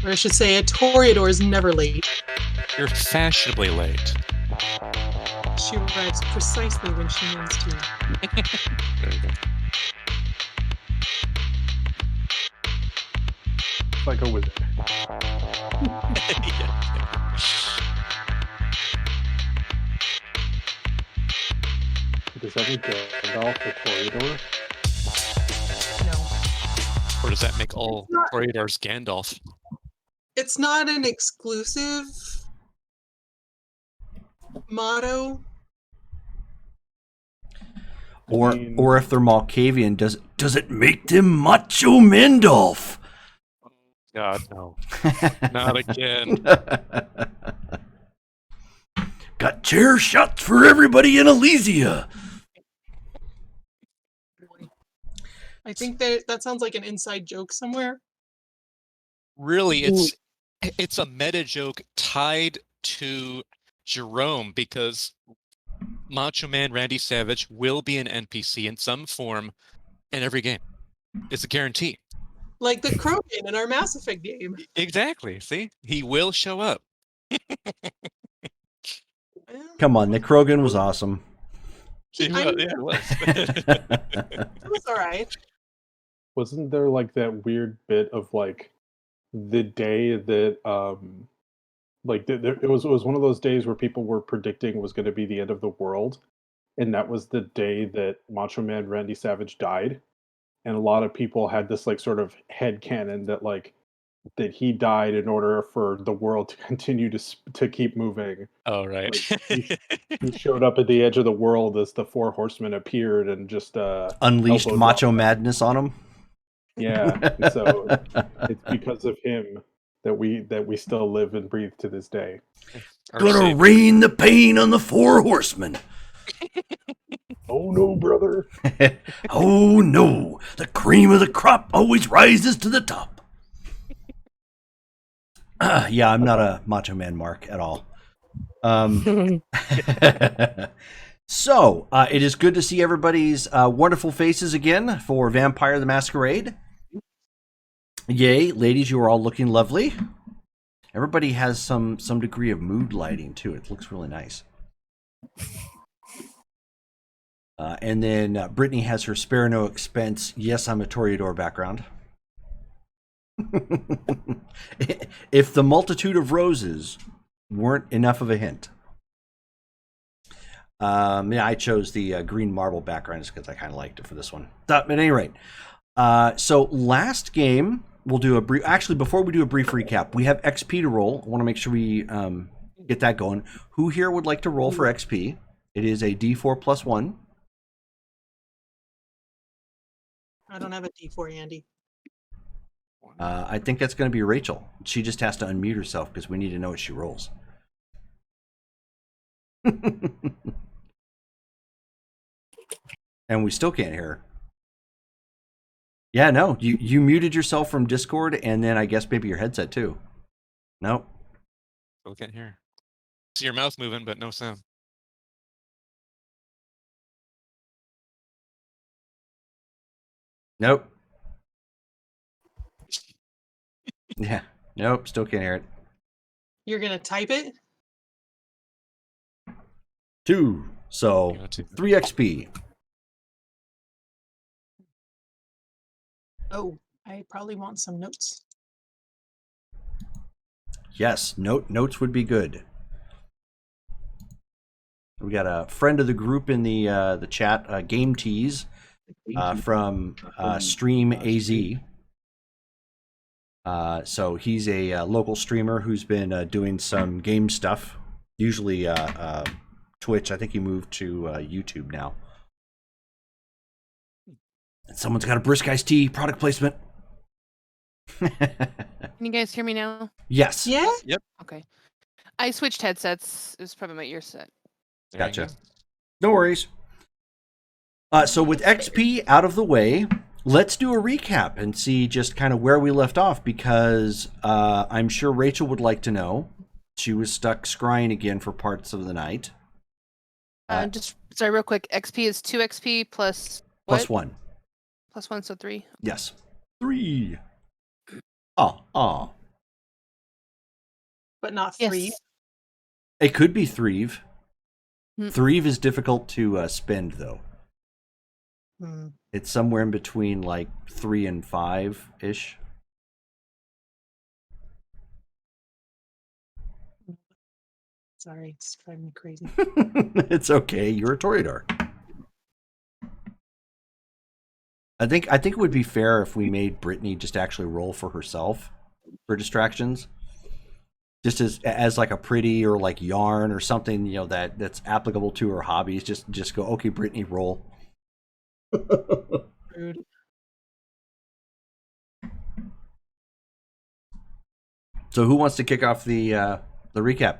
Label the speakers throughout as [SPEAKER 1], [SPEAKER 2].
[SPEAKER 1] Or I should say, a Toreador is never late.
[SPEAKER 2] You're fashionably late.
[SPEAKER 1] She arrives precisely when she means to.
[SPEAKER 2] There you go.
[SPEAKER 3] Like a wizard.
[SPEAKER 2] Yeah.
[SPEAKER 3] Does that make Gandalf a Toreador?
[SPEAKER 1] No.
[SPEAKER 2] Or does that make all
[SPEAKER 1] It's not-
[SPEAKER 2] Toreadors Gandalf?
[SPEAKER 1] It's not an exclusive motto.
[SPEAKER 4] Or if they're Malkavian, does it make them Macho Mandolf?
[SPEAKER 2] God, no. Not again.
[SPEAKER 4] Got chair shots for everybody in Elysia.
[SPEAKER 1] I think that sounds like an inside joke somewhere.
[SPEAKER 2] Really, it's a meta joke tied to Jerome because Macho Man Randy Savage will be an NPC in some form in every game. It's a guarantee.
[SPEAKER 1] Like the Krogan in our Mass Effect game.
[SPEAKER 2] Exactly. See? He will show up.
[SPEAKER 1] Well,
[SPEAKER 4] Come on, Nick Krogan was awesome.
[SPEAKER 2] It was.
[SPEAKER 1] it was all right.
[SPEAKER 3] Wasn't there like that weird bit of like the day that it was one of those days where people were predicting was going to be the end of the world, and that was the day that Macho Man Randy Savage died, and a lot of people had this like sort of headcanon that like that he died in order for the world to continue to keep moving.
[SPEAKER 2] Oh, right.
[SPEAKER 3] Like, he showed up at the edge of the world as the Four Horsemen appeared and just
[SPEAKER 4] Unleashed
[SPEAKER 3] elbowed
[SPEAKER 4] macho
[SPEAKER 3] Rock.
[SPEAKER 4] madness on him.
[SPEAKER 3] Yeah, and so it's because of him that we still live and breathe to this day.
[SPEAKER 2] Our
[SPEAKER 4] Gonna
[SPEAKER 2] savior.
[SPEAKER 4] rain the pain on the Four Horsemen.
[SPEAKER 3] Oh no, brother!
[SPEAKER 4] Oh no, the cream of the crop always rises to the top. Yeah, I'm not a Macho Man Mark at all. So, it is good to see everybody's wonderful faces again for Vampire the Masquerade. Yay, ladies, you are all looking lovely. Everybody has some degree of mood lighting, too. It looks really nice. And then Brittany has her spare no expense, yes, I'm a Toreador background. If the multitude of roses weren't enough of a hint. Yeah, I chose the green marble background just because I kind of liked it for this one. At any rate, so last game, we'll do a brief... Actually, before we do a brief recap, we have XP to roll. I want to make sure we get that going. Who here would like to roll for XP? It is a D4 plus 1.
[SPEAKER 1] I don't have a D4 handy.
[SPEAKER 4] I think that's going to be Rachel. She just has to unmute herself because we need to know what she rolls. And we still can't hear her. Yeah, no, you muted yourself from Discord and then I guess maybe your headset too. Nope.
[SPEAKER 2] Still can't hear. See your mouth moving, but no sound.
[SPEAKER 4] Nope. Yeah, nope, still can't hear it.
[SPEAKER 1] You're gonna type it?
[SPEAKER 4] 2, so
[SPEAKER 2] You want to-
[SPEAKER 4] 3 XP.
[SPEAKER 1] Oh, I probably want some notes.
[SPEAKER 4] Yes, notes would be good. We got a friend of the group in the chat, Game Tease, from Stream AZ. So he's a local streamer who's been doing some game stuff, usually Twitch. I think he moved to YouTube now. And someone's got a brisk iced tea product placement.
[SPEAKER 5] Can you guys hear me now?
[SPEAKER 4] Yes.
[SPEAKER 1] Yeah?
[SPEAKER 5] Okay. I switched headsets. It was probably my ear set.
[SPEAKER 2] There you
[SPEAKER 4] Gotcha.
[SPEAKER 2] go.
[SPEAKER 4] No worries. So with XP out of the way, let's do a recap and see just kind of where we left off because I'm sure Rachel would like to know. She was stuck scrying again for parts of the night.
[SPEAKER 5] Just sorry, real quick. XP is 2 XP plus
[SPEAKER 4] Plus
[SPEAKER 5] what?
[SPEAKER 4] 1.
[SPEAKER 5] Plus 1, so 3.
[SPEAKER 4] Yes. 3. Oh.
[SPEAKER 1] but not three.
[SPEAKER 5] Yes.
[SPEAKER 4] It could be Threve.
[SPEAKER 5] Hmm.
[SPEAKER 4] Threve is difficult to spend, though.
[SPEAKER 1] Hmm.
[SPEAKER 4] It's somewhere in between like 3 and 5 ish.
[SPEAKER 1] Sorry, it's driving me crazy.
[SPEAKER 4] It's okay. You're a Toreador. I think it would be fair if we made Brittany just actually roll for herself for distractions, just as like a pretty or like yarn or something, that's applicable to her hobbies. Just go, okay, Brittany, roll.
[SPEAKER 1] Rude.
[SPEAKER 4] So who wants to kick off the recap?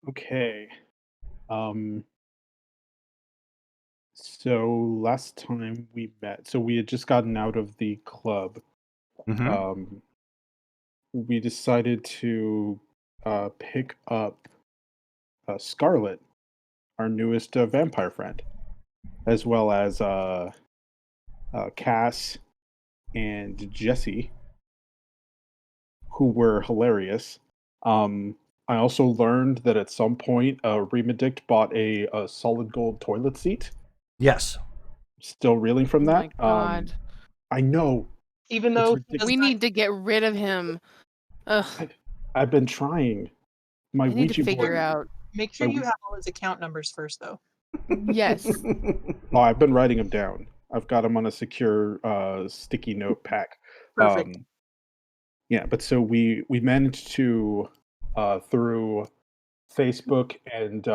[SPEAKER 3] Okay. So last time we met, so we had just gotten out of the club.
[SPEAKER 4] Mm-hmm.
[SPEAKER 3] We decided to pick up Scarlet, our newest vampire friend, as well as Cass and Jesse, who were hilarious. I also learned that at some point, Remedict bought a solid gold toilet seat.
[SPEAKER 4] Yes.
[SPEAKER 3] Still reeling from
[SPEAKER 5] Oh
[SPEAKER 3] that.
[SPEAKER 5] my God.
[SPEAKER 3] I know.
[SPEAKER 1] Even
[SPEAKER 3] It's
[SPEAKER 1] though he
[SPEAKER 3] ridiculous.
[SPEAKER 1] does
[SPEAKER 5] We
[SPEAKER 1] not-
[SPEAKER 5] need to get rid of him. Ugh.
[SPEAKER 3] I've been trying. My
[SPEAKER 5] I need to
[SPEAKER 3] Ouija
[SPEAKER 5] figure
[SPEAKER 3] board.
[SPEAKER 5] out.
[SPEAKER 1] make sure
[SPEAKER 3] my
[SPEAKER 1] you
[SPEAKER 3] Ouija-
[SPEAKER 1] have all his account numbers first, though.
[SPEAKER 5] Yes.
[SPEAKER 3] Oh, I've been writing them down. I've got them on a secure sticky note pack.
[SPEAKER 1] Perfect.
[SPEAKER 3] Yeah, but so we managed to through Facebook and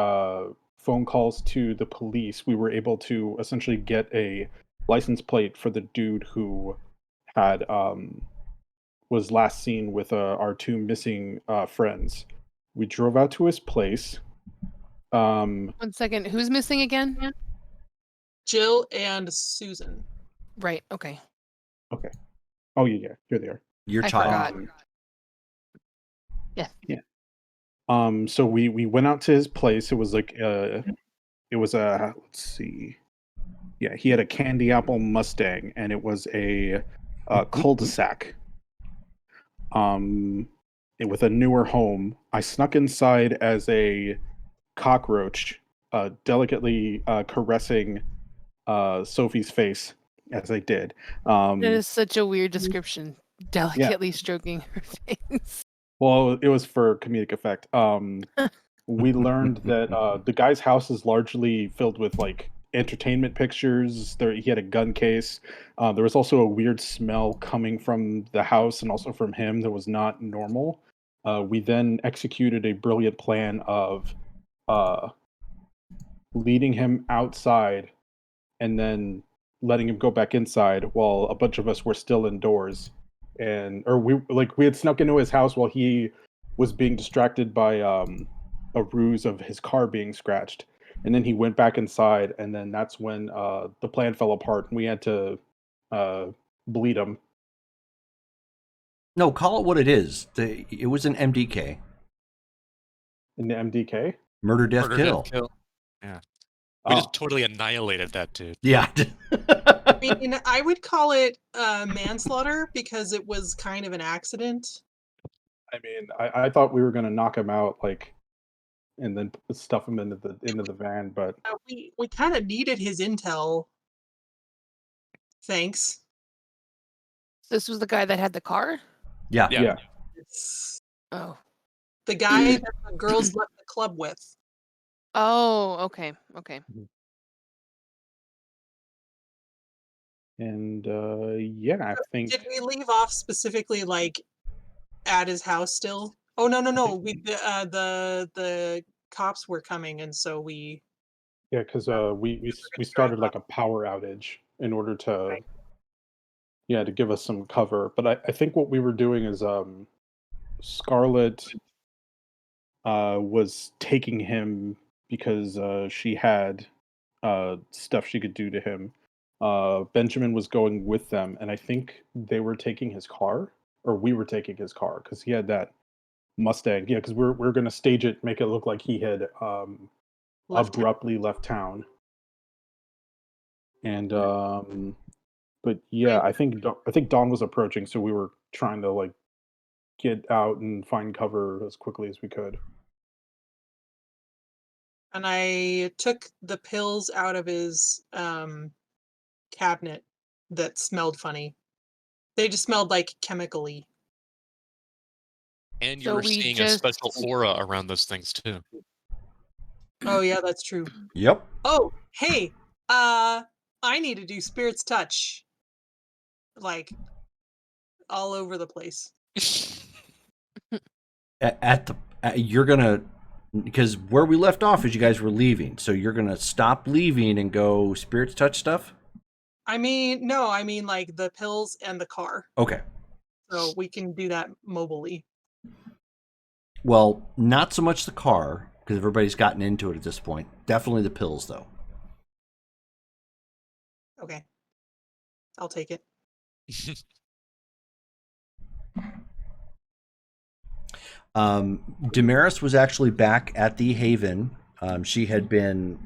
[SPEAKER 3] phone calls to the police, we were able to essentially get a license plate for the dude who had was last seen with our two missing friends. We drove out to his place.
[SPEAKER 5] 1 second. Who's missing again?
[SPEAKER 1] Jill and Susan.
[SPEAKER 5] Right. Okay.
[SPEAKER 3] Okay. Oh yeah, here they are.
[SPEAKER 4] Your
[SPEAKER 5] I
[SPEAKER 4] child.
[SPEAKER 5] forgot. Yeah.
[SPEAKER 3] So we went out to his place. It was like it was a, let's see. Yeah, he had a candy apple Mustang and it was a cul-de-sac. With a newer home. I snuck inside as a cockroach, delicately caressing Sophie's face as I did.
[SPEAKER 5] That is such a weird description. Delicately stroking her face.
[SPEAKER 3] Well, it was for comedic effect. We learned that the guy's house is largely filled with like entertainment pictures. He had a gun case. There was also a weird smell coming from the house and also from him that was not normal. We then executed a brilliant plan of uh, leading him outside and then letting him go back inside while a bunch of us were still indoors. Or we had snuck into his house while he was being distracted by a ruse of his car being scratched. And then he went back inside, and then that's when the plan fell apart, and we had to bleed him.
[SPEAKER 4] No, call it what it is. It was an MDK.
[SPEAKER 3] In the MDK.
[SPEAKER 4] Murder, death,
[SPEAKER 2] Murder,
[SPEAKER 4] kill.
[SPEAKER 2] death, kill. Yeah. We
[SPEAKER 3] Oh,
[SPEAKER 2] just totally annihilated that dude.
[SPEAKER 4] Yeah.
[SPEAKER 1] I mean, I would call it manslaughter because it was kind of an accident.
[SPEAKER 3] I mean, I thought we were gonna knock him out, like, and then stuff him into the van, but
[SPEAKER 1] We kind of needed his intel. Thanks.
[SPEAKER 5] This was the guy that had the car?
[SPEAKER 4] Yeah.
[SPEAKER 3] yeah.
[SPEAKER 1] It's
[SPEAKER 5] Oh.
[SPEAKER 1] the guy that the girls left the club with.
[SPEAKER 5] Oh, okay. Okay.
[SPEAKER 3] And yeah, I think
[SPEAKER 1] Did we leave off specifically like at his house still? Oh no. The cops were coming, and so we
[SPEAKER 3] yeah, because we
[SPEAKER 1] gonna
[SPEAKER 3] started
[SPEAKER 1] drive
[SPEAKER 3] like a power outage in order to to give us some cover. But I think what we were doing is Scarlet was taking him because she had stuff she could do to him. Benjamin was going with them, and I think they were taking his car, or we were taking his car because he had that Mustang. Yeah, because we're gonna stage it, make it look like he had
[SPEAKER 1] left.
[SPEAKER 3] abruptly left town. And but yeah, I think Dawn was approaching, so we were trying to like get out and find cover as quickly as we could.
[SPEAKER 1] And I took the pills out of his cabinet that smelled funny. They just smelled like chemically.
[SPEAKER 2] And you
[SPEAKER 5] So
[SPEAKER 2] were
[SPEAKER 5] we
[SPEAKER 2] seeing
[SPEAKER 5] just-
[SPEAKER 2] a special aura around those things too.
[SPEAKER 1] Oh yeah, that's true.
[SPEAKER 4] Yep.
[SPEAKER 1] Oh, hey, I need to do Spirit's Touch. Like all over the place.
[SPEAKER 4] You're gonna, because where we left off is you guys were leaving, so you're gonna stop leaving and go Spirits Touch stuff.
[SPEAKER 1] I mean, no, I mean like the pills and the car.
[SPEAKER 4] Okay.
[SPEAKER 1] So we can do that mobily.
[SPEAKER 4] Well, not so much the car because everybody's gotten into it at this point. Definitely the pills, though.
[SPEAKER 1] Okay. I'll take it.
[SPEAKER 4] Damaris was actually back at the Haven. She had been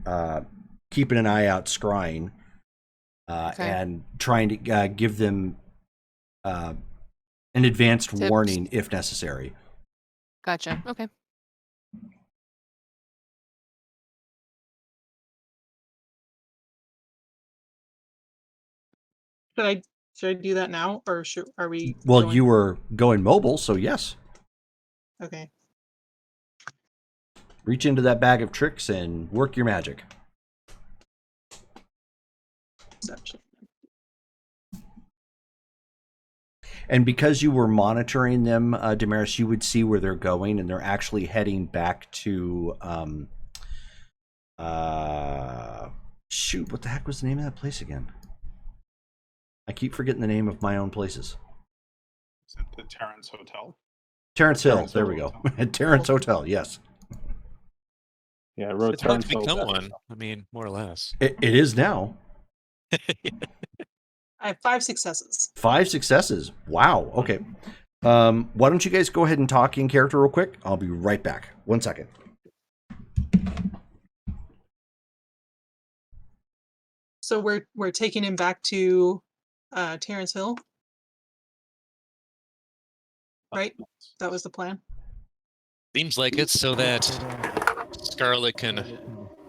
[SPEAKER 4] keeping an eye out, scrying,
[SPEAKER 5] Okay.
[SPEAKER 4] and trying to give them an advanced
[SPEAKER 5] Tips.
[SPEAKER 4] warning if necessary.
[SPEAKER 5] Gotcha. Okay.
[SPEAKER 1] Should I do that now, or are we?
[SPEAKER 4] Well,
[SPEAKER 1] going-
[SPEAKER 4] you were going mobile, so yes.
[SPEAKER 1] Okay.
[SPEAKER 4] Reach into that bag of tricks and work your magic.
[SPEAKER 1] Perception.
[SPEAKER 4] And because you were monitoring them, Damaris, you would see where they're going, and they're actually heading back to shoot, what the heck was the name of that place again? I keep forgetting the name of my own places.
[SPEAKER 3] Is it the Terrence Hotel?
[SPEAKER 4] Terrence Hill,
[SPEAKER 3] Terrence
[SPEAKER 4] there
[SPEAKER 3] Hill
[SPEAKER 4] we go.
[SPEAKER 3] Hotel.
[SPEAKER 4] Terrence Hotel, yes.
[SPEAKER 3] Yeah, I wrote
[SPEAKER 2] It's about
[SPEAKER 3] Terrence
[SPEAKER 2] to
[SPEAKER 3] Hill.
[SPEAKER 2] become
[SPEAKER 3] down.
[SPEAKER 2] one. I mean, more or less.
[SPEAKER 4] It is now.
[SPEAKER 1] I have 5 successes.
[SPEAKER 4] 5 successes. Wow. Okay. Why don't you guys go ahead and talk in character real quick? I'll be right back. 1 second.
[SPEAKER 1] So we're taking him back to Terrence Hill, right? That was the plan.
[SPEAKER 2] Seems like it, so that Scarlet can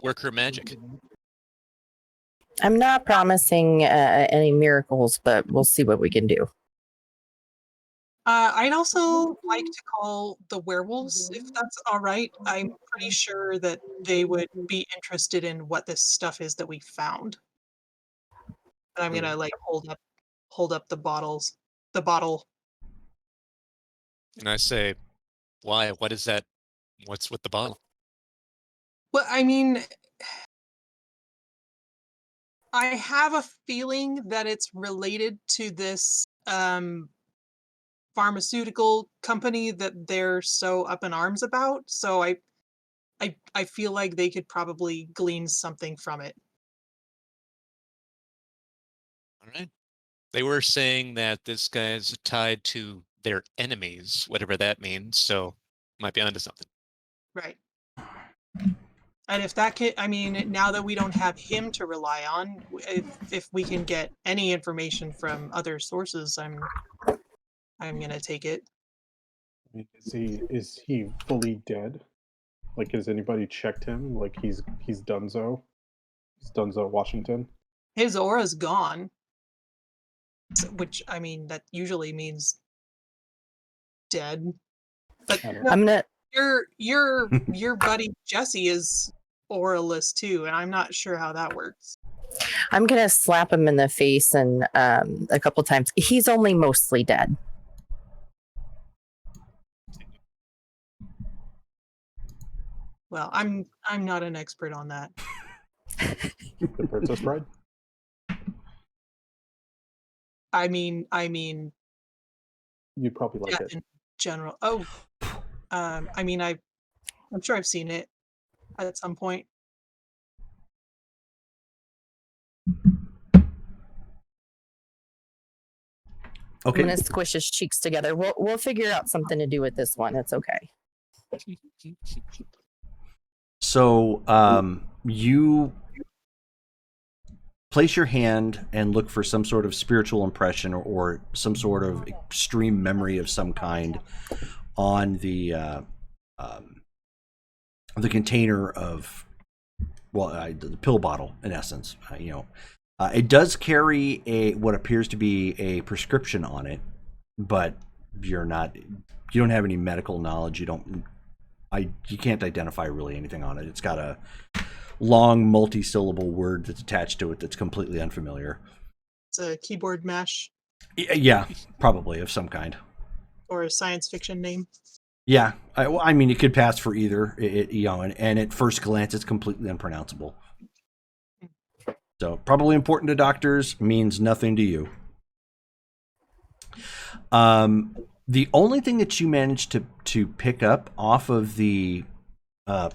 [SPEAKER 2] work her magic.
[SPEAKER 6] I'm not promising any miracles, but we'll see what we can do.
[SPEAKER 1] I'd also like to call the werewolves, if that's all right. I'm pretty sure that they would be interested in what this stuff is that we found. And I'm gonna like hold up the bottle.
[SPEAKER 2] And I say, why? What is that? What's with the bottle?
[SPEAKER 1] Well, I mean, I have a feeling that it's related to this pharmaceutical company that they're so up in arms about. So I feel like they could probably glean something from it.
[SPEAKER 2] All right. They were saying that this guy's tied to their enemies, whatever that means. So might be onto something.
[SPEAKER 1] Right. And if that can, I mean, now that we don't have him to rely on, if we can get any information from other sources, I'm gonna take it.
[SPEAKER 3] I mean, is he fully dead? Like, has anybody checked him? Like, he's donezo. He's donezo Washington.
[SPEAKER 1] His aura's gone, which I mean that usually means dead. But
[SPEAKER 3] I don't
[SPEAKER 1] no,
[SPEAKER 6] I'm gonna
[SPEAKER 1] your buddy Jesse is auraless too, and I'm not sure how that works.
[SPEAKER 6] slap him in the face and a couple times. He's only mostly dead.
[SPEAKER 1] Well, I'm not an expert on that.
[SPEAKER 3] The Princess Bride.
[SPEAKER 1] I mean,
[SPEAKER 3] You'd probably like
[SPEAKER 1] yeah,
[SPEAKER 3] it.
[SPEAKER 1] in general. Oh, I mean, I'm sure I've seen it at some point.
[SPEAKER 4] Okay.
[SPEAKER 6] I'm gonna squish his cheeks together. We'll figure out something to do with this one. It's okay.
[SPEAKER 4] So you place your hand and look for some sort of spiritual impression or some sort of extreme memory of some kind on the container of, well, the pill bottle, in essence. It does carry what appears to be a prescription on it, but you don't have any medical knowledge. You can't identify really anything on it. It's got a long multi-syllable word that's attached to it that's completely unfamiliar.
[SPEAKER 1] It's a keyboard mash
[SPEAKER 4] Yeah, probably of some kind.
[SPEAKER 1] or a science fiction name.
[SPEAKER 4] Yeah, I mean, it could pass for either. And at first glance, it's completely unpronounceable. So probably important to doctors, means nothing to you. The only thing that you managed to pick up off of the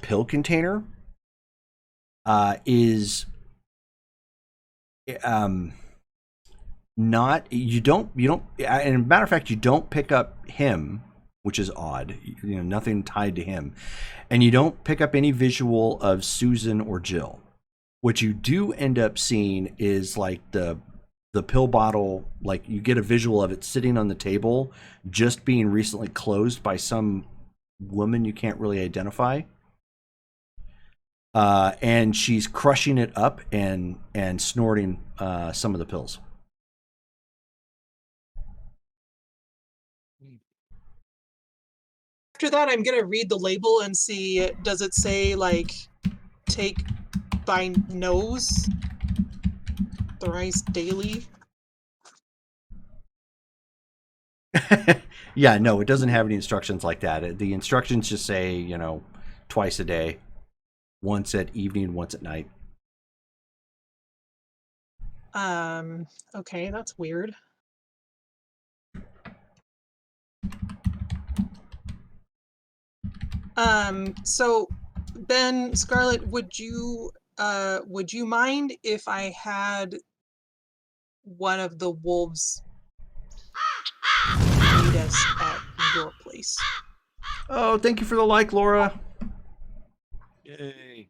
[SPEAKER 4] pill container is not you don't and a matter of fact, you don't pick up him, which is odd. Nothing tied to him, and you don't pick up any visual of Susan or Jill. What you do end up seeing is like the pill bottle, like you get a visual of it sitting on the table, just being recently closed by some woman you can't really identify. And she's crushing it up and snorting some of the pills.
[SPEAKER 1] After that, I'm gonna read the label and see, does it say like take by nose thrice daily?
[SPEAKER 4] Yeah, no, it doesn't have any instructions like that. The instructions just say, twice a day, once at evening, once at night.
[SPEAKER 1] Okay, that's weird. So Ben, Scarlett, would you mind if I had one of the wolves meet us at your place?
[SPEAKER 4] Oh, thank you for the like, Laura.
[SPEAKER 2] Yay.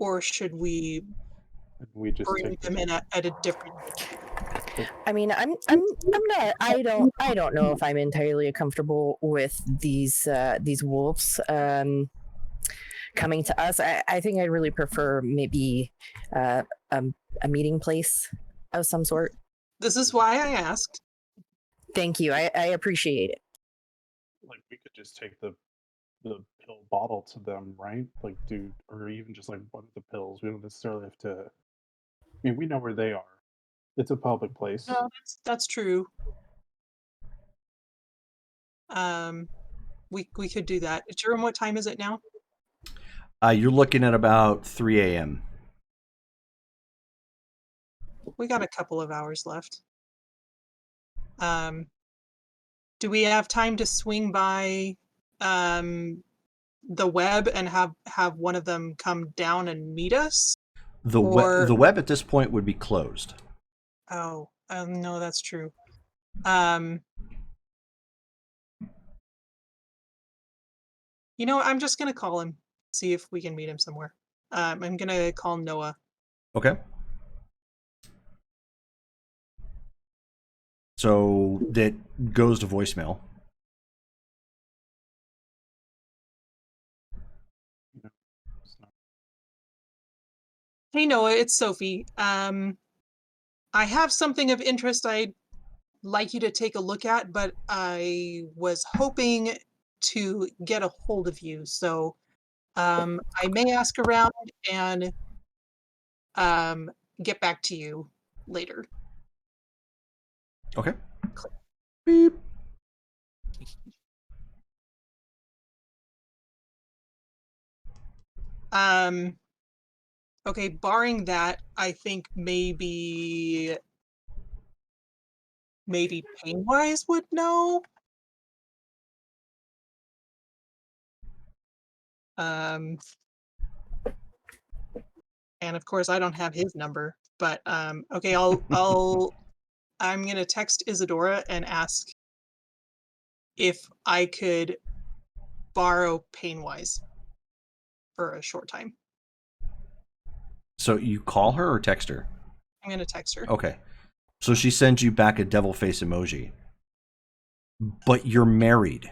[SPEAKER 1] Or should we
[SPEAKER 3] We just
[SPEAKER 1] bring
[SPEAKER 3] take
[SPEAKER 1] them in at a different?
[SPEAKER 6] I mean, I'm not. I don't know if I'm entirely comfortable with these wolves coming to us. I think I'd really prefer maybe a meeting place of some sort.
[SPEAKER 1] This is why I asked.
[SPEAKER 6] Thank you. I appreciate it.
[SPEAKER 3] Like, we could just take the pill bottle to them, right? Like, dude, or even just like one of the pills. We don't necessarily have to. I mean, we know where they are. It's a public place.
[SPEAKER 1] No, that's true. We could do that. Jerome, what time is it now?
[SPEAKER 4] You're looking at about 3 a.m.
[SPEAKER 1] We got a couple of hours left. Do we have time to swing by the web and have one of them come down and meet us?
[SPEAKER 4] The web at this point would be closed.
[SPEAKER 1] Oh, no, that's true. I'm just gonna call him, see if we can meet him somewhere. I'm gonna call Noah.
[SPEAKER 4] Okay. So that goes to voicemail.
[SPEAKER 1] Hey Noah, it's Sophie. I have something of interest I'd like you to take a look at, but I was hoping to get a hold of you. So I may ask around and get back to you later.
[SPEAKER 4] Okay. Beep.
[SPEAKER 1] Okay, barring that, I think maybe Painwise would know. And of course I don't have his number, but okay, I'm gonna text Isadora and ask if I could borrow Painwise for a short time.
[SPEAKER 4] So you call her or text her?
[SPEAKER 1] I'm gonna text her.
[SPEAKER 4] Okay. So she sends you back a devil face emoji. But you're married.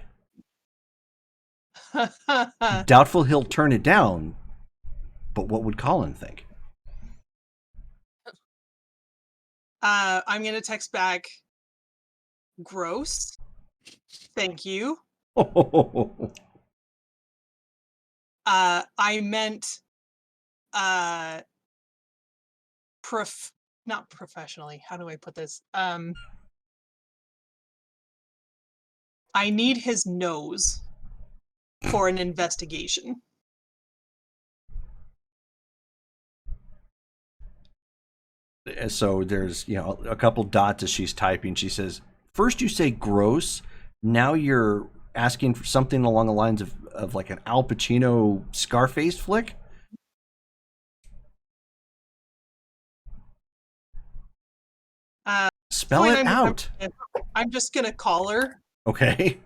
[SPEAKER 4] Doubtful he'll turn it down, but what would Colin think?
[SPEAKER 1] I'm gonna text back. Gross. Thank you. I meant not professionally. How do I put this? I need his nose for an investigation.
[SPEAKER 4] So there's, a couple dots as she's typing. She says, first you say gross. Now you're asking for something along the lines of like an Al Pacino Scarface flick. Spell it out.
[SPEAKER 1] I'm just gonna call her.
[SPEAKER 4] Okay.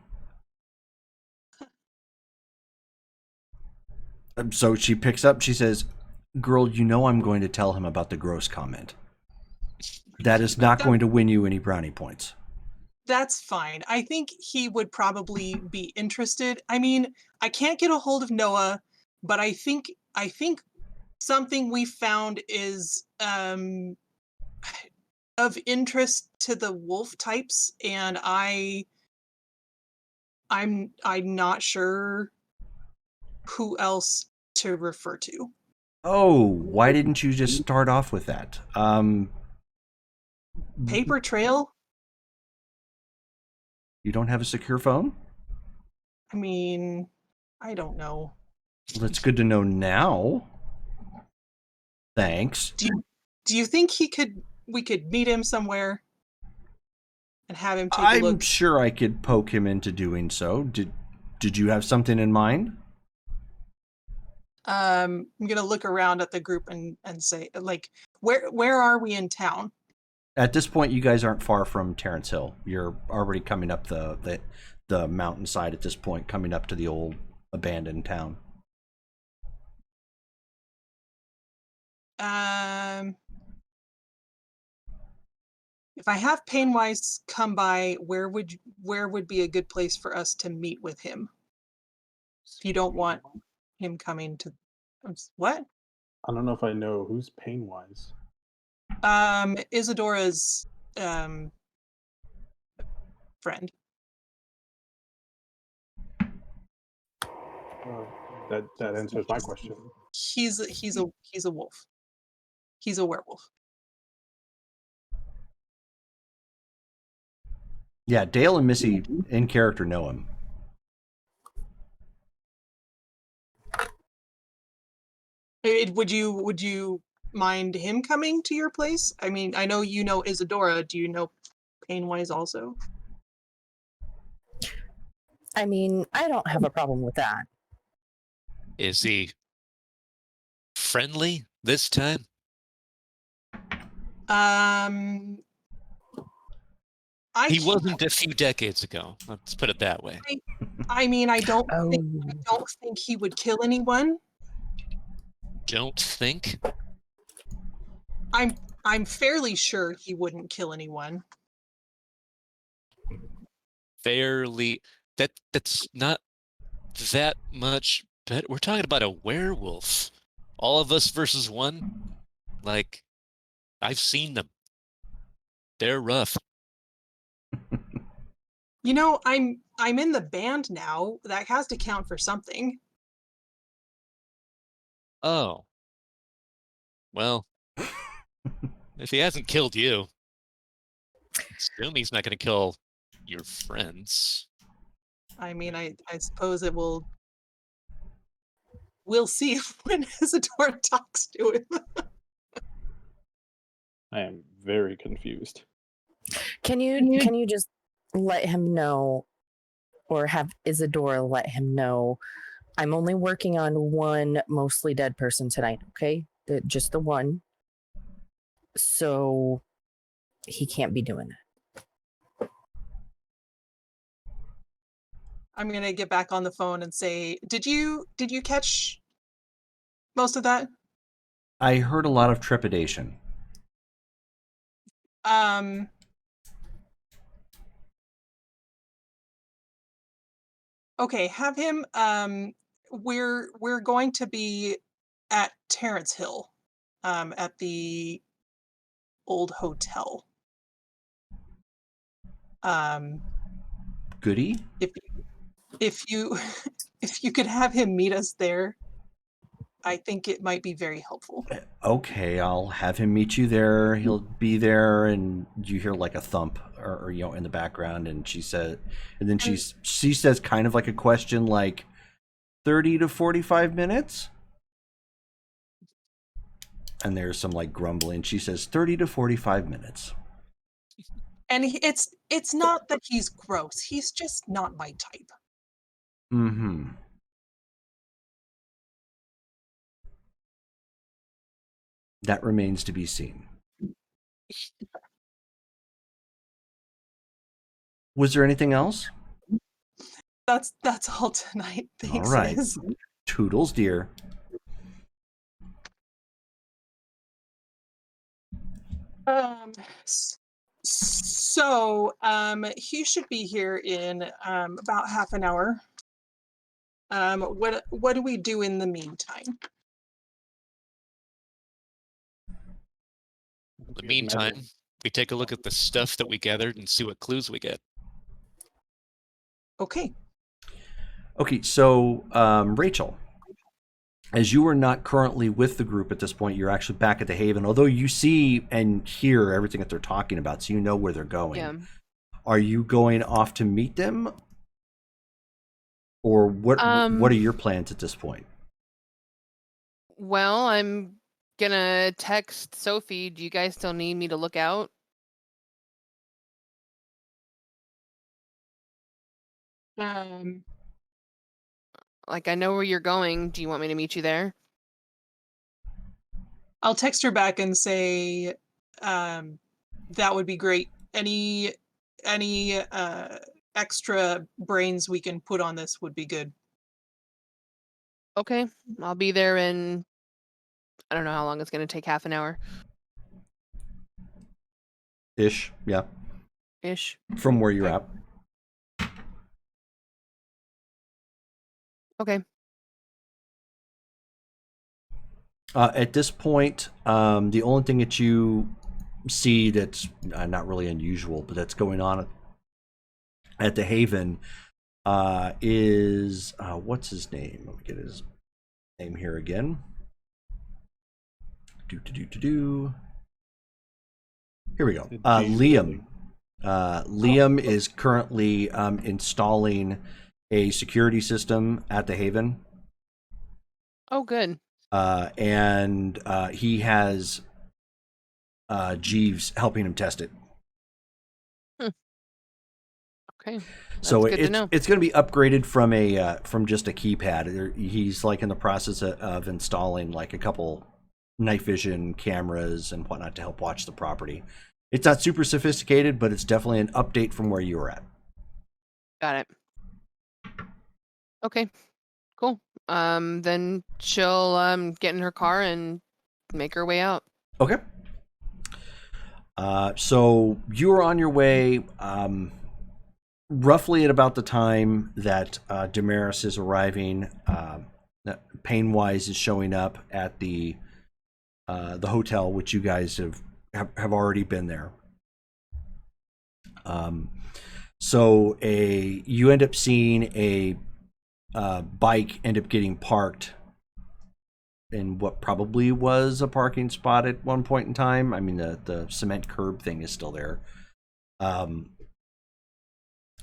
[SPEAKER 4] So she picks up. She says, girl, I'm going to tell him about the gross comment. That is not going to win you any brownie points.
[SPEAKER 1] That's fine. I think he would probably be interested. I mean, I can't get a hold of Noah, but I think something we found is of interest to the wolf types, and I'm not sure who else to refer to.
[SPEAKER 4] Oh, why didn't you just start off with that?
[SPEAKER 1] Paper trail?
[SPEAKER 4] You don't have a secure phone?
[SPEAKER 1] I mean, I don't know.
[SPEAKER 4] Well, that's good to know now. Thanks.
[SPEAKER 1] Do you think we could meet him somewhere and have him take a
[SPEAKER 4] I'm
[SPEAKER 1] look?
[SPEAKER 4] sure I could poke him into doing so. Did you have something in mind?
[SPEAKER 1] I'm gonna look around at the group and say, like, where are we in town?
[SPEAKER 4] At this point, you guys aren't far from Terrence Hill. You're already coming up the mountainside at this point, coming up to the old abandoned town.
[SPEAKER 1] If I have Painwise come by, where would be a good place for us to meet with him? If you don't want him coming to what?
[SPEAKER 3] I don't know if I know who's Painwise.
[SPEAKER 1] Isadora's friend.
[SPEAKER 3] That answers my question.
[SPEAKER 1] He's a wolf. He's a werewolf.
[SPEAKER 4] Yeah, Dale and Missy in character know him.
[SPEAKER 1] Would you mind him coming to your place? I mean, I know you know Isadora. Do you know Painwise also?
[SPEAKER 6] I mean, I don't have a problem with that.
[SPEAKER 2] Is he friendly this time? He wasn't a few decades ago. Let's put it that way.
[SPEAKER 1] I mean, I don't think he would kill anyone.
[SPEAKER 2] Don't think?
[SPEAKER 1] I'm fairly sure he wouldn't kill anyone.
[SPEAKER 2] Fairly. That's not that much better. We're talking about a werewolf. All of us versus one. Like, I've seen them. They're rough.
[SPEAKER 1] You know, I'm in the band now. That has to count for something.
[SPEAKER 2] Oh. Well, if he hasn't killed you, assume he's not going to kill your friends.
[SPEAKER 1] I mean, I suppose it will. We'll see when Isadora talks to him.
[SPEAKER 3] I am very confused.
[SPEAKER 6] Can you just let him know, or have Isadora let him know, I'm only working on one mostly dead person tonight, okay? Just the one. So he can't be doing that.
[SPEAKER 1] I'm gonna get back on the phone and say, did you catch most of that?
[SPEAKER 4] I heard a lot of trepidation.
[SPEAKER 1] Okay, have him, we're going to be at Terrence Hill, at the old hotel.
[SPEAKER 4] Goody?
[SPEAKER 1] If you if you could have him meet us there, I think it might be very helpful.
[SPEAKER 4] Okay, I'll have him meet you there. He'll be there, and you hear like a thump, or you know, in the background, and she said, and then she says kind of like a question, like 30 to 45 minutes. And there's some like grumbling. She says 30 to 45 minutes.
[SPEAKER 1] And it's not that he's gross. He's just not my type.
[SPEAKER 4] Mm-hmm. That remains to be seen. Was there anything else?
[SPEAKER 1] That's all tonight.
[SPEAKER 4] All
[SPEAKER 1] Thanks,
[SPEAKER 4] right.
[SPEAKER 1] Liz.
[SPEAKER 4] Toodles, dear.
[SPEAKER 1] So he should be here in about half an hour. What do we do in the meantime?
[SPEAKER 2] In the meantime, we take a look at the stuff that we gathered and see what clues we get.
[SPEAKER 1] Okay.
[SPEAKER 4] Okay, so Rachel, as you are not currently with the group at this point, you're actually back at the Haven, although you see and hear everything that they're talking about, so you know where they're going.
[SPEAKER 5] Yeah.
[SPEAKER 4] Are you going off to meet them? Or what are your plans at this point?
[SPEAKER 5] Well, I'm gonna text Sophie. Do you guys still need me to look out? Like, I know where you're going. Do you want me to meet you there?
[SPEAKER 1] I'll text her back and say, that would be great. Any extra brains we can put on this would be good.
[SPEAKER 5] Okay, I'll be there in, I don't know how long it's gonna take, half an hour
[SPEAKER 4] Ish, yeah.
[SPEAKER 5] ish.
[SPEAKER 4] From where you're at.
[SPEAKER 5] Okay.
[SPEAKER 4] At this point, the only thing that you see that's not really unusual, but that's going on at the Haven is what's his name? Let me get his name here again. Here we go. Liam. Liam is currently installing a security system at the Haven.
[SPEAKER 5] Oh, good.
[SPEAKER 4] And he has Jeeves helping him test it.
[SPEAKER 5] Okay. That's
[SPEAKER 4] So
[SPEAKER 5] good to know.
[SPEAKER 4] it's going to be upgraded from just a keypad. He's like in the process of installing like a couple night vision cameras and whatnot to help watch the property. It's not super sophisticated, but it's definitely an update from where you were at.
[SPEAKER 5] Got it. Okay. Cool. Then she'll get in her car and make her way out.
[SPEAKER 4] Okay. So you're on your way. Roughly at about the time that Damaris is arriving, Painwise is showing up at the hotel, which you guys have already been there. So you end up seeing a bike end up getting parked in what probably was a parking spot at one point in time. I mean, the cement curb thing is still there.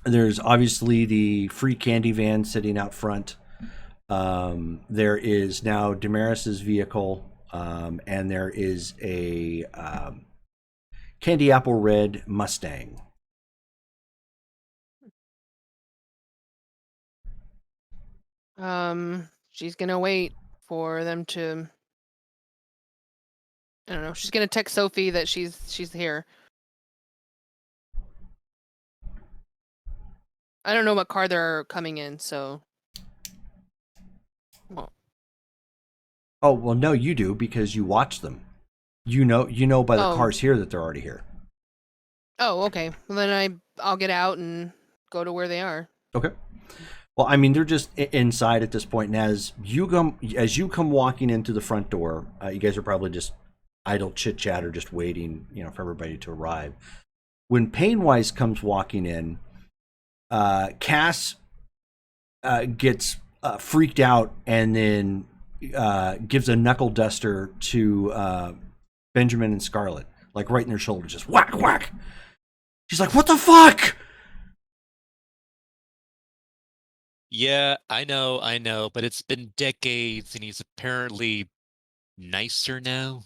[SPEAKER 4] There's obviously the free candy van sitting out front. There is now Damaris's vehicle, and there is a candy apple red Mustang.
[SPEAKER 5] She's gonna wait for them to. I don't know. She's gonna text Sophie that she's here. I don't know what car they're coming in, so. Well,
[SPEAKER 4] Oh well, no, you do because you watch them. You know by the
[SPEAKER 5] Oh.
[SPEAKER 4] cars here that they're already here.
[SPEAKER 5] Oh, okay. Well, then I'll get out and go to where they are.
[SPEAKER 4] Okay. Well, I mean, they're just inside at this point, and as you come walking into the front door, you guys are probably just idle chit chat or just waiting, for everybody to arrive. When Painwise comes walking in, Cass gets freaked out and then gives a knuckle duster to Benjamin and Scarlet, like right in their shoulder, just whack whack. She's like, "What the fuck?"
[SPEAKER 2] Yeah, I know, but it's been decades and he's apparently nicer now.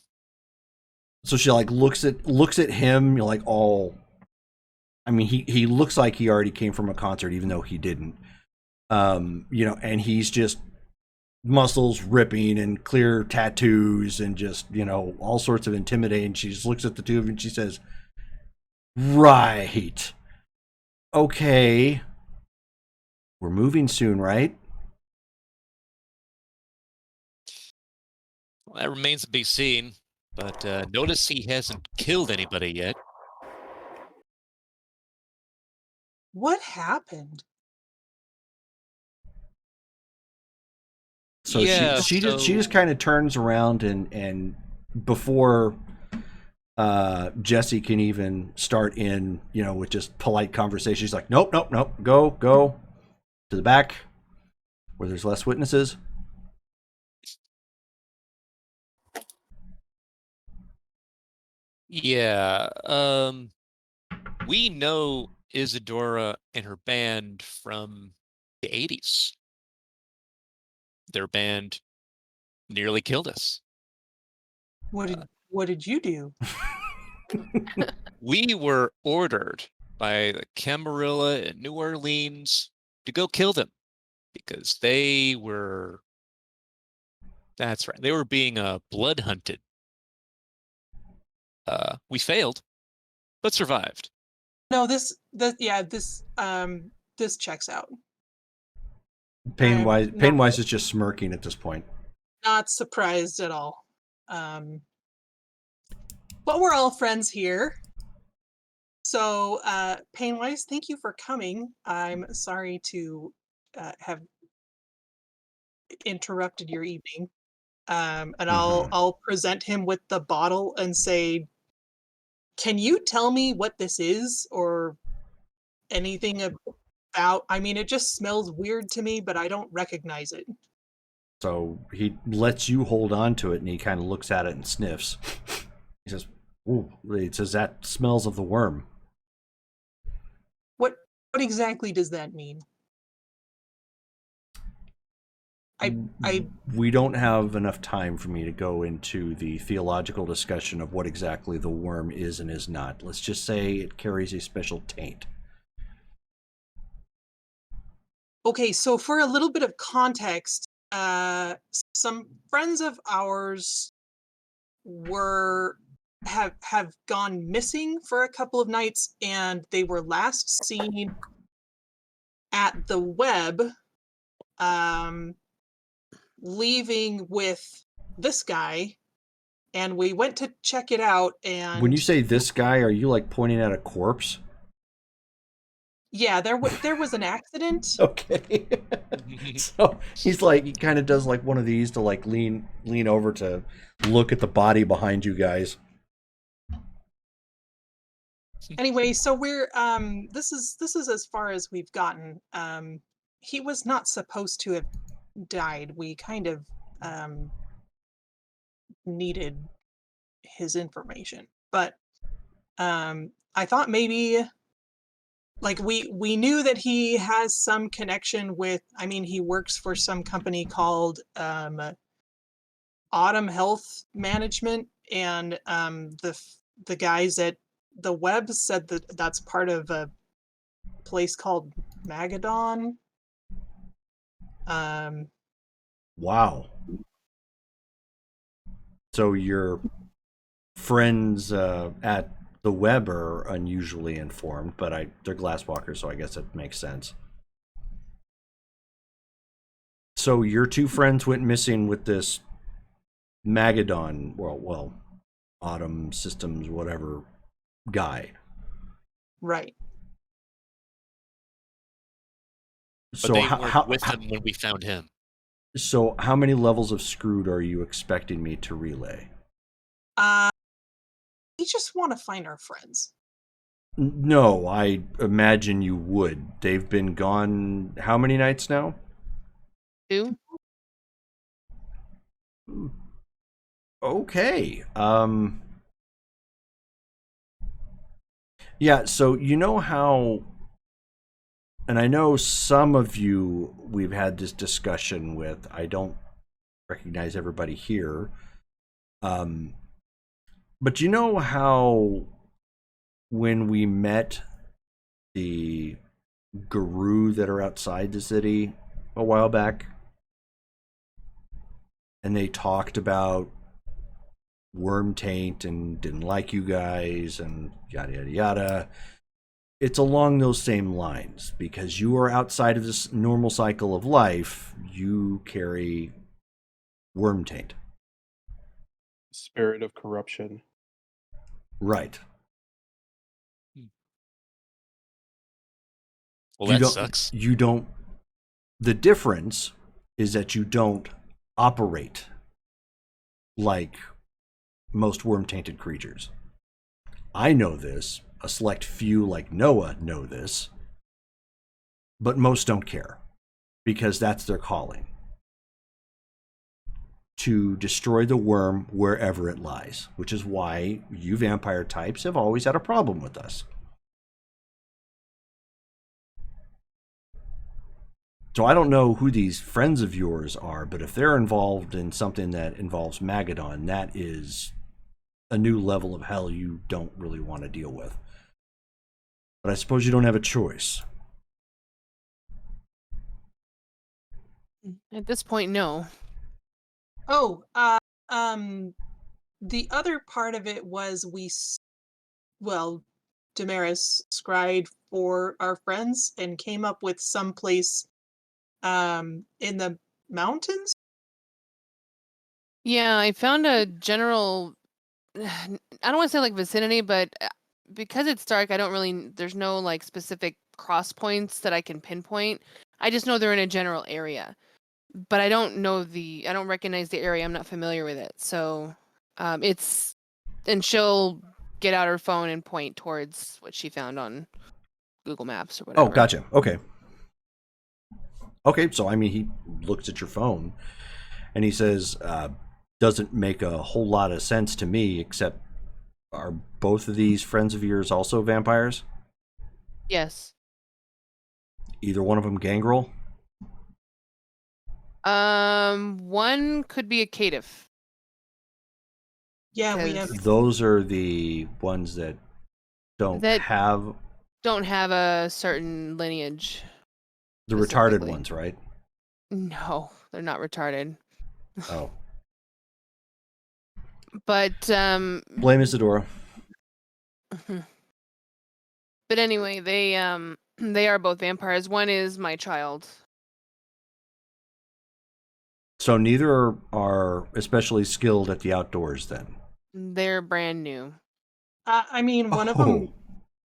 [SPEAKER 4] So she like looks at him, like all. I mean, he looks like he already came from a concert, even though he didn't. And he's just muscles ripping and clear tattoos and just all sorts of intimidating. She just looks at the two of them and she says, "Right, okay, we're moving soon, right?"
[SPEAKER 2] Well, that remains to be seen, but notice he hasn't killed anybody yet.
[SPEAKER 1] What happened?
[SPEAKER 4] So
[SPEAKER 2] Yeah,
[SPEAKER 4] she just kind of turns around and before Jesse can even start in, with just polite conversation, she's like, "Nope, nope, nope. Go to the back where there's less witnesses."
[SPEAKER 2] Yeah, we know Isadora and her band from the 80s. Their band nearly killed us.
[SPEAKER 1] What did you do?
[SPEAKER 2] We were ordered by the Camarilla in New Orleans to go kill them because that's right, they were being blood hunted. We failed, but survived.
[SPEAKER 1] No, this checks out.
[SPEAKER 4] Painwise is just smirking at this point.
[SPEAKER 1] Not surprised at all. But we're all friends here. So, Painwise, thank you for coming. I'm sorry to have interrupted your evening. And I'll present him with the bottle and say, "Can you tell me what this is or anything about?" I mean, it just smells weird to me, but I don't recognize it.
[SPEAKER 4] So he lets you hold on to it, and he kind of looks at it and sniffs. He says, "Ooh," it says, "that smells of the worm."
[SPEAKER 1] What exactly does that mean?
[SPEAKER 4] We don't have enough time for me to go into the theological discussion of what exactly the worm is and is not. Let's just say it carries a special taint.
[SPEAKER 1] Okay, so for a little bit of context, some friends of ours have gone missing for a couple of nights, and they were last seen at the web, leaving with this guy, and we went to check it out. And
[SPEAKER 4] when you say this guy, are you like pointing at a corpse?
[SPEAKER 1] yeah, there was an accident.
[SPEAKER 4] Okay. So he's like, he kind of does like one of these to like lean over to look at the body behind you guys.
[SPEAKER 1] Anyway, so we're this is as far as we've gotten. He was not supposed to have died. We kind of needed his information, but I thought maybe, like, we knew that he has some connection with, I mean, he works for some company called Autumn Health Management, and the guys at the web said that that's part of a place called Magadon.
[SPEAKER 4] Wow. So your friends at the web are unusually informed, but they're glasswalkers, so I guess it makes sense. So your two friends went missing with this Magadon, well, Autumn Systems, whatever guy.
[SPEAKER 1] Right.
[SPEAKER 2] But
[SPEAKER 4] So
[SPEAKER 2] they
[SPEAKER 4] how,
[SPEAKER 2] weren't with him when we found him.
[SPEAKER 4] so how many levels of screwed are you expecting me to relay?
[SPEAKER 1] We just want to find our friends.
[SPEAKER 4] No, I imagine you would. They've been gone how many nights now?
[SPEAKER 5] 2.
[SPEAKER 4] Okay. Yeah, so you know how, and I know some of you we've had this discussion with. I don't recognize everybody here. But you know how when we met the guru that are outside the city a while back, and they talked about worm taint and didn't like you guys and yada yada yada. It's along those same lines because you are outside of this normal cycle of life. You carry worm taint.
[SPEAKER 3] Spirit of corruption.
[SPEAKER 4] Right.
[SPEAKER 2] Well,
[SPEAKER 4] You
[SPEAKER 2] that
[SPEAKER 4] don't
[SPEAKER 2] sucks.
[SPEAKER 4] you don't the difference is that you don't operate like most worm tainted creatures. I know this. A select few like Noah know this. But most don't care because that's their calling. To destroy the worm wherever it lies, which is why you vampire types have always had a problem with us. So I don't know who these friends of yours are, but if they're involved in something that involves Magadon, that is a new level of hell you don't really want to deal with. But I suppose you don't have a choice.
[SPEAKER 5] At this point, no.
[SPEAKER 1] Oh, the other part of it was well, Damaris scried for our friends and came up with some place in the mountains.
[SPEAKER 5] Yeah, I found a general I don't want to say like vicinity, but because it's dark, I don't really there's no like specific cross points that I can pinpoint. I just know they're in a general area. But I don't recognize the area. I'm not familiar with it. So, it's and she'll get out her phone and point towards what she found on Google Maps or
[SPEAKER 4] Oh,
[SPEAKER 5] whatever.
[SPEAKER 4] gotcha. Okay. Okay, so I mean, he looks at your phone and he says, doesn't make a whole lot of sense to me, except are both of these friends of yours also vampires?
[SPEAKER 5] Yes.
[SPEAKER 4] Either one of them gangrel?
[SPEAKER 5] One could be a caitiff.
[SPEAKER 1] Yeah, we have.
[SPEAKER 4] Those are the ones that don't
[SPEAKER 5] That
[SPEAKER 4] have
[SPEAKER 5] don't have a certain lineage.
[SPEAKER 4] the retarded
[SPEAKER 5] specifically.
[SPEAKER 4] ones, right?
[SPEAKER 5] No, they're not retarded.
[SPEAKER 4] Oh.
[SPEAKER 5] But
[SPEAKER 4] Blame Isadora.
[SPEAKER 5] but anyway, they are both vampires. One is my child.
[SPEAKER 4] So neither are especially skilled at the outdoors then.
[SPEAKER 5] They're brand new.
[SPEAKER 1] I mean, one of
[SPEAKER 4] Oh.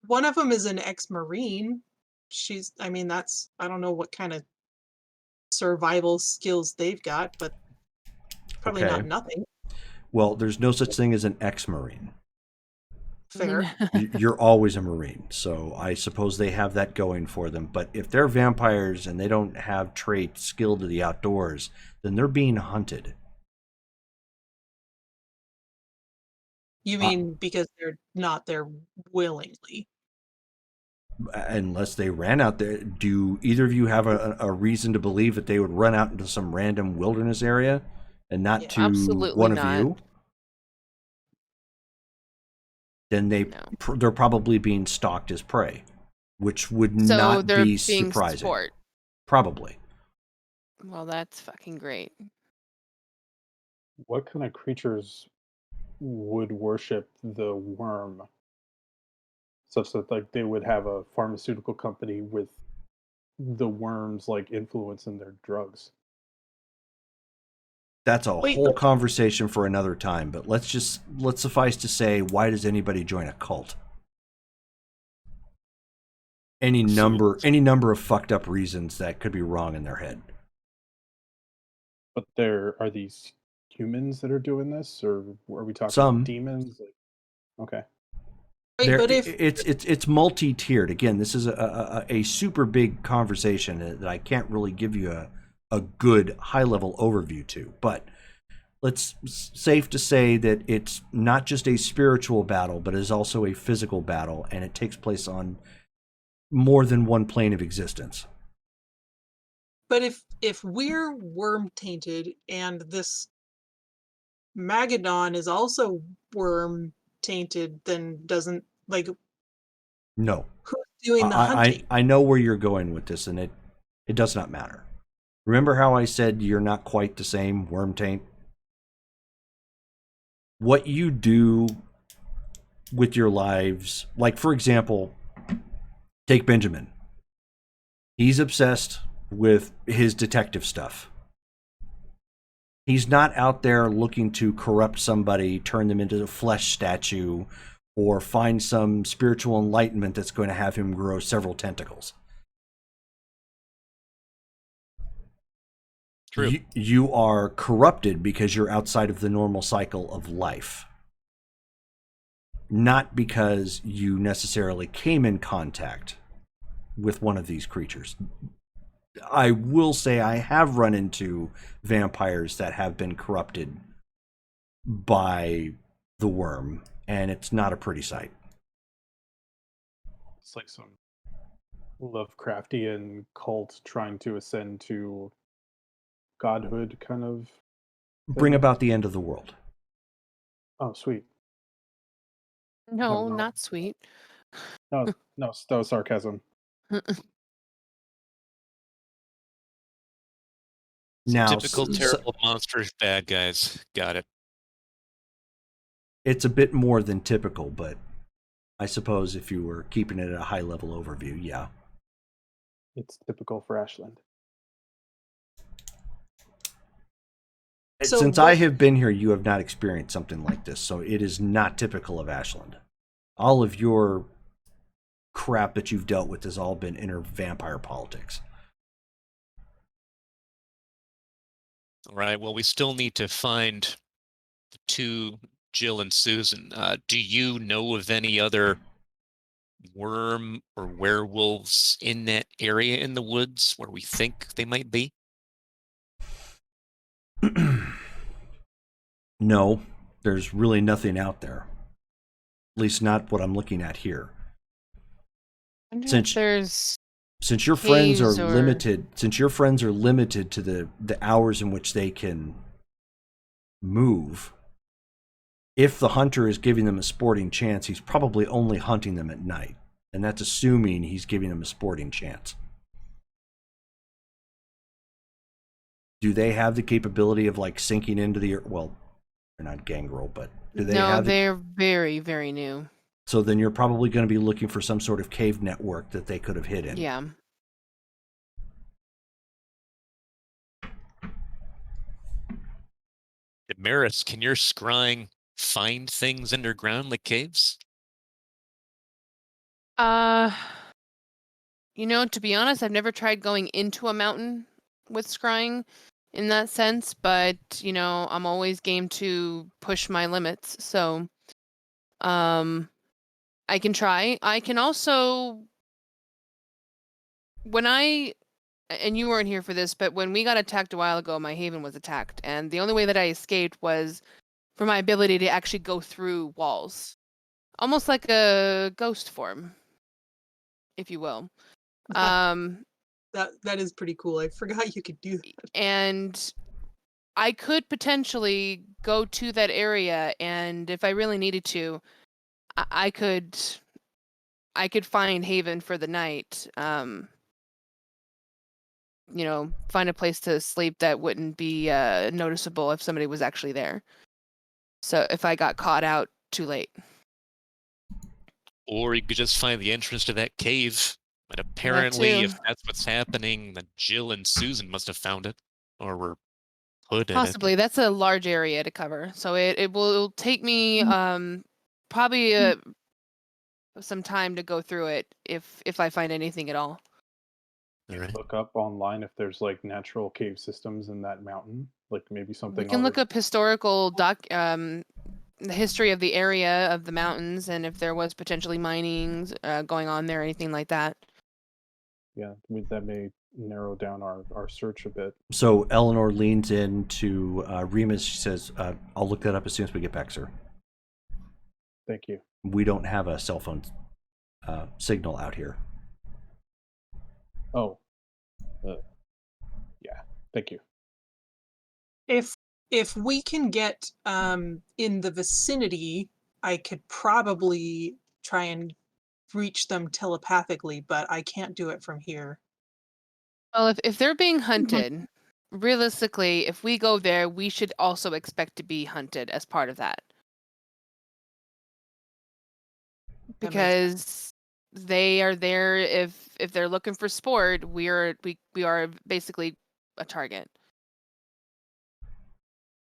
[SPEAKER 1] them is an ex-marine. I mean, that's I don't know what kind of survival skills they've got, but probably
[SPEAKER 4] Okay.
[SPEAKER 1] not nothing.
[SPEAKER 4] Well, there's no such thing as an ex-marine.
[SPEAKER 1] Fair.
[SPEAKER 4] You're always a marine, so I suppose they have that going for them. But if they're vampires and they don't have traits skilled to the outdoors, then they're being hunted.
[SPEAKER 1] You mean because they're not there willingly?
[SPEAKER 4] Unless they ran out there. Do either of you have a reason to believe that they would run out into some random wilderness area and not
[SPEAKER 1] Yeah.
[SPEAKER 4] to
[SPEAKER 5] Absolutely
[SPEAKER 4] one of
[SPEAKER 5] not.
[SPEAKER 4] you? Then
[SPEAKER 5] No.
[SPEAKER 4] they're probably being stalked as prey, which would
[SPEAKER 5] So
[SPEAKER 4] not
[SPEAKER 5] they're
[SPEAKER 4] be
[SPEAKER 5] being
[SPEAKER 4] surprising.
[SPEAKER 5] sport.
[SPEAKER 4] Probably.
[SPEAKER 5] Well, that's fucking great.
[SPEAKER 3] What kind of creatures would worship the worm such that like they would have a pharmaceutical company with the worm's like influence in their drugs?
[SPEAKER 4] That's a
[SPEAKER 1] Wait,
[SPEAKER 4] whole conversation for another time, but let's suffice to say, why does anybody join a cult? Any number of fucked up reasons that could be wrong in their head.
[SPEAKER 3] But are these humans that are doing this, or are we talking
[SPEAKER 4] Some
[SPEAKER 3] demons? Okay.
[SPEAKER 1] wait, but if
[SPEAKER 4] it's multi-tiered. Again, this is a super big conversation that I can't really give you a good high-level overview to, but it's safe to say that it's not just a spiritual battle, but is also a physical battle, and it takes place on more than one plane of existence.
[SPEAKER 1] But if we're worm tainted and this Magadon is also worm tainted, then doesn't like
[SPEAKER 4] No.
[SPEAKER 1] who's doing the hunting?
[SPEAKER 4] I know where you're going with this, and it does not matter. Remember how I said you're not quite the same, worm taint? What you do with your lives, like for example, take Benjamin. He's obsessed with his detective stuff. He's not out there looking to corrupt somebody, turn them into a flesh statue, or find some spiritual enlightenment that's going to have him grow several tentacles.
[SPEAKER 2] True.
[SPEAKER 4] You are corrupted because you're outside of the normal cycle of life. Not because you necessarily came in contact with one of these creatures. I will say I have run into vampires that have been corrupted by the worm, and it's not a pretty sight.
[SPEAKER 3] It's like some Lovecraftian cult trying to ascend to godhood kind of thing.
[SPEAKER 4] Bring about the end of the world.
[SPEAKER 3] Oh, sweet.
[SPEAKER 5] No,
[SPEAKER 3] no.
[SPEAKER 5] not sweet.
[SPEAKER 3] No, that was sarcasm.
[SPEAKER 4] Now,
[SPEAKER 2] Typical terrible monsters, bad guys. Got it.
[SPEAKER 4] it's a bit more than typical, but I suppose if you were keeping it at a high level overview, yeah.
[SPEAKER 3] It's typical for Ashland.
[SPEAKER 1] So
[SPEAKER 4] Since I have been here, you have not experienced something like this, so it is not typical of Ashland. All of your crap that you've dealt with has all been inner vampire politics.
[SPEAKER 2] All right. Well, we still need to find the two, Jill and Susan. Do you know of any other worm or werewolves in that area in the woods where we think they might be?
[SPEAKER 4] No, there's really nothing out there. At least not what I'm looking at here.
[SPEAKER 5] I wonder
[SPEAKER 4] Since-
[SPEAKER 5] if there's
[SPEAKER 4] Since your friends are
[SPEAKER 5] caves or-
[SPEAKER 4] limited, to the hours in which they can move, if the hunter is giving them a sporting chance, he's probably only hunting them at night. And that's assuming he's giving them a sporting chance. Do they have the capability of like sinking into the earth? Well, they're not gangrel, but do they
[SPEAKER 5] no,
[SPEAKER 4] have
[SPEAKER 5] they're very, very new.
[SPEAKER 4] So then you're probably going to be looking for some sort of cave network that they could have hid in.
[SPEAKER 5] Yeah.
[SPEAKER 2] Damaris, can your scrying find things underground like caves?
[SPEAKER 5] To be honest, I've never tried going into a mountain with scrying in that sense, but I'm always game to push my limits. So, I can try. I can also, and you weren't here for this, but when we got attacked a while ago, my haven was attacked, and the only way that I escaped was for my ability to actually go through walls, almost like a ghost form, if you will.
[SPEAKER 1] That is pretty cool. I forgot you could do that.
[SPEAKER 5] And I could potentially go to that area, and if I really needed to, I could find haven for the night. Find a place to sleep that wouldn't be noticeable if somebody was actually there. So if I got caught out too late.
[SPEAKER 2] Or you could just find the entrance to that cave. But apparently,
[SPEAKER 5] too.
[SPEAKER 2] if that's what's happening, then Jill and Susan must have found it. Or were put in it.
[SPEAKER 5] Possibly. That's a large area to cover. So it'll take me probably some time to go through it if I find anything at all.
[SPEAKER 2] All right.
[SPEAKER 3] Look up online if there's like natural cave systems in that mountain, like maybe
[SPEAKER 5] We
[SPEAKER 3] something
[SPEAKER 5] can look
[SPEAKER 3] already.
[SPEAKER 5] up historical the history of the area of the mountains and if there was potentially mining going on there or anything like that.
[SPEAKER 3] Yeah, that may narrow down our search a bit.
[SPEAKER 4] So Eleanor leans in to Remus. She says, I'll look that up as soon as we get back, sir.
[SPEAKER 3] Thank you.
[SPEAKER 4] We don't have a cell phone signal out here.
[SPEAKER 3] Oh, yeah. Thank you.
[SPEAKER 1] If we can get in the vicinity, I could probably try and reach them telepathically, but I can't do it from here.
[SPEAKER 5] Well, if they're being hunted, realistically, if we go there, we should also expect to be hunted as part of that.
[SPEAKER 1] That makes
[SPEAKER 5] Because they are there if they're looking for sport, we are basically a target.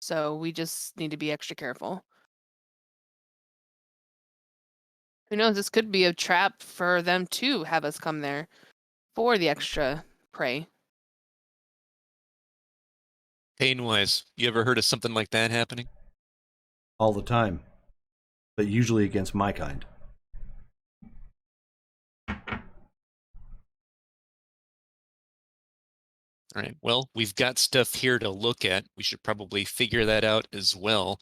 [SPEAKER 5] So we just need to be extra careful. Who knows, this could be a trap for them to have us come there for the extra prey.
[SPEAKER 2] Pain-wise, you ever heard of something like that happening?
[SPEAKER 4] All the time. But usually against my kind.
[SPEAKER 2] All right. Well, we've got stuff here to look at. We should probably figure that out as well.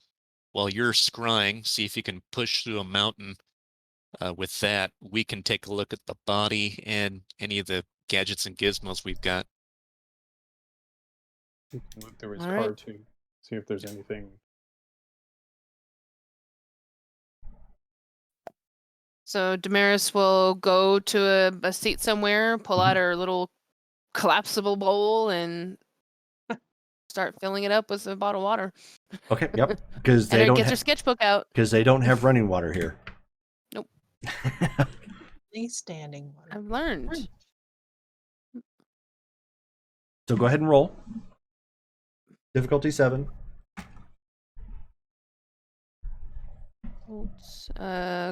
[SPEAKER 2] While you're scrying, see if you can push through a mountain. With that, we can take a look at the body and any of the gadgets and gizmos we've got.
[SPEAKER 3] We can look through his
[SPEAKER 5] All
[SPEAKER 3] car
[SPEAKER 5] right.
[SPEAKER 3] too, see if there's anything.
[SPEAKER 5] So Damaris will go to a seat somewhere, pull out her little collapsible bowl, and start filling it up with a bottle of water.
[SPEAKER 4] Okay, yep. Because
[SPEAKER 5] And
[SPEAKER 4] they
[SPEAKER 5] it
[SPEAKER 4] don't
[SPEAKER 5] gets her sketchbook out.
[SPEAKER 4] because they don't have running water here.
[SPEAKER 5] Nope.
[SPEAKER 1] Only standing water.
[SPEAKER 5] I've learned.
[SPEAKER 4] So go ahead and roll. Difficulty 7.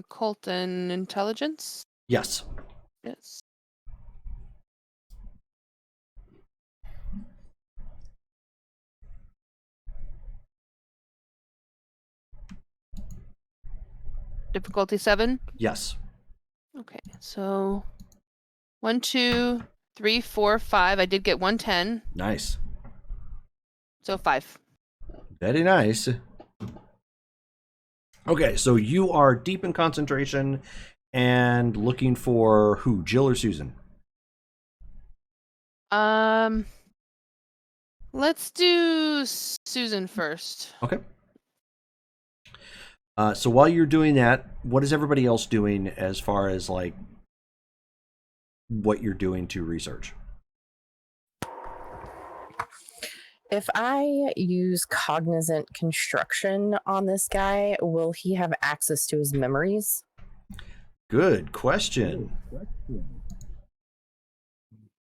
[SPEAKER 5] Colton intelligence.
[SPEAKER 4] Yes.
[SPEAKER 5] Yes. Difficulty 7.
[SPEAKER 4] Yes.
[SPEAKER 5] Okay, so 1, 2, 3, 4, 5. I did get 110,
[SPEAKER 4] Nice.
[SPEAKER 5] so 5.
[SPEAKER 4] Very nice. Okay, so you are deep in concentration and looking for who? Jill or Susan?
[SPEAKER 5] Let's do Susan first.
[SPEAKER 4] Okay. So while you're doing that, what is everybody else doing as far as like what you're doing to research?
[SPEAKER 6] If I use cognizant construction on this guy, will he have access to his memories?
[SPEAKER 4] Good question.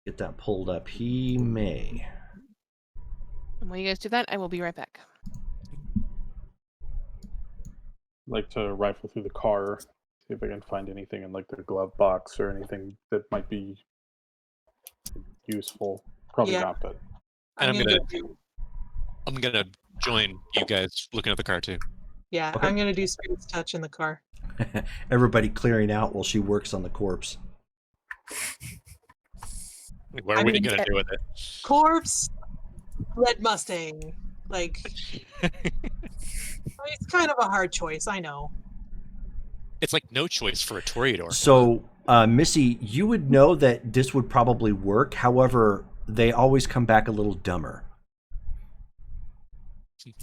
[SPEAKER 4] Get that pulled up. He may.
[SPEAKER 5] And while you guys do that, I will be right back.
[SPEAKER 3] Like to rifle through the car, see if I can find anything in like the glove box or anything that might be useful. Probably
[SPEAKER 1] Yeah.
[SPEAKER 3] not, but
[SPEAKER 2] And
[SPEAKER 1] I'm
[SPEAKER 2] gonna join you guys looking at the car too.
[SPEAKER 1] Yeah,
[SPEAKER 4] Okay.
[SPEAKER 1] I'm gonna do Spirit's Touch in the car.
[SPEAKER 4] Everybody clearing out while she works on the corpse.
[SPEAKER 2] What
[SPEAKER 1] I
[SPEAKER 2] are we
[SPEAKER 1] mean,
[SPEAKER 2] gonna do with it?
[SPEAKER 1] Corpse, Red Mustang. Like, it's kind of a hard choice, I know.
[SPEAKER 2] It's like no choice for a Toreador.
[SPEAKER 4] So, Missy, you would know that this would probably work. However, they always come back a little dumber.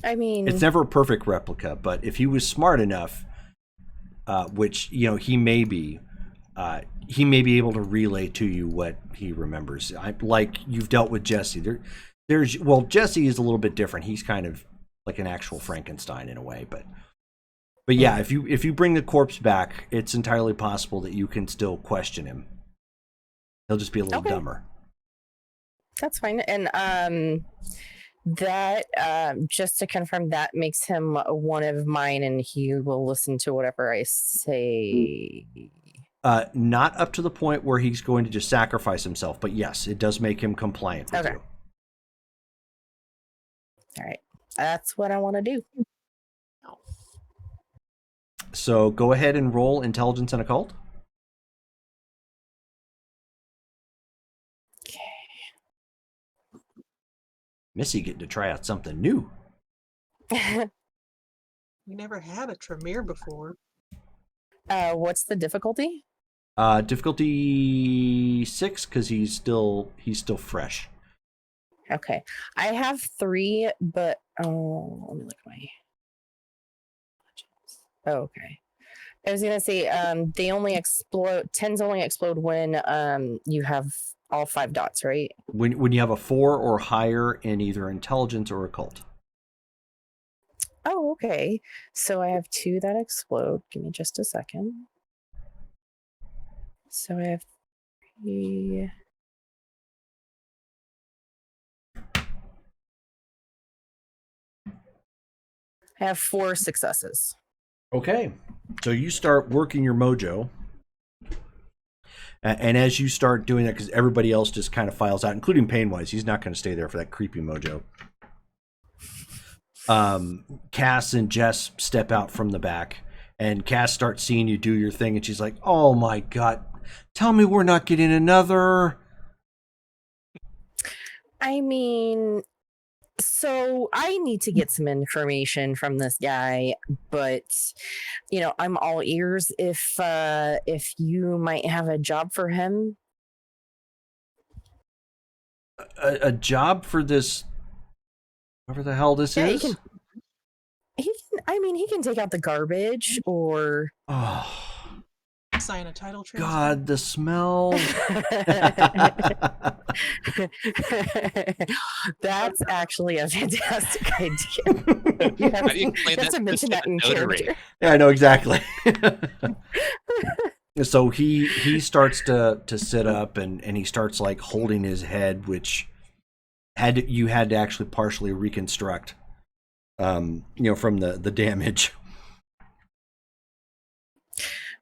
[SPEAKER 6] I mean,
[SPEAKER 4] It's never a perfect replica, but if he was smart enough, which he may be able to relay to you what he remembers. Like you've dealt with Jesse. Jesse is a little bit different. He's kind of like an actual Frankenstein in a way, but yeah, if you bring the corpse back, it's entirely possible that you can still question him. He'll just be a little
[SPEAKER 6] Okay.
[SPEAKER 4] dumber.
[SPEAKER 6] that's fine. And That just to confirm, that makes him one of mine, and he will listen to whatever I say.
[SPEAKER 4] Not up to the point where he's going to just sacrifice himself, but yes, it does make him compliant with
[SPEAKER 6] Okay.
[SPEAKER 4] you.
[SPEAKER 6] All right, that's what I want to do.
[SPEAKER 4] So go ahead and roll intelligence and occult. Missy getting to try out something new.
[SPEAKER 1] We never had a Tremere before.
[SPEAKER 6] What's the difficulty?
[SPEAKER 4] Difficulty 6 because he's still fresh.
[SPEAKER 6] Okay, I have 3, but let me look at my. Oh, okay. I was gonna say they only explode. 10s only explode when you have all 5 dots, right?
[SPEAKER 4] When you have a 4 or higher in either intelligence or occult.
[SPEAKER 6] Oh, okay. So I have 2 that explode. Give me just a second. So I have 3. I have 4 successes.
[SPEAKER 4] Okay, so you start working your mojo. And as you start doing that, because everybody else just kind of files out, including Painwise, he's not going to stay there for that creepy mojo. Cass and Jess step out from the back, and Cass starts seeing you do your thing, and she's like, "Oh my god, tell me we're not getting another."
[SPEAKER 6] I mean, so I need to get some information from this guy, but I'm all ears if you might have a job for him.
[SPEAKER 4] A job for this, whatever the hell this is?
[SPEAKER 6] He can take out the garbage or
[SPEAKER 1] Sign a title transfer.
[SPEAKER 4] God, the smell.
[SPEAKER 6] That's actually a fantastic idea. You have to mention that in character.
[SPEAKER 4] Yeah, I know exactly. So he starts to sit up and he starts like holding his head, which you had to actually partially reconstruct, from the damage.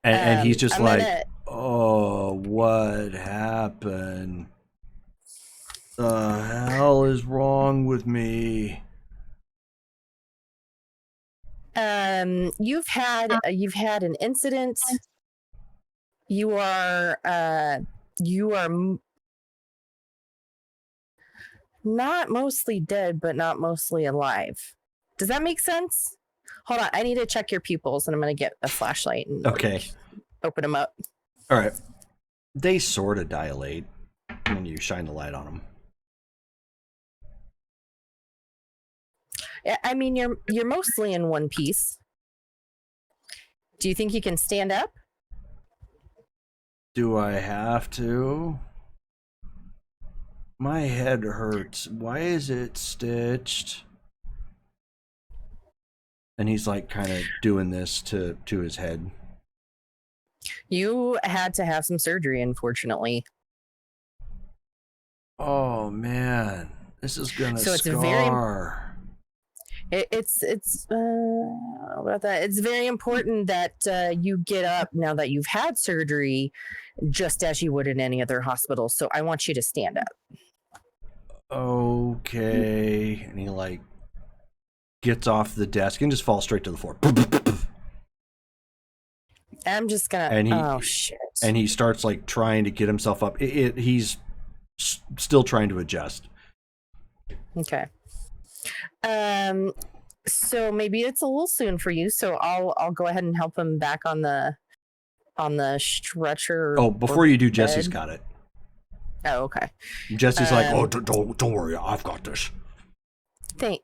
[SPEAKER 4] And he's just oh, what happened? The hell is wrong with me?
[SPEAKER 6] You've had an incident. You are not mostly dead, but not mostly alive. Does that make sense? Hold on, I need to check your pupils, and I'm going to get a flashlight and open them up.
[SPEAKER 4] All right. They sort of dilate when you shine the light on them.
[SPEAKER 6] Yeah, I mean, you're mostly in one piece. Do you think you can stand up?
[SPEAKER 4] Do I have to? My head hurts. Why is it stitched? And he's like kind of doing this to his head.
[SPEAKER 6] You had to have some surgery, unfortunately.
[SPEAKER 4] Oh man, this is gonna
[SPEAKER 6] scar. It's about that. It's very important that you get up now that you've had surgery, just as you would in any other hospital. So I want you to stand up.
[SPEAKER 4] Okay, and he like gets off the desk and just falls straight to the floor.
[SPEAKER 6] I'm just gonna. Oh shit!
[SPEAKER 4] And he starts like trying to get himself up. He's still trying to adjust.
[SPEAKER 6] Okay. So maybe it's a little soon for you. So I'll go ahead and help him back on the stretcher.
[SPEAKER 4] Oh, before you do, Jesse's got it.
[SPEAKER 6] Oh, okay.
[SPEAKER 4] Jesse's like, oh, don't worry, I've got this.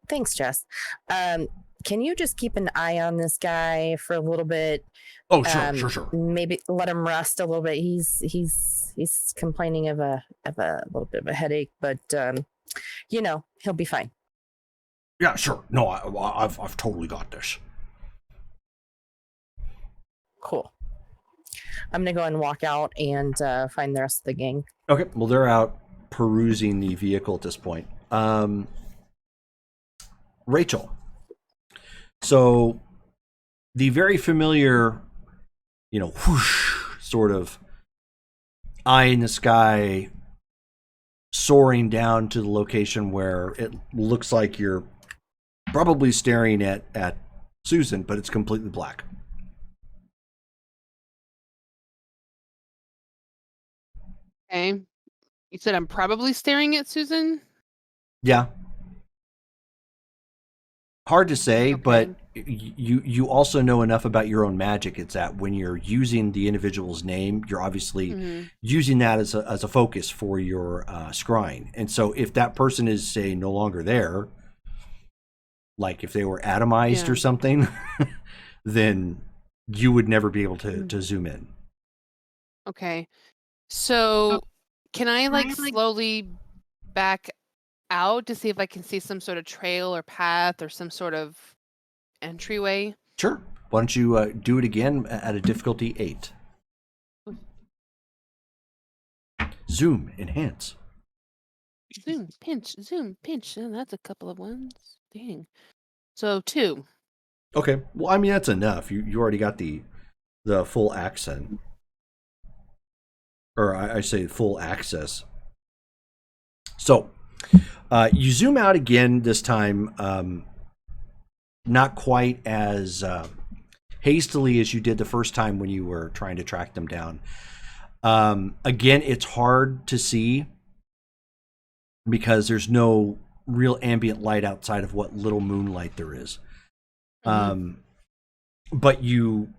[SPEAKER 6] Thanks, Jess. Can you just keep an eye on this guy for a little bit?
[SPEAKER 4] Oh, sure.
[SPEAKER 6] Maybe let him rest a little bit. He's complaining of a little bit of a headache, but he'll be fine.
[SPEAKER 4] Yeah, sure. No, I've totally got this.
[SPEAKER 6] Cool. I'm gonna go and walk out and find the rest of the gang.
[SPEAKER 4] Okay. Well, they're out perusing the vehicle at this point. Rachel. So the very familiar, whoosh sort of eye in the sky soaring down to the location where it looks like you're probably staring at Susan, but it's completely black.
[SPEAKER 5] Okay. You said I'm probably staring at Susan?
[SPEAKER 4] Yeah. Hard to say, but
[SPEAKER 5] Okay.
[SPEAKER 4] you also know enough about your own magic. It's that when you're using the individual's name, you're obviously using that as a focus for your scrying. And so if that person is, say, no longer there, like if they were atomized
[SPEAKER 5] Yeah.
[SPEAKER 4] or something, then you would never be able to zoom in.
[SPEAKER 5] Okay. So can I like slowly back out to see if I can see some sort of trail or path or some sort of entryway?
[SPEAKER 4] Sure. Why don't you do it again at a difficulty 8? Zoom, enhance.
[SPEAKER 5] Zoom, pinch. Oh, that's a couple of ones. Dang. So 2.
[SPEAKER 4] Okay. Well, I mean that's enough. You already got the full accent, or I say full access. So you zoom out again this time, not quite as hastily as you did the first time when you were trying to track them down. Again, it's hard to see because there's no real ambient light outside of what little moonlight there is. But you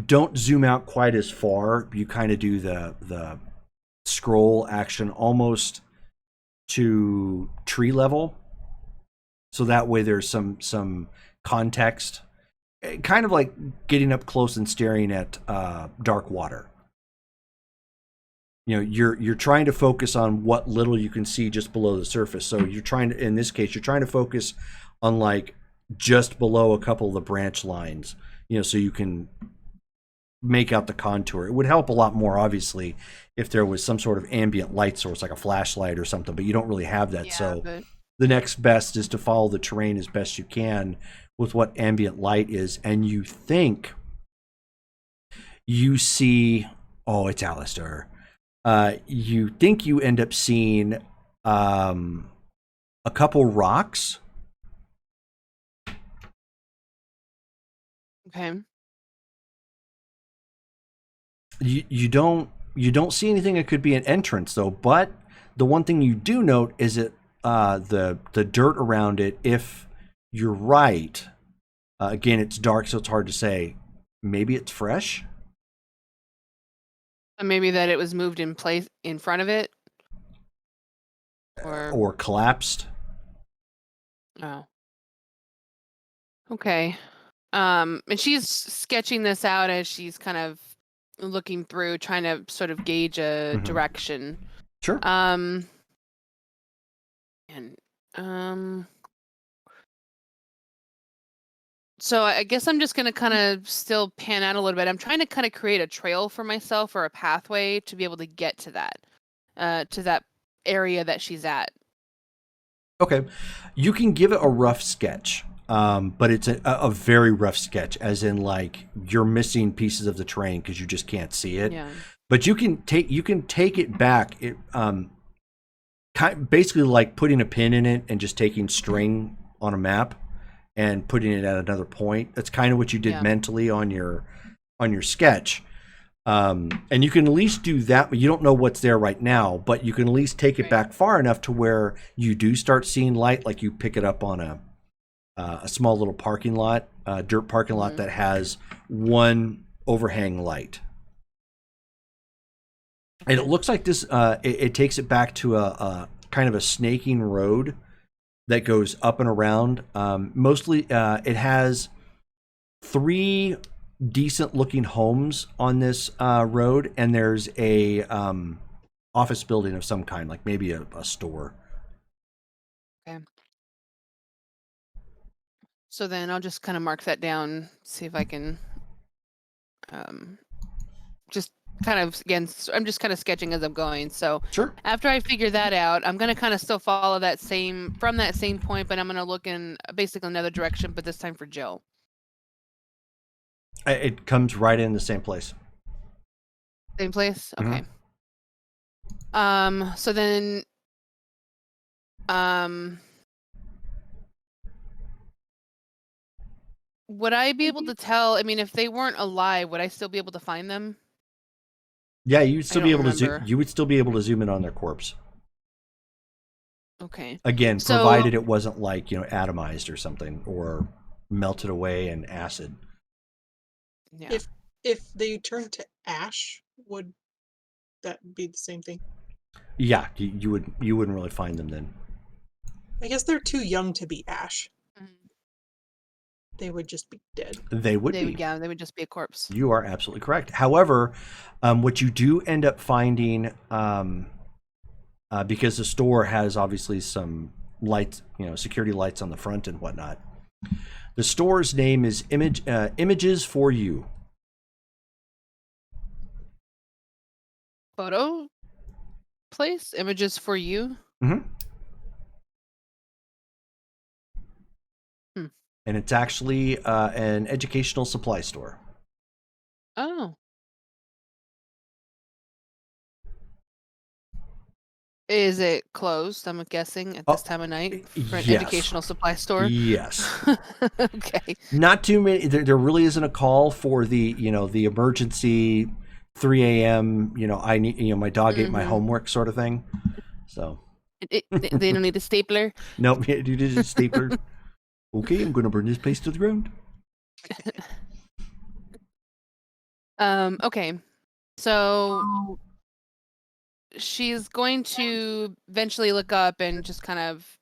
[SPEAKER 4] don't zoom out quite as far. You kind of do the scroll action almost to tree level, so that way there's some context, kind of like getting up close and staring at dark water. You're trying to focus on what little you can see just below the surface. So you're trying to, in this case, you're trying to focus on like just below a couple of the branch lines, so you can make out the contour. It would help a lot more, obviously, if there was some sort of ambient light source, like a flashlight or something, but you don't really have that. So the next best is to follow the terrain as best you can with what ambient light is. And you think you see, oh, it's Alistair. You think you end up seeing a couple rocks.
[SPEAKER 5] Okay.
[SPEAKER 4] You don't see anything that could be an entrance though, but the one thing you do note is that the dirt around it, if you're right, again it's dark so it's hard to say, maybe it's fresh.
[SPEAKER 5] Maybe that it was moved in place in front of it,
[SPEAKER 4] or collapsed.
[SPEAKER 5] Oh. Okay. And she's sketching this out as she's kind of looking through, trying to sort of gauge a direction.
[SPEAKER 4] Sure.
[SPEAKER 5] So I guess I'm just gonna kind of still pan out a little bit. I'm trying to kind of create a trail for myself or a pathway to be able to get to that area that she's at.
[SPEAKER 4] Okay, you can give it a rough sketch, but it's a very rough sketch, as in like you're missing pieces of the terrain because you just can't see it.
[SPEAKER 5] Yeah.
[SPEAKER 4] But you can take it back. It basically like putting a pin in it and just taking string on a map and putting it at another point. That's kind of what you did mentally on your sketch. And you can at least do that, but you don't know what's there right now, but you can at least take it back far enough to where you do start seeing light, like you pick it up on a small little parking lot, dirt parking lot that has one overhang light. And it looks like this, it takes it back to a kind of a snaking road that goes up and around. Mostly, it has 3 decent looking homes on this road, and there's a office building of some kind, like maybe a store.
[SPEAKER 5] Okay. So then I'll just kind of mark that down, see if I can just kind of again, I'm just kind of sketching as I'm going. So
[SPEAKER 4] Sure.
[SPEAKER 5] after I figure that out, I'm gonna kind of still follow that same point, but I'm gonna look in basically another direction, but this time for Jill.
[SPEAKER 4] It comes right in the same place.
[SPEAKER 5] Same place.
[SPEAKER 4] Mhm.
[SPEAKER 5] Okay. So then, would I be able to tell? I mean, if they weren't alive, would I still be able to find them?
[SPEAKER 4] Yeah, you'd
[SPEAKER 5] I
[SPEAKER 4] still
[SPEAKER 5] don't
[SPEAKER 4] be able to zoom.
[SPEAKER 5] remember.
[SPEAKER 4] You would still be able to zoom in on their corpse.
[SPEAKER 5] Okay.
[SPEAKER 4] Again,
[SPEAKER 5] So-
[SPEAKER 4] provided it wasn't like, atomized or something, or melted away in acid.
[SPEAKER 5] Yeah.
[SPEAKER 1] If they turn to ash, would that be the same thing?
[SPEAKER 4] Yeah, you wouldn't really find them then.
[SPEAKER 1] I guess they're too young to be ash.
[SPEAKER 5] Mhm.
[SPEAKER 1] They would just be dead.
[SPEAKER 4] They would
[SPEAKER 5] They
[SPEAKER 4] be.
[SPEAKER 5] would, yeah, they would just be a corpse.
[SPEAKER 4] You are absolutely correct. However, what you do end up finding, because the store has obviously some lights, security lights on the front and whatnot. The store's name is Images for You.
[SPEAKER 5] Photo place images for you.
[SPEAKER 4] Mm-hmm.
[SPEAKER 5] Hmm.
[SPEAKER 4] And it's actually an educational supply store.
[SPEAKER 5] Oh. Is it closed? I'm guessing at this time of night for an
[SPEAKER 4] yes.
[SPEAKER 5] educational supply store.
[SPEAKER 4] Yes.
[SPEAKER 5] Okay.
[SPEAKER 4] Not too many. There really isn't a call for the the emergency 3 a.m. I need my dog ate my homework sort of thing. So
[SPEAKER 5] They don't need a stapler.
[SPEAKER 4] nope, you did a stapler. Okay, I'm going to burn this place to the ground.
[SPEAKER 5] Okay. So she's going to eventually look up and just kind of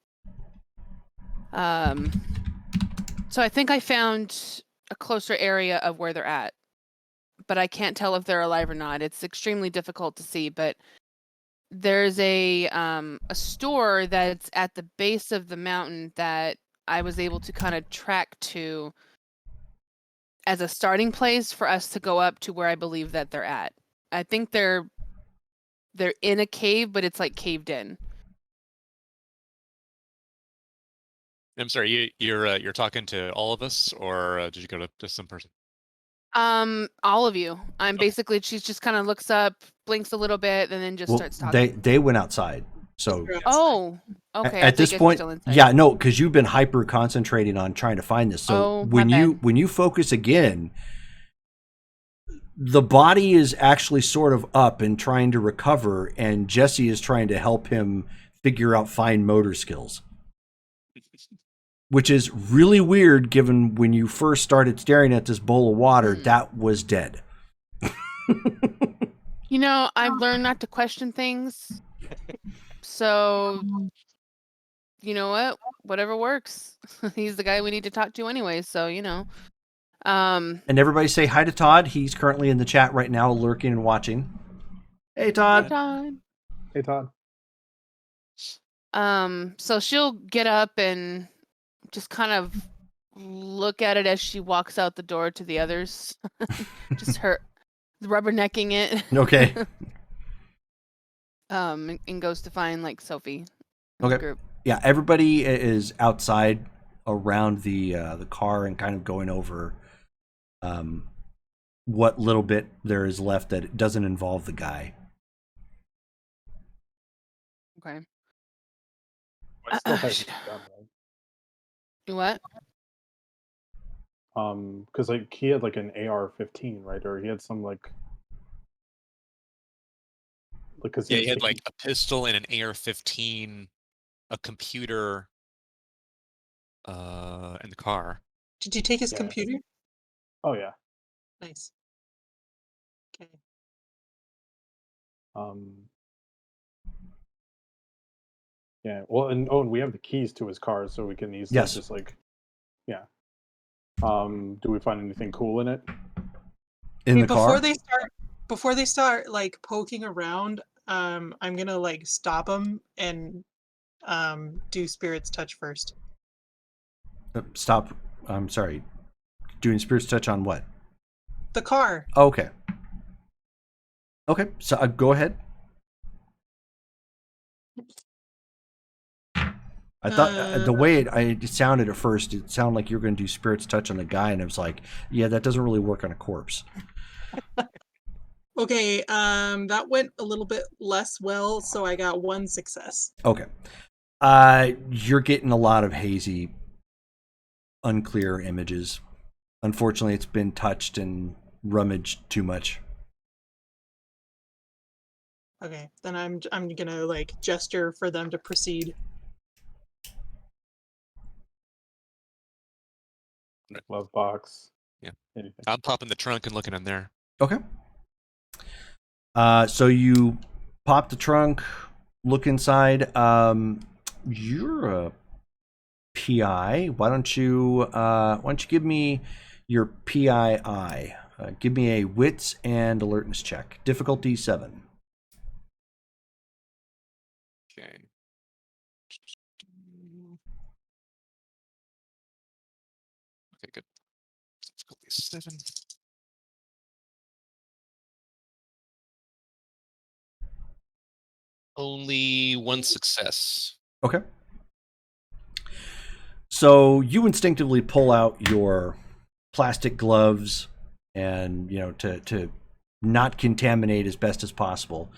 [SPEAKER 5] so I think I found a closer area of where they're at, but I can't tell if they're alive or not. It's extremely difficult to see, but there's a store that's at the base of the mountain that I was able to kind of track to as a starting place for us to go up to where I believe that they're at. I think they're in a cave, but it's like caved in.
[SPEAKER 2] I'm sorry, you're talking to all of us, or did you go to just some person?
[SPEAKER 5] All of you. I'm basically she just kind of looks up, blinks a little bit, and then just starts talking.
[SPEAKER 4] They went outside. So
[SPEAKER 5] Oh, okay.
[SPEAKER 4] at this point, yeah, no, because you've been hyper concentrating on trying to find this. So when you focus again, the body is actually sort of up and trying to recover, and Jesse is trying to help him figure out fine motor skills, which is really weird given when you first started staring at this bowl of water, that was dead.
[SPEAKER 5] I've learned not to question things. So, you know what? Whatever works. He's the guy we need to talk to anyway, so,
[SPEAKER 4] And everybody say hi to Todd. He's currently in the chat right now, lurking and watching. Hey, Todd.
[SPEAKER 3] Hey, Todd.
[SPEAKER 5] So she'll get up and just kind of look at it as she walks out the door to the others. Just her rubbernecking it.
[SPEAKER 4] Okay.
[SPEAKER 5] And goes to find like Sophie.
[SPEAKER 4] Okay.
[SPEAKER 5] Group.
[SPEAKER 4] Yeah, everybody is outside around the car and kind of going over what little bit there is left that doesn't involve the guy.
[SPEAKER 5] Okay.
[SPEAKER 3] I still have it done,
[SPEAKER 5] What?
[SPEAKER 3] because like he had like an AR-15, right? Or he had some because
[SPEAKER 2] Yeah, he had like a pistol and an AR-15, a computer, in the car.
[SPEAKER 1] Did you take his computer?
[SPEAKER 3] Oh yeah.
[SPEAKER 1] Nice. Okay.
[SPEAKER 3] Yeah. Well, and we have the keys to his car, so we can easily just yeah. Do we find anything cool in it?
[SPEAKER 4] In the car?
[SPEAKER 1] Before they start like poking around, I'm gonna like stop them and do Spirit's Touch first.
[SPEAKER 4] Stop. I'm sorry. Doing Spirit's Touch on what?
[SPEAKER 1] The car.
[SPEAKER 4] Okay. Okay, so go ahead. I thought
[SPEAKER 1] Uh,
[SPEAKER 4] the way it sounded at first, it sounded like you were going to do Spirit's Touch on the guy, and I was like, yeah, that doesn't really work on a corpse.
[SPEAKER 1] okay, that went a little bit less well, so I got 1 success.
[SPEAKER 4] Okay. You're getting a lot of hazy, unclear images. Unfortunately, it's been touched and rummaged too much.
[SPEAKER 1] Okay, then I'm gonna like gesture for them to proceed.
[SPEAKER 3] Glove box.
[SPEAKER 2] Yeah.
[SPEAKER 3] Anything.
[SPEAKER 2] I'm popping the trunk and looking in there.
[SPEAKER 4] Okay. So you pop the trunk, look inside. You're a PI. Why don't you give me your PII? Give me a wits and alertness check. Difficulty 7.
[SPEAKER 2] Okay. Okay, good. Difficulty 7. Only 1 success.
[SPEAKER 4] Okay. So you instinctively pull out your plastic gloves and, to not contaminate as best as possible.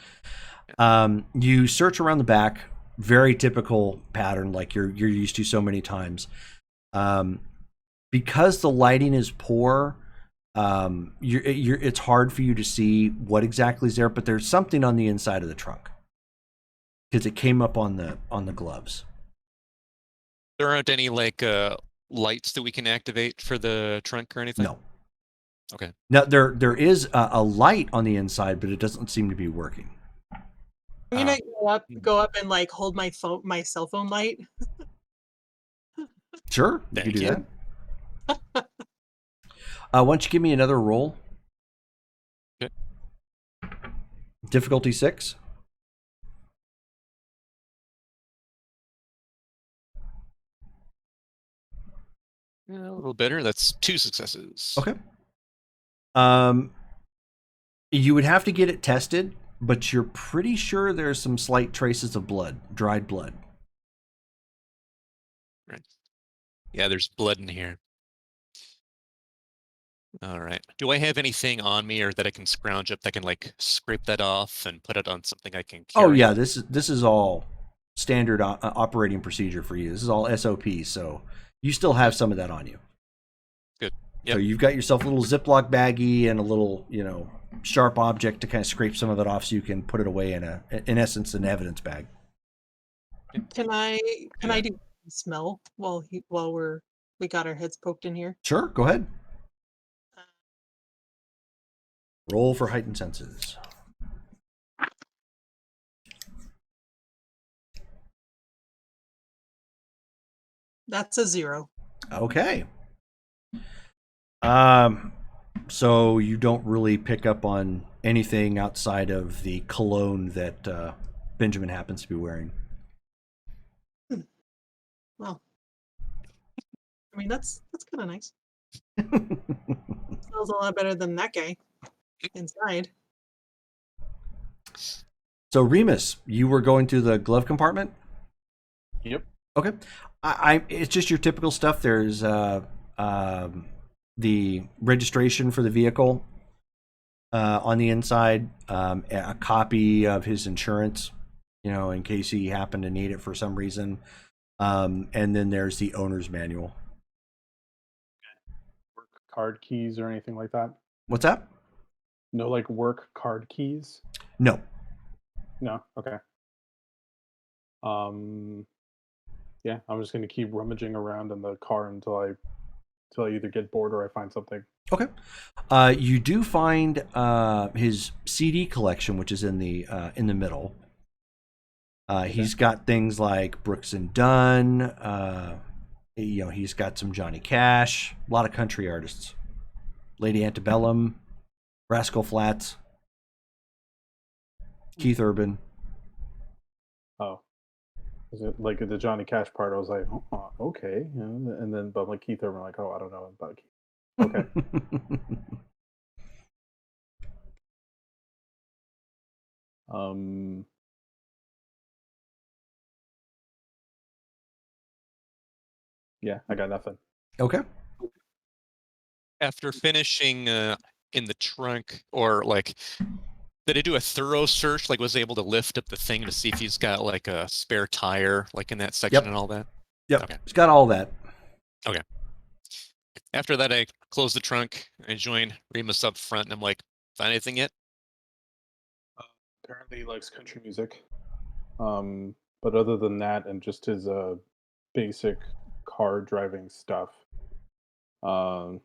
[SPEAKER 4] You search around the back, very typical pattern like you're used to so many times. Because the lighting is poor, it's hard for you to see what exactly is there, but there's something on the inside of the trunk because it came up on the gloves.
[SPEAKER 2] There aren't any like lights that we can activate for the trunk or anything?
[SPEAKER 4] No.
[SPEAKER 2] Okay.
[SPEAKER 4] Now there is a light on the inside, but it doesn't seem to be working.
[SPEAKER 1] I'm gonna go up and like hold my cell phone light.
[SPEAKER 4] Sure, you can
[SPEAKER 2] Thank
[SPEAKER 4] do
[SPEAKER 2] you.
[SPEAKER 4] that. Why don't you give me another roll?
[SPEAKER 2] Okay.
[SPEAKER 4] Difficulty 6.
[SPEAKER 2] Yeah, a little better. That's 2 successes.
[SPEAKER 4] Okay. You would have to get it tested, but you're pretty sure there's some slight traces of blood, dried blood.
[SPEAKER 2] Right. Yeah, there's blood in here. All right. Do I have anything on me or that I can scrounge up that can like scrape that off and put it on something I can carry?
[SPEAKER 4] Oh yeah, this is all standard operating procedure for you. This is all SOP, so you still have some of that on you.
[SPEAKER 2] Good.
[SPEAKER 4] So
[SPEAKER 2] Yep.
[SPEAKER 4] you've got yourself a little Ziploc baggie and a little, sharp object to kind of scrape some of it off, so you can put it away in essence, an evidence bag.
[SPEAKER 1] Can I
[SPEAKER 2] Yeah.
[SPEAKER 1] do smell while we got our heads poked in here?
[SPEAKER 4] Sure, go ahead. Roll for heightened senses.
[SPEAKER 1] That's a 0.
[SPEAKER 4] Okay. So you don't really pick up on anything outside of the cologne that Benjamin happens to be wearing.
[SPEAKER 1] Well, I mean that's kind of nice. Smells a lot better than that guy inside.
[SPEAKER 4] So Remus, you were going through the glove compartment?
[SPEAKER 3] Yep.
[SPEAKER 4] Okay. It's just your typical stuff. There's the registration for the vehicle on the inside, a copy of his insurance, in case he happened to need it for some reason. And then there's the owner's manual.
[SPEAKER 3] Work card keys or anything like that?
[SPEAKER 4] What's that?
[SPEAKER 3] No, like work card keys?
[SPEAKER 4] No.
[SPEAKER 3] No. Okay. Yeah, I'm just gonna keep rummaging around in the car until I either get bored or I find something.
[SPEAKER 4] Okay. You do find his CD collection, which is in the middle. He's got things like Brooks and Dunn. He's got some Johnny Cash, a lot of country artists, Lady Antebellum, Rascal Flatts, Keith Urban.
[SPEAKER 3] Oh, is it like the Johnny Cash part? I was like, oh, okay, and then but like Keith Urban, like, oh, I don't know about Keith. Okay. Um, yeah, I got nothing.
[SPEAKER 4] Okay.
[SPEAKER 2] After finishing in the trunk, or like, did I do a thorough search? Like, was able to lift up the thing to see if he's got like a spare tire, like in that section
[SPEAKER 4] Yep.
[SPEAKER 2] and all that?
[SPEAKER 4] Yep.
[SPEAKER 2] Okay.
[SPEAKER 4] It's got all that.
[SPEAKER 2] Okay. After that, I close the trunk. I join Remus up front, and I'm like, find anything yet?
[SPEAKER 3] Apparently he likes country music. But other than that, and just his basic car driving stuff, um,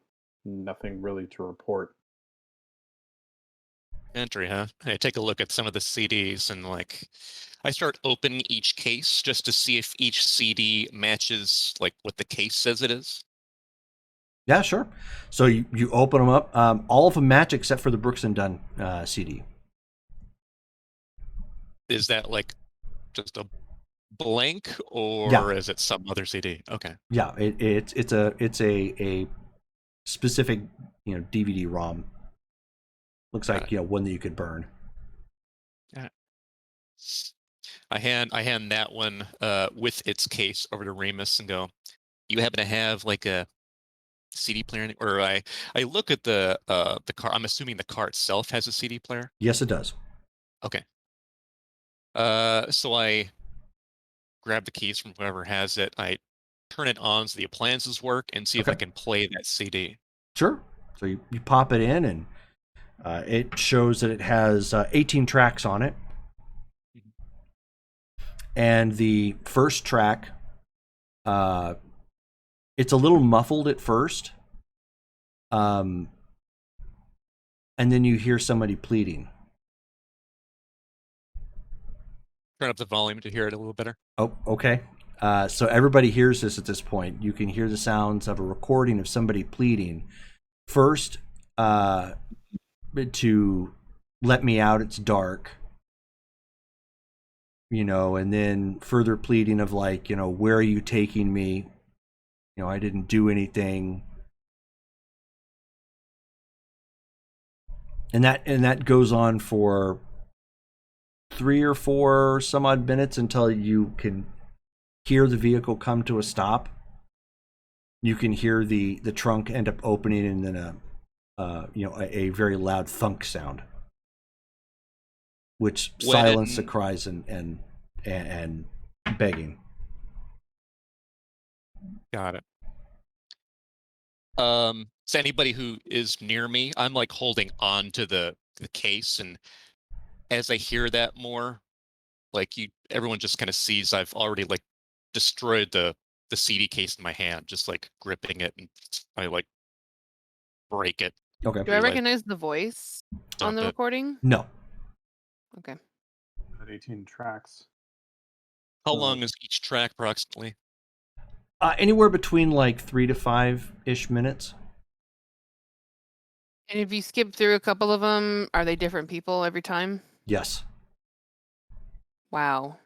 [SPEAKER 3] nothing really to report.
[SPEAKER 2] Entry, huh? I take a look at some of the CDs, and like, I start opening each case just to see if each CD matches like what the case says it is.
[SPEAKER 4] Yeah, sure. So you open them up. All of them match except for the Brooks and Dunn CD.
[SPEAKER 2] Is that like just a blank,
[SPEAKER 4] Yeah.
[SPEAKER 2] or is it some other CD? Okay.
[SPEAKER 4] Yeah, it's a specific DVD ROM. Looks
[SPEAKER 2] Got
[SPEAKER 4] like
[SPEAKER 2] it.
[SPEAKER 4] one that you could burn.
[SPEAKER 2] Yeah. I hand that one with its case over to Remus and go, you happen to have like a CD player or I look at the car. I'm assuming the car itself has a CD player.
[SPEAKER 4] Yes, it does.
[SPEAKER 2] Okay. So I grab the keys from whoever has it. I turn it on so the appliances work and see if I
[SPEAKER 4] Okay.
[SPEAKER 2] can play that CD.
[SPEAKER 4] Sure. So you pop it in, and it shows that it has 18 tracks on it. And the first track, it's a little muffled at first. And then you hear somebody pleading.
[SPEAKER 2] Turn up the volume to hear it a little better.
[SPEAKER 4] Oh, okay. So everybody hears this at this point. You can hear the sounds of a recording of somebody pleading. First, to let me out, it's dark. And then further pleading of like, where are you taking me? I didn't do anything. And that goes on for 3 or 4 some odd minutes until you can hear the vehicle come to a stop. You can hear the trunk end up opening, and then a very loud thunk sound, which silenced the cries and begging.
[SPEAKER 2] Got it. So anybody who is near me, I'm like holding on to the case, and as I hear that more, like everyone just kind of sees I've already like destroyed the CD case in my hand, just like gripping it, and I like break it.
[SPEAKER 4] Okay.
[SPEAKER 5] Do I recognize the voice on the recording?
[SPEAKER 4] No.
[SPEAKER 5] Okay.
[SPEAKER 3] At 18 tracks.
[SPEAKER 2] How long is each track approximately?
[SPEAKER 4] Anywhere between like 3 to 5-ish minutes.
[SPEAKER 5] And if you skip through a couple of them, are they different people every time?
[SPEAKER 4] Yes.
[SPEAKER 5] Wow.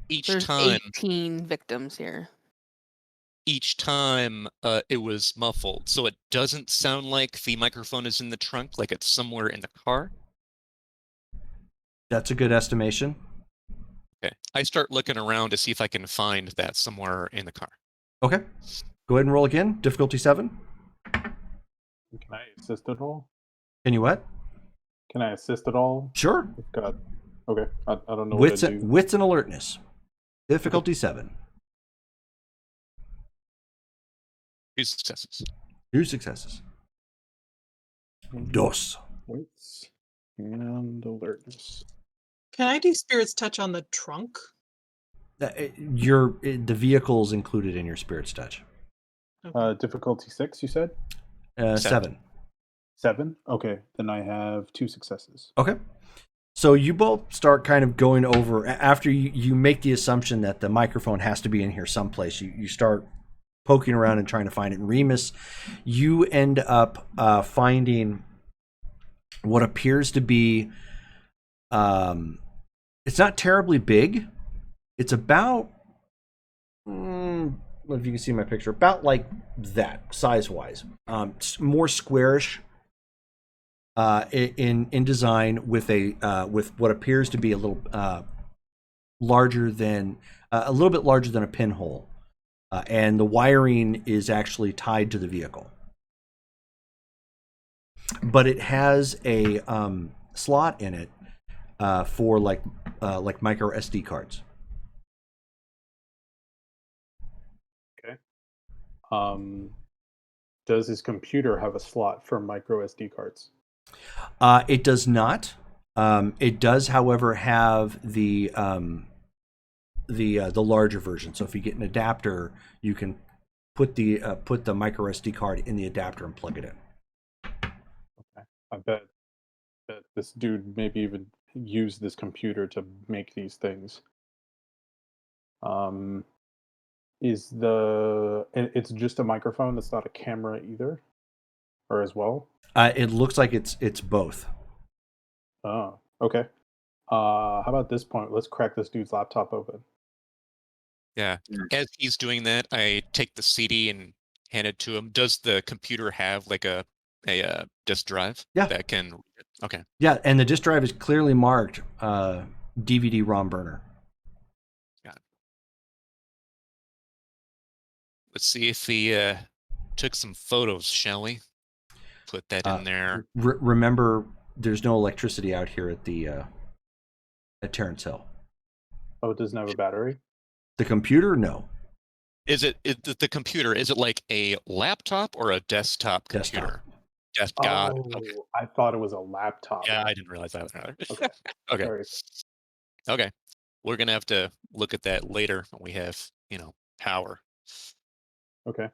[SPEAKER 5] There's
[SPEAKER 2] Time
[SPEAKER 5] 18 victims here.
[SPEAKER 2] Each time it was muffled, so it doesn't sound like the microphone is in the trunk, like it's somewhere in the car.
[SPEAKER 4] That's a good estimation.
[SPEAKER 2] Okay. I start looking around to see if I can find that somewhere in the car.
[SPEAKER 4] Okay. Go ahead and roll again. Difficulty 7.
[SPEAKER 3] Can I assist at all?
[SPEAKER 4] Can you what?
[SPEAKER 3] Can I assist at all?
[SPEAKER 4] Sure.
[SPEAKER 3] Okay. I don't know
[SPEAKER 4] Wits
[SPEAKER 3] what I do.
[SPEAKER 4] Wits and alertness. Difficulty 7.
[SPEAKER 2] 2 successes.
[SPEAKER 4] 2 successes. Dos.
[SPEAKER 3] Wits and alertness.
[SPEAKER 1] Can I do Spirit's Touch on the trunk?
[SPEAKER 4] The vehicle's included in your Spirit's Touch.
[SPEAKER 1] Okay.
[SPEAKER 3] Difficulty 6, you said?
[SPEAKER 4] 7.
[SPEAKER 3] 7? Okay, then I have 2 successes.
[SPEAKER 4] Okay. So you both start kind of going over, after you make the assumption that the microphone has to be in here someplace, you start poking around and trying to find it. And Remus, you end up finding what appears to be, it's not terribly big. It's about, if you can see my picture, about like that, size-wise. More squarish. in design with with what appears to be a little larger than a little bit larger than a pinhole, and the wiring is actually tied to the vehicle. But it has a slot in it for like micro SD cards.
[SPEAKER 3] Okay. Does his computer have a slot for micro SD cards?
[SPEAKER 4] It does not. It does, however, have the larger version. So if you get an adapter, you can put the micro SD card in the adapter and plug it in.
[SPEAKER 3] Okay. I bet this dude maybe even used this computer to make these things. Is it's just a microphone? It's not a camera either, or as well?
[SPEAKER 4] It looks like it's both.
[SPEAKER 3] Oh, okay. How about this point? Let's crack this dude's laptop open.
[SPEAKER 2] Yeah. As he's doing that, I take the CD and hand it to him. Does the computer have like a disk drive?
[SPEAKER 4] Yeah.
[SPEAKER 2] That can. Okay.
[SPEAKER 4] Yeah, and the disk drive is clearly marked DVD-ROM burner.
[SPEAKER 2] Got it. Let's see if he took some photos, shall we? Put that in there.
[SPEAKER 4] Remember, there's no electricity out here at Terrence Hill.
[SPEAKER 3] Oh, it doesn't have a battery?
[SPEAKER 4] The computer, no.
[SPEAKER 2] Is the computer? Is it like a laptop or a desktop computer? God.
[SPEAKER 3] Oh,
[SPEAKER 2] Okay.
[SPEAKER 3] I thought it was a laptop.
[SPEAKER 2] Yeah, I didn't realize that either.
[SPEAKER 3] Okay.
[SPEAKER 2] Okay.
[SPEAKER 3] Sorry.
[SPEAKER 2] Okay. We're gonna have to look at that later when we have, power.
[SPEAKER 3] Okay.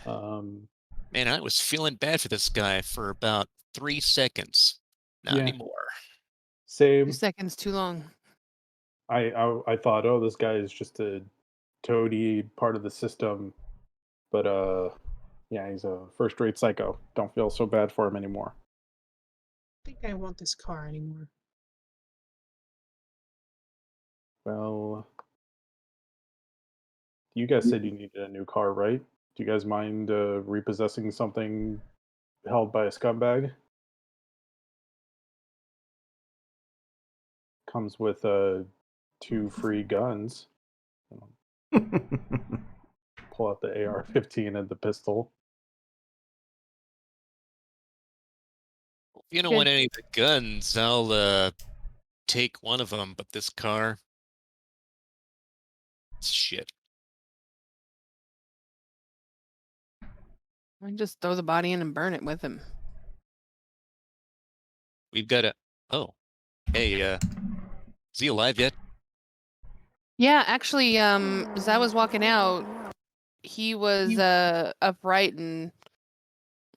[SPEAKER 2] Man, I was feeling bad for this guy for about 3 seconds. Not
[SPEAKER 3] Yeah.
[SPEAKER 2] anymore.
[SPEAKER 3] Same.
[SPEAKER 5] 2 seconds too long.
[SPEAKER 3] I thought, oh, this guy is just a toady part of the system, but yeah, he's a first-rate psycho. Don't feel so bad for him anymore.
[SPEAKER 1] I think I want this car anymore.
[SPEAKER 3] Well, you guys said you needed a new car, right? Do you guys mind repossessing something held by a scumbag? Comes with 2 free guns. Pull out the AR-15 and the pistol.
[SPEAKER 2] If you don't
[SPEAKER 5] Good.
[SPEAKER 2] want any of the guns, I'll take one of them, but this car, it's shit.
[SPEAKER 5] I can just throw the body in and burn it with him.
[SPEAKER 2] We've got oh, hey, is he alive yet?
[SPEAKER 5] Yeah, actually, as I was walking out, he was upright and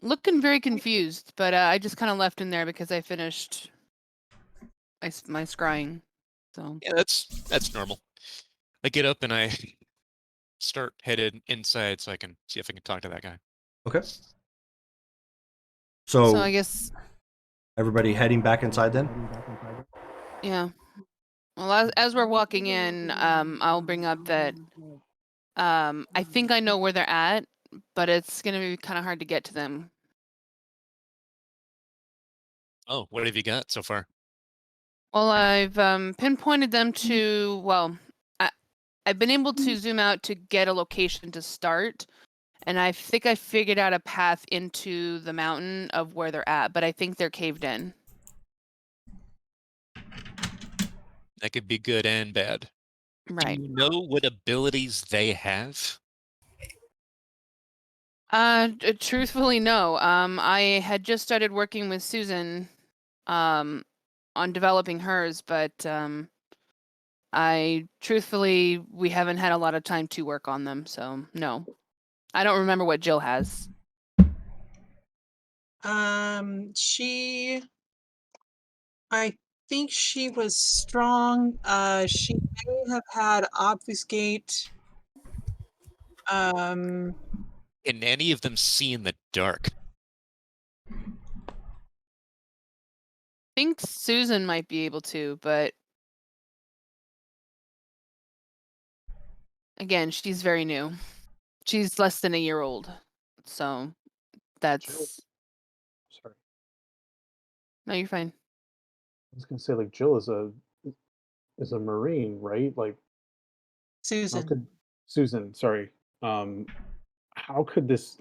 [SPEAKER 5] looking very confused. But I just kind of left him there because I finished my scrying. So
[SPEAKER 2] Yeah, that's normal. I get up and I start headed inside so I can see if I can talk to that guy.
[SPEAKER 4] Okay.
[SPEAKER 5] so
[SPEAKER 4] So
[SPEAKER 5] I guess
[SPEAKER 4] everybody heading back inside then?
[SPEAKER 5] yeah. Well, as we're walking in, I'll bring up that I think I know where they're at, but it's gonna be kind of hard to get to them.
[SPEAKER 2] Oh, what have you got so far?
[SPEAKER 5] Well, I've pinpointed them to, well, I've been able to zoom out to get a location to start, and I think I figured out a path into the mountain of where they're at, but I think they're caved in.
[SPEAKER 2] That could be good and bad.
[SPEAKER 5] Right.
[SPEAKER 2] Do you know what abilities they have?
[SPEAKER 5] Truthfully, no. I had just started working with Susan, on developing hers, but we haven't had a lot of time to work on them, so no. I don't remember what Jill has.
[SPEAKER 1] I think she was strong. She may have had obfuscate.
[SPEAKER 2] Can any of them see in the dark?
[SPEAKER 5] I think Susan might be able to, but again, she's very new. She's less than a year old, so that's
[SPEAKER 3] Sorry.
[SPEAKER 5] No, you're fine.
[SPEAKER 3] I was gonna say like Jill is a Marine, right? Like how
[SPEAKER 1] Susan.
[SPEAKER 3] could Susan, sorry. Um how could this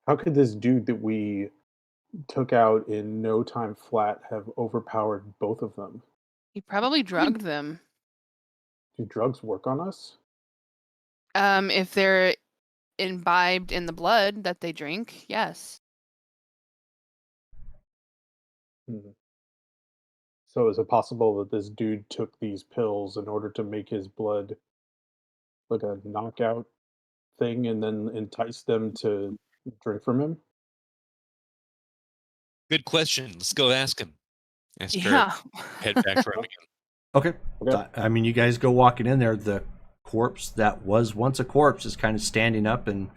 [SPEAKER 3] how could this dude that we took out in no time flat have overpowered both of them?
[SPEAKER 5] He probably
[SPEAKER 1] Probably
[SPEAKER 5] drugged them.
[SPEAKER 3] Do drugs work on us?
[SPEAKER 5] If they're imbibed in the blood that they drink, yes.
[SPEAKER 3] Hmm. So is it possible that this dude took these pills in order to make his blood like a knockout thing and then entice them to drink from him?
[SPEAKER 2] Good question. Let's go ask him. Ask her.
[SPEAKER 5] Yeah.
[SPEAKER 2] Head back for him again.
[SPEAKER 4] Okay.
[SPEAKER 3] Okay.
[SPEAKER 4] I mean, you guys go walking in there. The corpse that was once a corpse is kind of standing up and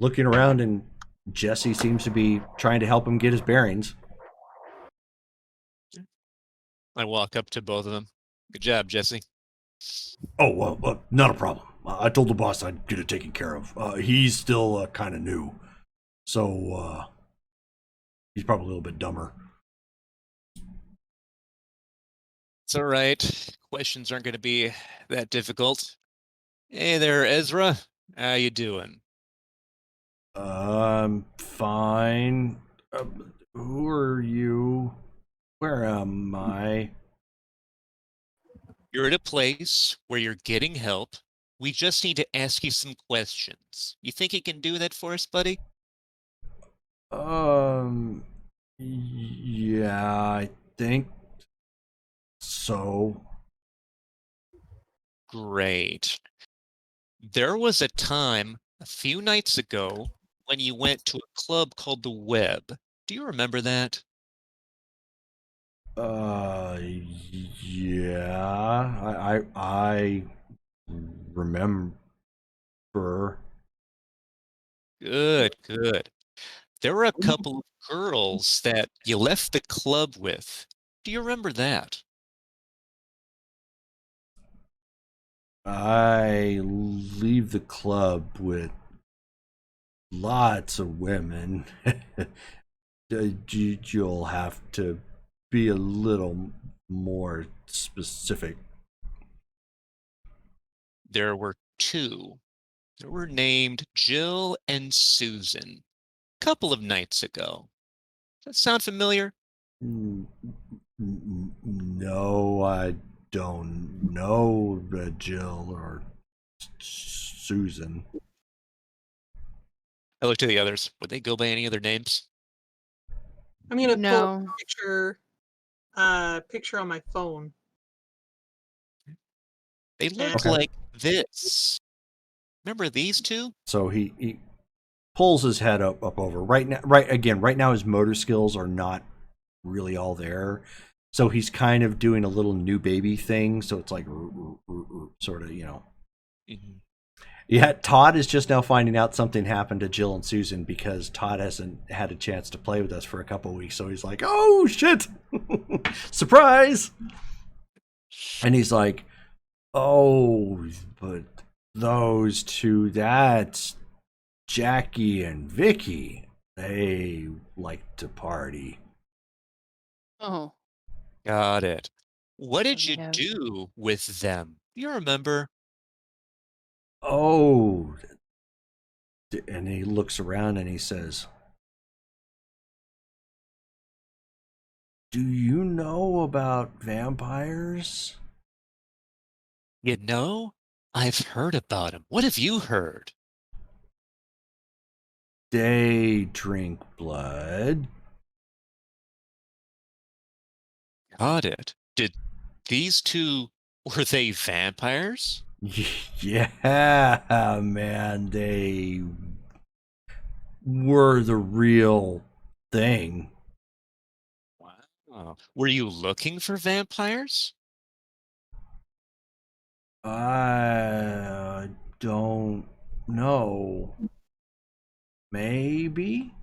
[SPEAKER 4] looking around, and Jesse seems to be trying to help him get his bearings.
[SPEAKER 2] I walk up to both of them. Good job, Jesse.
[SPEAKER 4] Oh, well, not a problem. I told the boss I'd get it taken care of. He's still kind of new, so he's probably a little bit dumber.
[SPEAKER 2] It's all right. Questions aren't going to be that difficult. Hey there, Ezra. How you doing?
[SPEAKER 4] Fine. Who are you? Where am I?
[SPEAKER 2] You're at a place where you're getting help. We just need to ask you some questions. You think you can do that for us, buddy?
[SPEAKER 4] Yeah, I think so.
[SPEAKER 2] Great. There was a time a few nights ago when you went to a club called the Web. Do you remember that?
[SPEAKER 4] Yeah, I remember.
[SPEAKER 2] Good, good. There were a couple of girls that you left the club with. Do you remember that?
[SPEAKER 4] I leave the club with lots of women. You'll have to be a little more specific.
[SPEAKER 2] There were two. They were named Jill and Susan. Couple of nights ago. Does that sound familiar?
[SPEAKER 4] Mm, No, I don't know Jill or Susan.
[SPEAKER 2] I looked to the others. Would they go by any other names?
[SPEAKER 1] I'm gonna pull up
[SPEAKER 5] No.
[SPEAKER 1] a picture on my phone.
[SPEAKER 2] They look
[SPEAKER 1] And
[SPEAKER 4] Okay.
[SPEAKER 2] like this. Remember these two?
[SPEAKER 4] So he pulls his head up over right now. Right now his motor skills are not really all there. So he's kind of doing a little new baby thing. So it's like sort of,
[SPEAKER 2] Mhm.
[SPEAKER 4] Yeah, Todd is just now finding out something happened to Jill and Susan because Todd hasn't had a chance to play with us for a couple of weeks. So he's like, "Oh shit, surprise!" And he's like, "Oh, but those two, that's Jackie and Vicky. They like to party."
[SPEAKER 5] Oh.
[SPEAKER 2] Got it. What
[SPEAKER 5] So
[SPEAKER 2] did
[SPEAKER 5] they
[SPEAKER 2] you
[SPEAKER 5] have
[SPEAKER 2] do with them? Do you remember?
[SPEAKER 4] Oh, and he looks around and he says, "Do you know about vampires?"
[SPEAKER 2] You know, I've heard about them. What have you heard?
[SPEAKER 4] They drink blood.
[SPEAKER 2] Got it. Did these two, were they vampires?
[SPEAKER 4] Yeah, man, they were the real thing.
[SPEAKER 2] Wow. Were you looking for vampires?
[SPEAKER 4] I don't know. Maybe?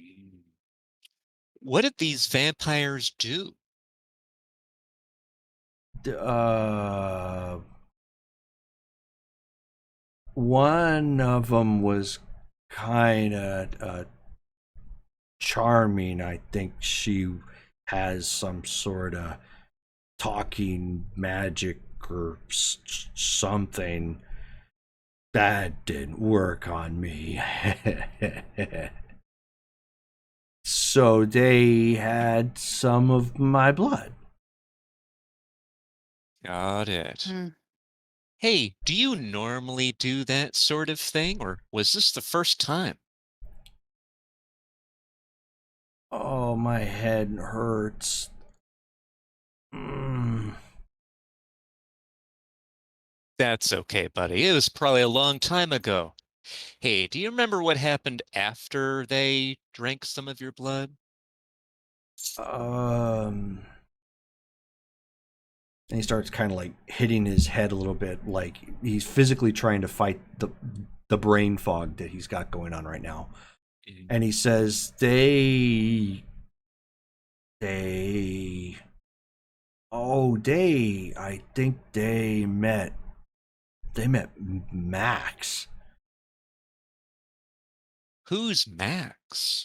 [SPEAKER 2] Mm. What did these vampires do?
[SPEAKER 4] Uh, one of them was kind of charming. I think she has some sort of talking magic or something. That didn't work on me. So they had some of my blood.
[SPEAKER 2] Got it.
[SPEAKER 5] Hmm.
[SPEAKER 2] Hey, do you normally do that sort of thing, or was this the first time?
[SPEAKER 4] Oh, my head hurts.
[SPEAKER 2] That's okay, buddy. It was probably a long time ago. Hey, do you remember what happened after they drank some of your blood?
[SPEAKER 4] And he starts kind of like hitting his head a little bit, like he's physically trying to fight the brain fog that he's got going on right now.
[SPEAKER 2] Mm.
[SPEAKER 4] And he says, they, I think they met Max.
[SPEAKER 2] Who's Max?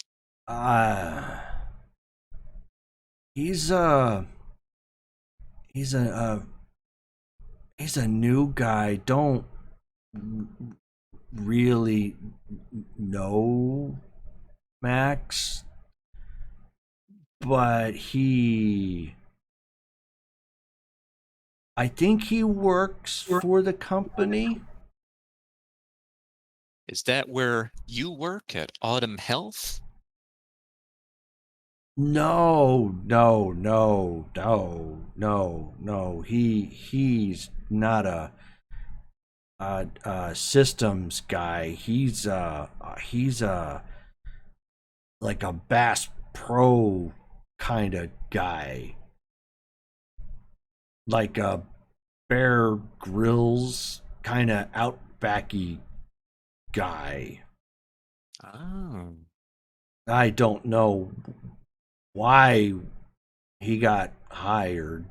[SPEAKER 4] He's a new guy. Don't really know Max, but I think he works for the company.
[SPEAKER 2] Is that where you work at Autumn Health?
[SPEAKER 4] No. He's not a systems guy. He's like a Bass Pro kind of guy, like a Bear Grylls kind of outbacky guy.
[SPEAKER 2] Oh.
[SPEAKER 4] I don't know why he got hired.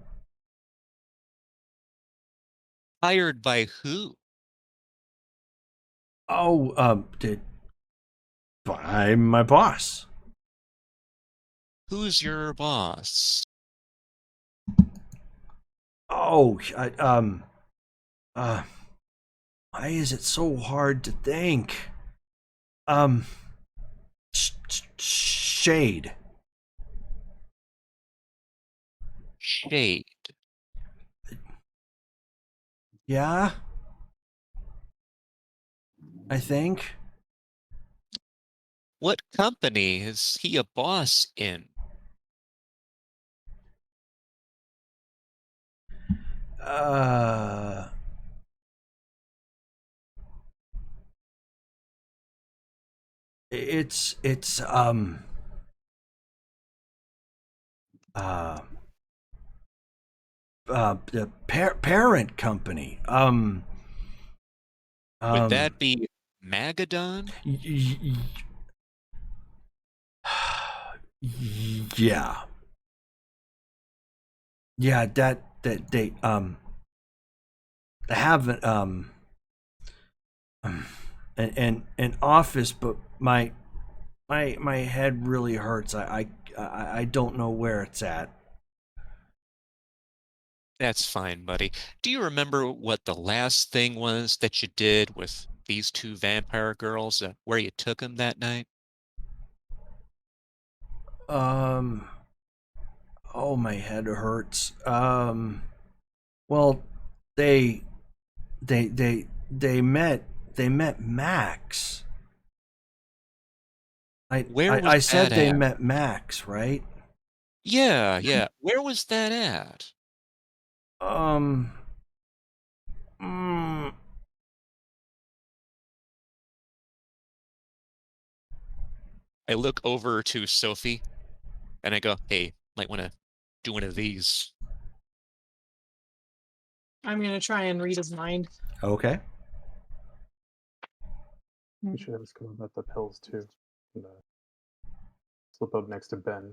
[SPEAKER 2] Hired by who?
[SPEAKER 4] Oh, by my boss.
[SPEAKER 2] Who's your boss?
[SPEAKER 4] Oh, why is it so hard to think? Shade.
[SPEAKER 2] Shade.
[SPEAKER 4] Yeah, I think.
[SPEAKER 2] What company is he a boss in?
[SPEAKER 4] Uh, it's uh the parent company.
[SPEAKER 2] Would that be Magadon?
[SPEAKER 4] Yeah, yeah. That they have an office, but my head really hurts. I don't know where it's at.
[SPEAKER 2] That's fine, buddy. Do you remember what the last thing was that you did with these two vampire girls, where you took them that night?
[SPEAKER 4] Um. Oh, my head hurts. Well, they they met Max.
[SPEAKER 2] Where was
[SPEAKER 4] I
[SPEAKER 2] that
[SPEAKER 4] said they
[SPEAKER 2] at?
[SPEAKER 4] met Max, right?
[SPEAKER 2] Yeah. Where was that at?
[SPEAKER 4] Um. mm,
[SPEAKER 2] I look over to Sophie and I go, hey, might want to do one of these.
[SPEAKER 1] I'm gonna try and read his mind.
[SPEAKER 4] okay.
[SPEAKER 3] You should have us come about the pills too. And, slip up next to Ben.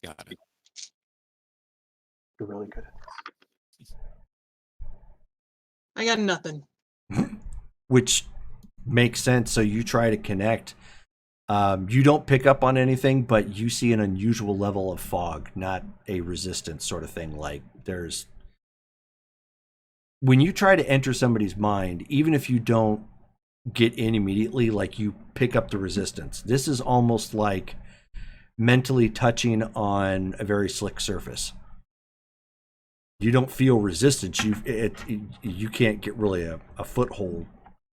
[SPEAKER 2] Got it.
[SPEAKER 3] You're really good at this.
[SPEAKER 1] I got nothing.
[SPEAKER 4] Which makes sense. So you try to connect, You don't pick up on anything, but you see an unusual level of fog, not a resistance sort of thing. Like there's when you try to enter somebody's mind, even if you don't get in immediately, like you pick up the resistance. This is almost like mentally touching on a very slick surface. You don't feel resistance. You can't get really a foothold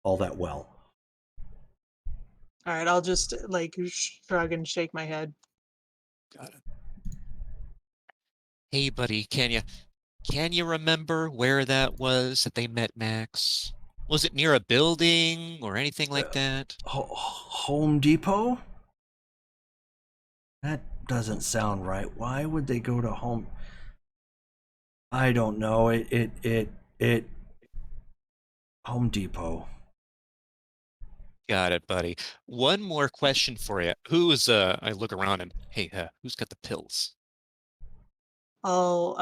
[SPEAKER 4] all that well.
[SPEAKER 1] All right, I'll just like shrug and shake my head.
[SPEAKER 2] Got it. Hey, buddy, can you remember where that was that they met Max? Was it near a building or anything like that?
[SPEAKER 4] Home Depot? That doesn't sound right. Why would they go to Home? I don't know. It Home Depot.
[SPEAKER 2] Got it, buddy. One more question for you. I look around and, hey, who's got the pills?
[SPEAKER 1] I'll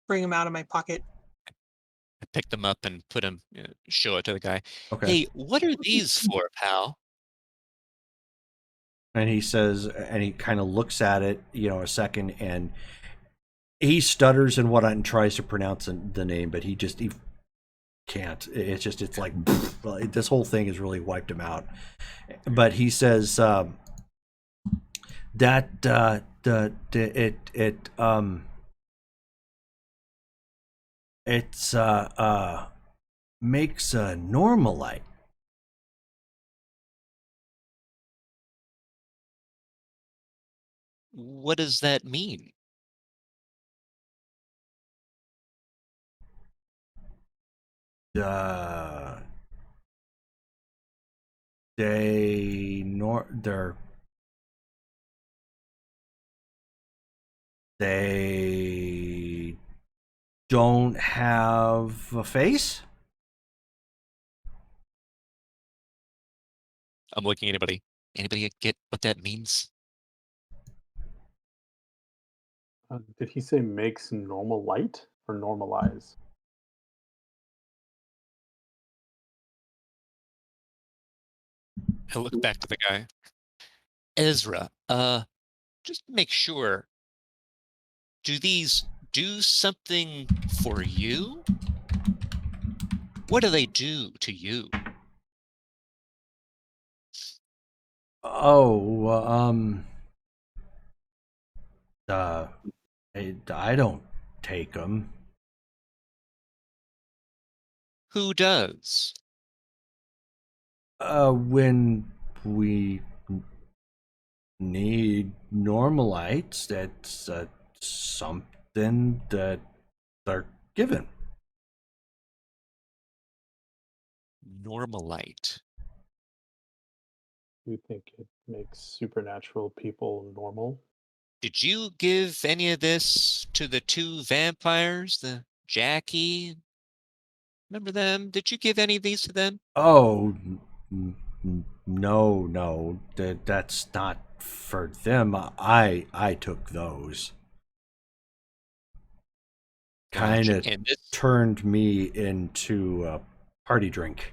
[SPEAKER 1] bring them out of my pocket.
[SPEAKER 2] I pick them up and put them, show it to the guy.
[SPEAKER 4] Okay.
[SPEAKER 2] Hey, what are these for, pal?
[SPEAKER 4] And he says, and he kind of looks at it, a second, and he stutters and whatnot and tries to pronounce the name, but he can't. It's like this whole thing has really wiped him out. But he says it's makes a normalite.
[SPEAKER 2] What does that mean?
[SPEAKER 4] They don't have a face.
[SPEAKER 2] I'm looking at anybody. Anybody get what that means?
[SPEAKER 3] Did he say makes normal light or normalize?
[SPEAKER 2] I look back to the guy. Ezra, just make sure. Do these do something for you? What do they do to you?
[SPEAKER 4] Oh, I don't take them.
[SPEAKER 2] Who does?
[SPEAKER 4] When we need normalites, that's something that they're given.
[SPEAKER 2] Normalite.
[SPEAKER 3] Do you think it makes supernatural people normal?
[SPEAKER 2] Did you give any of this to the two vampires, the Jackie? Remember them? Did you give any of these to them?
[SPEAKER 4] Oh, no, that's not for them. I took those. Kind
[SPEAKER 2] Gotcha.
[SPEAKER 4] of
[SPEAKER 2] And this
[SPEAKER 4] turned me into a party drink.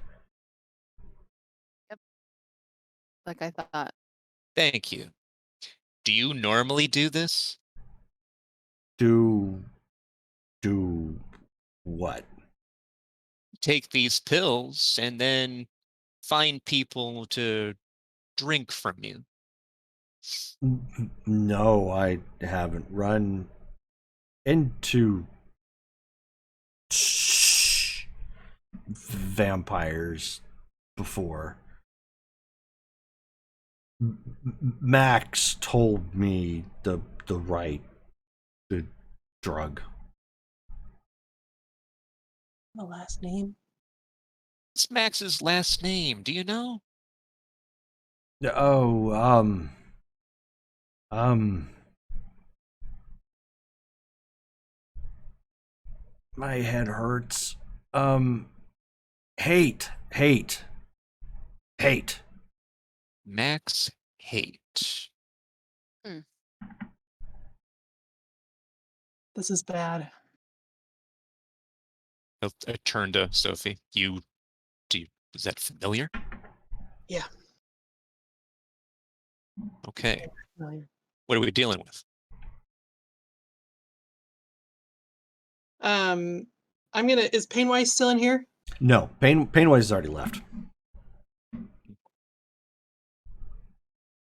[SPEAKER 5] Like I thought.
[SPEAKER 2] Thank you. Do you normally do this?
[SPEAKER 4] Do what?
[SPEAKER 2] Take these pills and then find people to drink from you.
[SPEAKER 4] No, I haven't run into vampires before. Max told me the right the drug.
[SPEAKER 1] The last name.
[SPEAKER 2] What's Max's last name? Do you know?
[SPEAKER 4] Oh, my head hurts. Hate.
[SPEAKER 2] Max Hate.
[SPEAKER 1] This is bad.
[SPEAKER 2] I turn to Sophie. Is that familiar?
[SPEAKER 1] Yeah.
[SPEAKER 2] Okay.
[SPEAKER 1] Familiar.
[SPEAKER 2] What are we dealing with?
[SPEAKER 1] Is Painwise still in here?
[SPEAKER 4] No, Painwise has already left.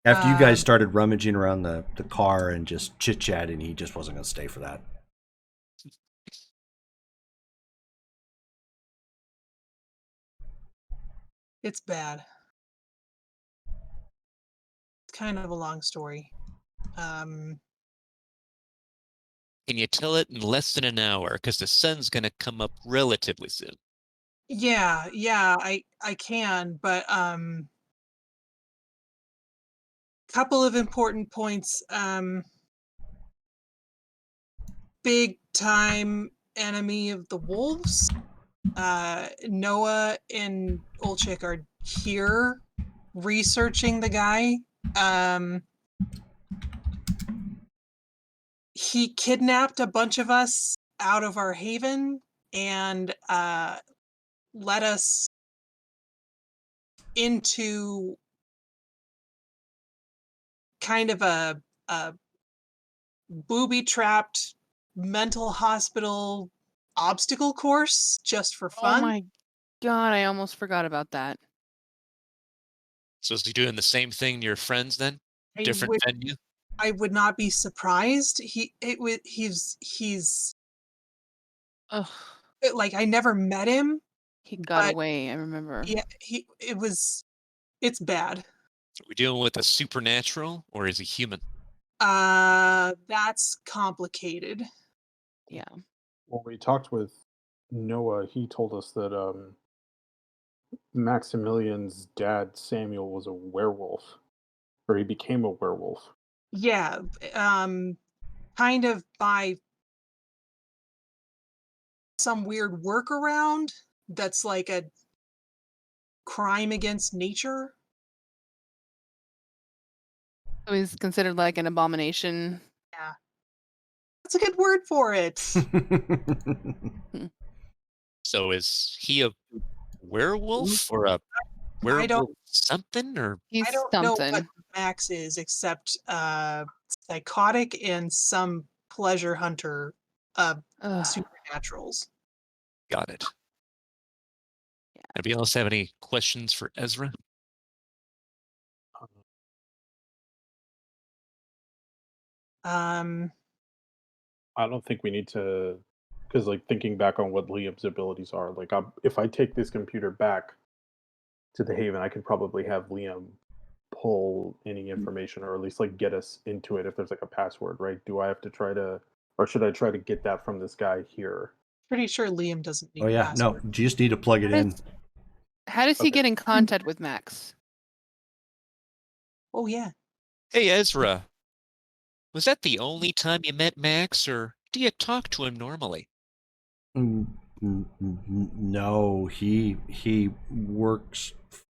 [SPEAKER 4] After you guys
[SPEAKER 1] Um,
[SPEAKER 4] started rummaging around the car and just chit-chatting, he just wasn't going to stay for that.
[SPEAKER 1] it's bad. It's kind of a long story.
[SPEAKER 2] Can you tell it in less than an hour? Because the sun's going to come up relatively soon.
[SPEAKER 1] Yeah, I can, but couple of important points. Big time enemy of the wolves. Noah and Olchik are here researching the guy. He kidnapped a bunch of us out of our haven and led us into kind of a booby-trapped mental hospital obstacle course just for
[SPEAKER 5] Oh
[SPEAKER 1] fun.
[SPEAKER 5] my god, I almost forgot about that.
[SPEAKER 2] So is he doing the same thing to your friends then?
[SPEAKER 1] I
[SPEAKER 2] Different
[SPEAKER 1] would
[SPEAKER 2] venue?
[SPEAKER 1] I would not be surprised. He's
[SPEAKER 5] Ugh,
[SPEAKER 1] like I never met him,
[SPEAKER 5] he got
[SPEAKER 1] but
[SPEAKER 5] away, I remember.
[SPEAKER 1] yeah, it's bad.
[SPEAKER 2] Are we dealing with a supernatural or is he human?
[SPEAKER 1] That's complicated.
[SPEAKER 5] Yeah.
[SPEAKER 3] When we talked with Noah, he told us that Maximilian's dad Samuel was a werewolf, or he became a werewolf.
[SPEAKER 1] Yeah, kind of by some weird workaround that's like a crime against nature.
[SPEAKER 5] So he's considered like an abomination.
[SPEAKER 1] Yeah, that's a good word for it.
[SPEAKER 2] So is he a werewolf or a
[SPEAKER 1] I don't
[SPEAKER 2] werewolf something? Or
[SPEAKER 1] I
[SPEAKER 5] He's
[SPEAKER 1] don't know what
[SPEAKER 5] something.
[SPEAKER 1] Max is except psychotic and some pleasure hunter of
[SPEAKER 5] Ugh.
[SPEAKER 1] supernaturals.
[SPEAKER 2] got it. Anybody else have any questions for Ezra?
[SPEAKER 1] Um,
[SPEAKER 3] I don't think we need to, because like thinking back on what Liam's abilities are, like if I take this computer back to the Haven, I could probably have Liam pull any information, or at least like get us into it if there's like a password, right? Do I have to try to, or should I try to get that from this guy here?
[SPEAKER 1] pretty sure Liam doesn't
[SPEAKER 4] Oh
[SPEAKER 1] need a
[SPEAKER 4] yeah, no,
[SPEAKER 1] password.
[SPEAKER 4] you just need to plug it
[SPEAKER 5] How
[SPEAKER 4] in.
[SPEAKER 5] does, how does he
[SPEAKER 3] Okay.
[SPEAKER 5] get in contact with Max?
[SPEAKER 1] Oh yeah.
[SPEAKER 2] Hey, Ezra, was that the only time you met Max, or do you talk to him normally?
[SPEAKER 4] No, he works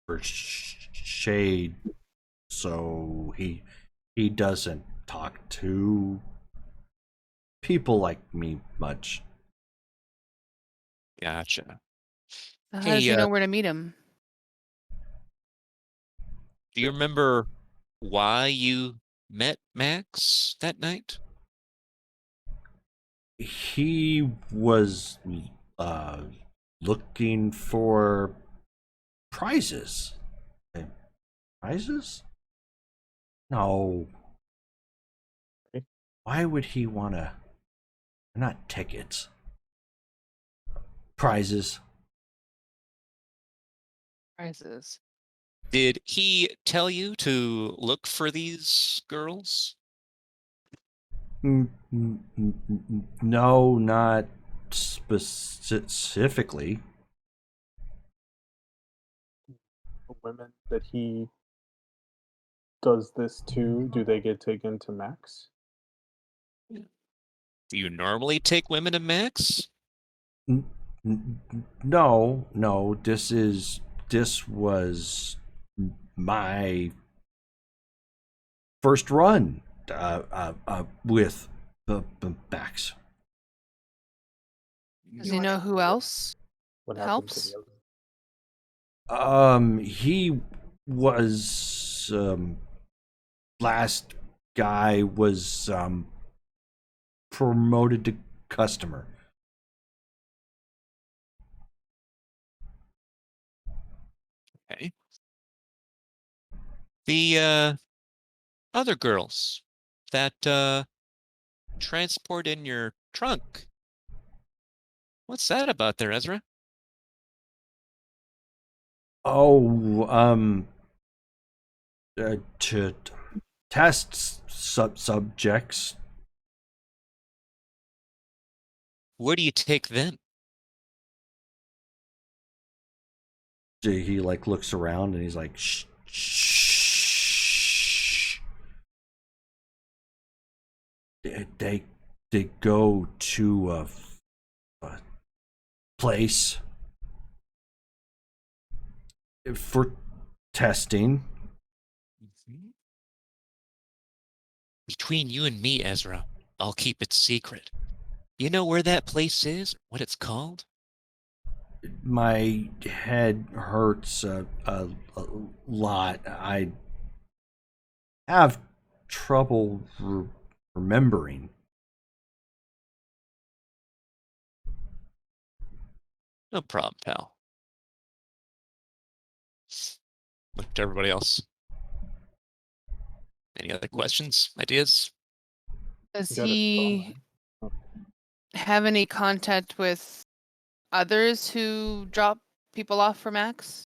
[SPEAKER 4] for Shade, so he doesn't talk to people like me much.
[SPEAKER 2] Gotcha.
[SPEAKER 5] How does
[SPEAKER 2] Hey,
[SPEAKER 5] he know where to meet him?
[SPEAKER 2] do you remember why you met Max that night?
[SPEAKER 4] He was uh, looking for prizes. Prizes? No.
[SPEAKER 3] Okay.
[SPEAKER 4] Why would he want to? Not tickets. Prizes.
[SPEAKER 5] Prizes.
[SPEAKER 2] Did he tell you to look for these girls?
[SPEAKER 4] No, not specifically.
[SPEAKER 3] The women that he does this to, do they get taken to Max?
[SPEAKER 2] Do you normally take women to Max?
[SPEAKER 4] No, no. This was my first run with Max.
[SPEAKER 5] Does he know who else
[SPEAKER 3] What happened to
[SPEAKER 5] helps?
[SPEAKER 3] the other?
[SPEAKER 4] He was last guy was promoted to customer.
[SPEAKER 2] Okay. The other girls that transport in your trunk. What's that about there, Ezra?
[SPEAKER 4] Oh, to test subjects.
[SPEAKER 2] Where do you take them?
[SPEAKER 4] He like looks around and he's like, shh, shh. They go to a place for testing.
[SPEAKER 2] Between you and me, Ezra, I'll keep it secret. You know where that place is? What it's called?
[SPEAKER 4] My head hurts a lot. I have trouble remembering.
[SPEAKER 2] No problem, pal. Look to everybody else. Any other questions, ideas?
[SPEAKER 5] Does
[SPEAKER 3] You got his
[SPEAKER 5] he
[SPEAKER 3] phone.
[SPEAKER 5] have any contact with others who drop people off for Max?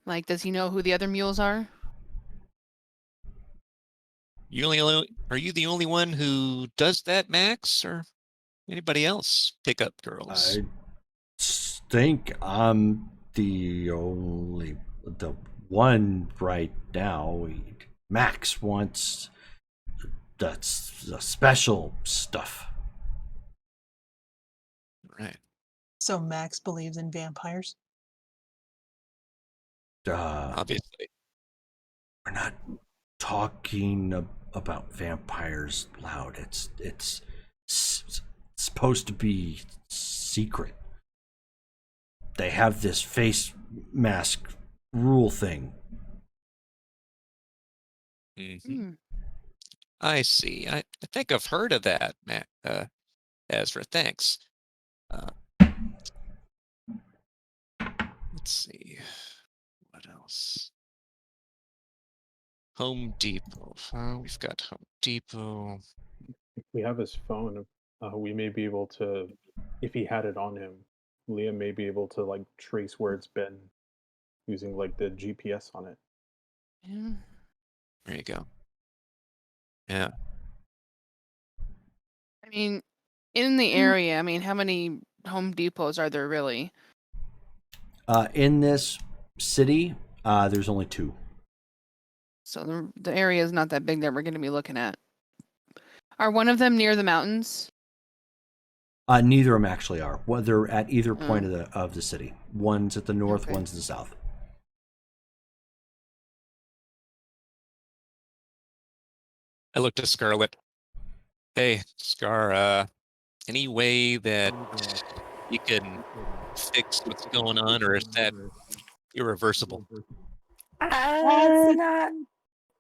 [SPEAKER 5] Like, does he know who the other mules are?
[SPEAKER 2] Are you the only one who does that, Max, or anybody else pick up girls?
[SPEAKER 4] I think I'm the one right now. Max wants that's the special stuff.
[SPEAKER 2] Right.
[SPEAKER 1] So Max believes in vampires.
[SPEAKER 2] Obviously.
[SPEAKER 4] We're not talking about vampires loud. It's supposed to be secret. They have this face mask rule thing.
[SPEAKER 2] Mm-hmm. I see. I think I've heard of that, Ezra. Thanks. Let's see. What else? Home Depot. We've got Home Depot.
[SPEAKER 3] If we have his phone, we may be able to, if he had it on him, Liam may be able to like trace where it's been using like the GPS on it.
[SPEAKER 5] Yeah.
[SPEAKER 2] There you go. Yeah.
[SPEAKER 5] I mean, in the area, I mean, how many Home Depots are there really?
[SPEAKER 4] In this city, there's only 2.
[SPEAKER 5] So the area is not that big that we're going to be looking at. Are one of them near the mountains?
[SPEAKER 4] Neither of them actually are. Well, they're at either point of the city. One's at the north,
[SPEAKER 5] Okay.
[SPEAKER 4] one's in the south.
[SPEAKER 2] I looked at Scarlet. Hey, Scar, any way that you can fix what's going on, or is that irreversible?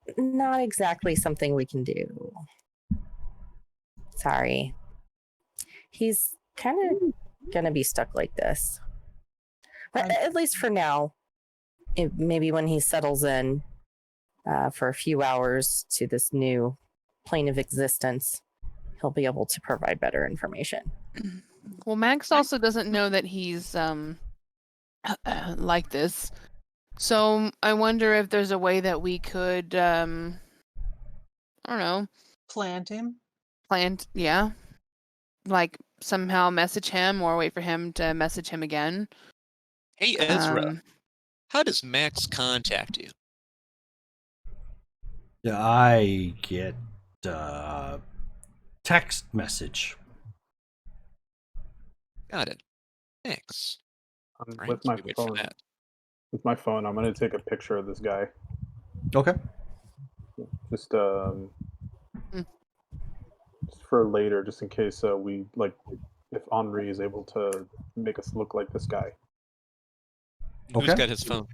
[SPEAKER 6] It's not exactly something we can do. Sorry. He's kind of gonna be stuck like this. But at least for now. Maybe when he settles in for a few hours to this new plane of existence, he'll be able to provide better information.
[SPEAKER 5] Well, Max also doesn't know that he's like this. So I wonder if there's a way that we could, I don't know,
[SPEAKER 1] Plant him.
[SPEAKER 5] yeah, like somehow message him or wait for him to message him again.
[SPEAKER 2] Hey, Ezra, how does Max contact you?
[SPEAKER 4] I get text message.
[SPEAKER 2] Got it. Thanks. Frank,
[SPEAKER 3] With my
[SPEAKER 2] you wait for
[SPEAKER 3] phone,
[SPEAKER 2] that.
[SPEAKER 3] I'm gonna take a picture of this guy.
[SPEAKER 4] Okay.
[SPEAKER 3] Just just for later, just in case we like, if Henri is able to make us look like this guy.
[SPEAKER 2] Who's
[SPEAKER 4] Okay.
[SPEAKER 2] got his phone?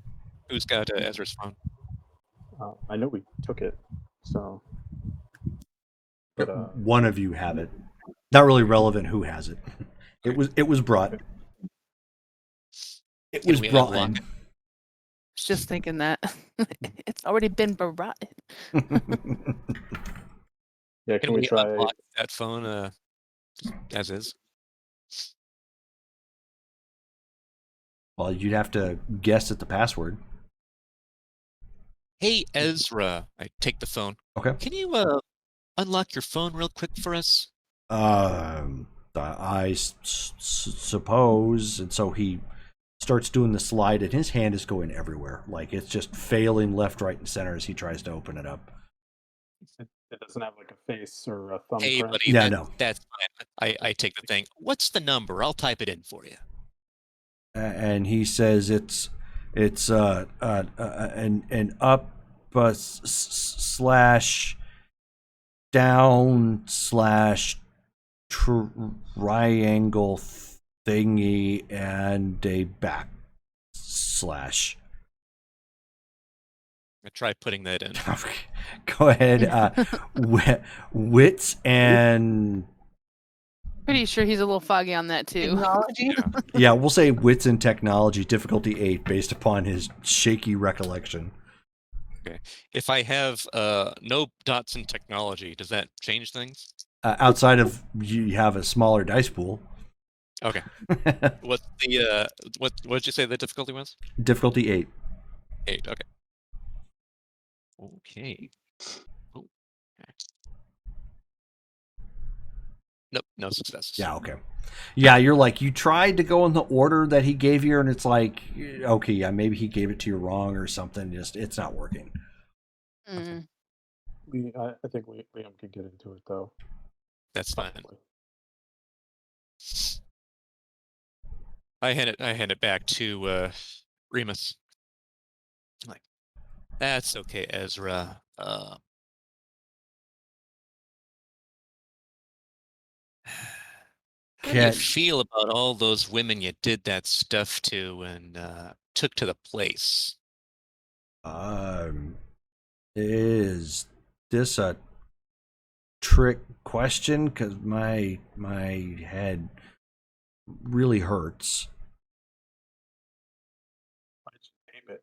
[SPEAKER 2] Who's got Ezra's phone?
[SPEAKER 3] I know we took it. So, but
[SPEAKER 4] One of you have it. Not really relevant who has it. It was brought. It
[SPEAKER 2] Can
[SPEAKER 4] was
[SPEAKER 2] we
[SPEAKER 4] brought
[SPEAKER 2] unlock
[SPEAKER 4] in.
[SPEAKER 2] it?
[SPEAKER 5] Just thinking that it's already been brought.
[SPEAKER 3] yeah,
[SPEAKER 2] Can
[SPEAKER 3] can we
[SPEAKER 2] we
[SPEAKER 3] try?
[SPEAKER 2] unlock that phone as is?
[SPEAKER 4] Well, you'd have to guess at the password.
[SPEAKER 2] Hey, Ezra, I take the phone.
[SPEAKER 4] Okay.
[SPEAKER 2] Can you unlock your phone real quick for us?
[SPEAKER 4] I suppose, and so he starts doing the slide, and his hand is going everywhere. Like it's just failing left, right, and center as he tries to open it up.
[SPEAKER 3] It doesn't have like a face or a
[SPEAKER 2] Hey,
[SPEAKER 3] thumbprint.
[SPEAKER 2] buddy,
[SPEAKER 4] Yeah, no.
[SPEAKER 2] that's fine. I take the thing. What's the number? I'll type it in for you.
[SPEAKER 4] And he says it's an up slash down slash triangle thingy and a back slash.
[SPEAKER 2] I try putting that in.
[SPEAKER 4] Go ahead. Wits and
[SPEAKER 5] Pretty sure he's a little foggy on that too.
[SPEAKER 1] Technology.
[SPEAKER 4] yeah, we'll say wits and technology difficulty 8 based upon his shaky recollection.
[SPEAKER 2] Okay. If I have no dots in technology, does that change things?
[SPEAKER 4] Outside of you have a smaller dice pool.
[SPEAKER 2] Okay. What's the what did you say the difficulty was?
[SPEAKER 4] Difficulty 8.
[SPEAKER 2] 8. Okay. Okay. Oh. Okay. Nope, no successes.
[SPEAKER 4] Yeah, okay. Yeah, you're like, you tried to go in the order that he gave you, and it's like, okay, yeah, maybe he gave it to you wrong or something. Just, it's not working.
[SPEAKER 5] Mm.
[SPEAKER 3] I think Liam could get into it though.
[SPEAKER 2] That's fine.
[SPEAKER 3] Probably.
[SPEAKER 2] I hand it back to Remus. Like, that's okay, Ezra. How do you feel about all those women you did that stuff to and took to the place?
[SPEAKER 4] Is this a trick question? Because my head really hurts.
[SPEAKER 3] Why did you name it?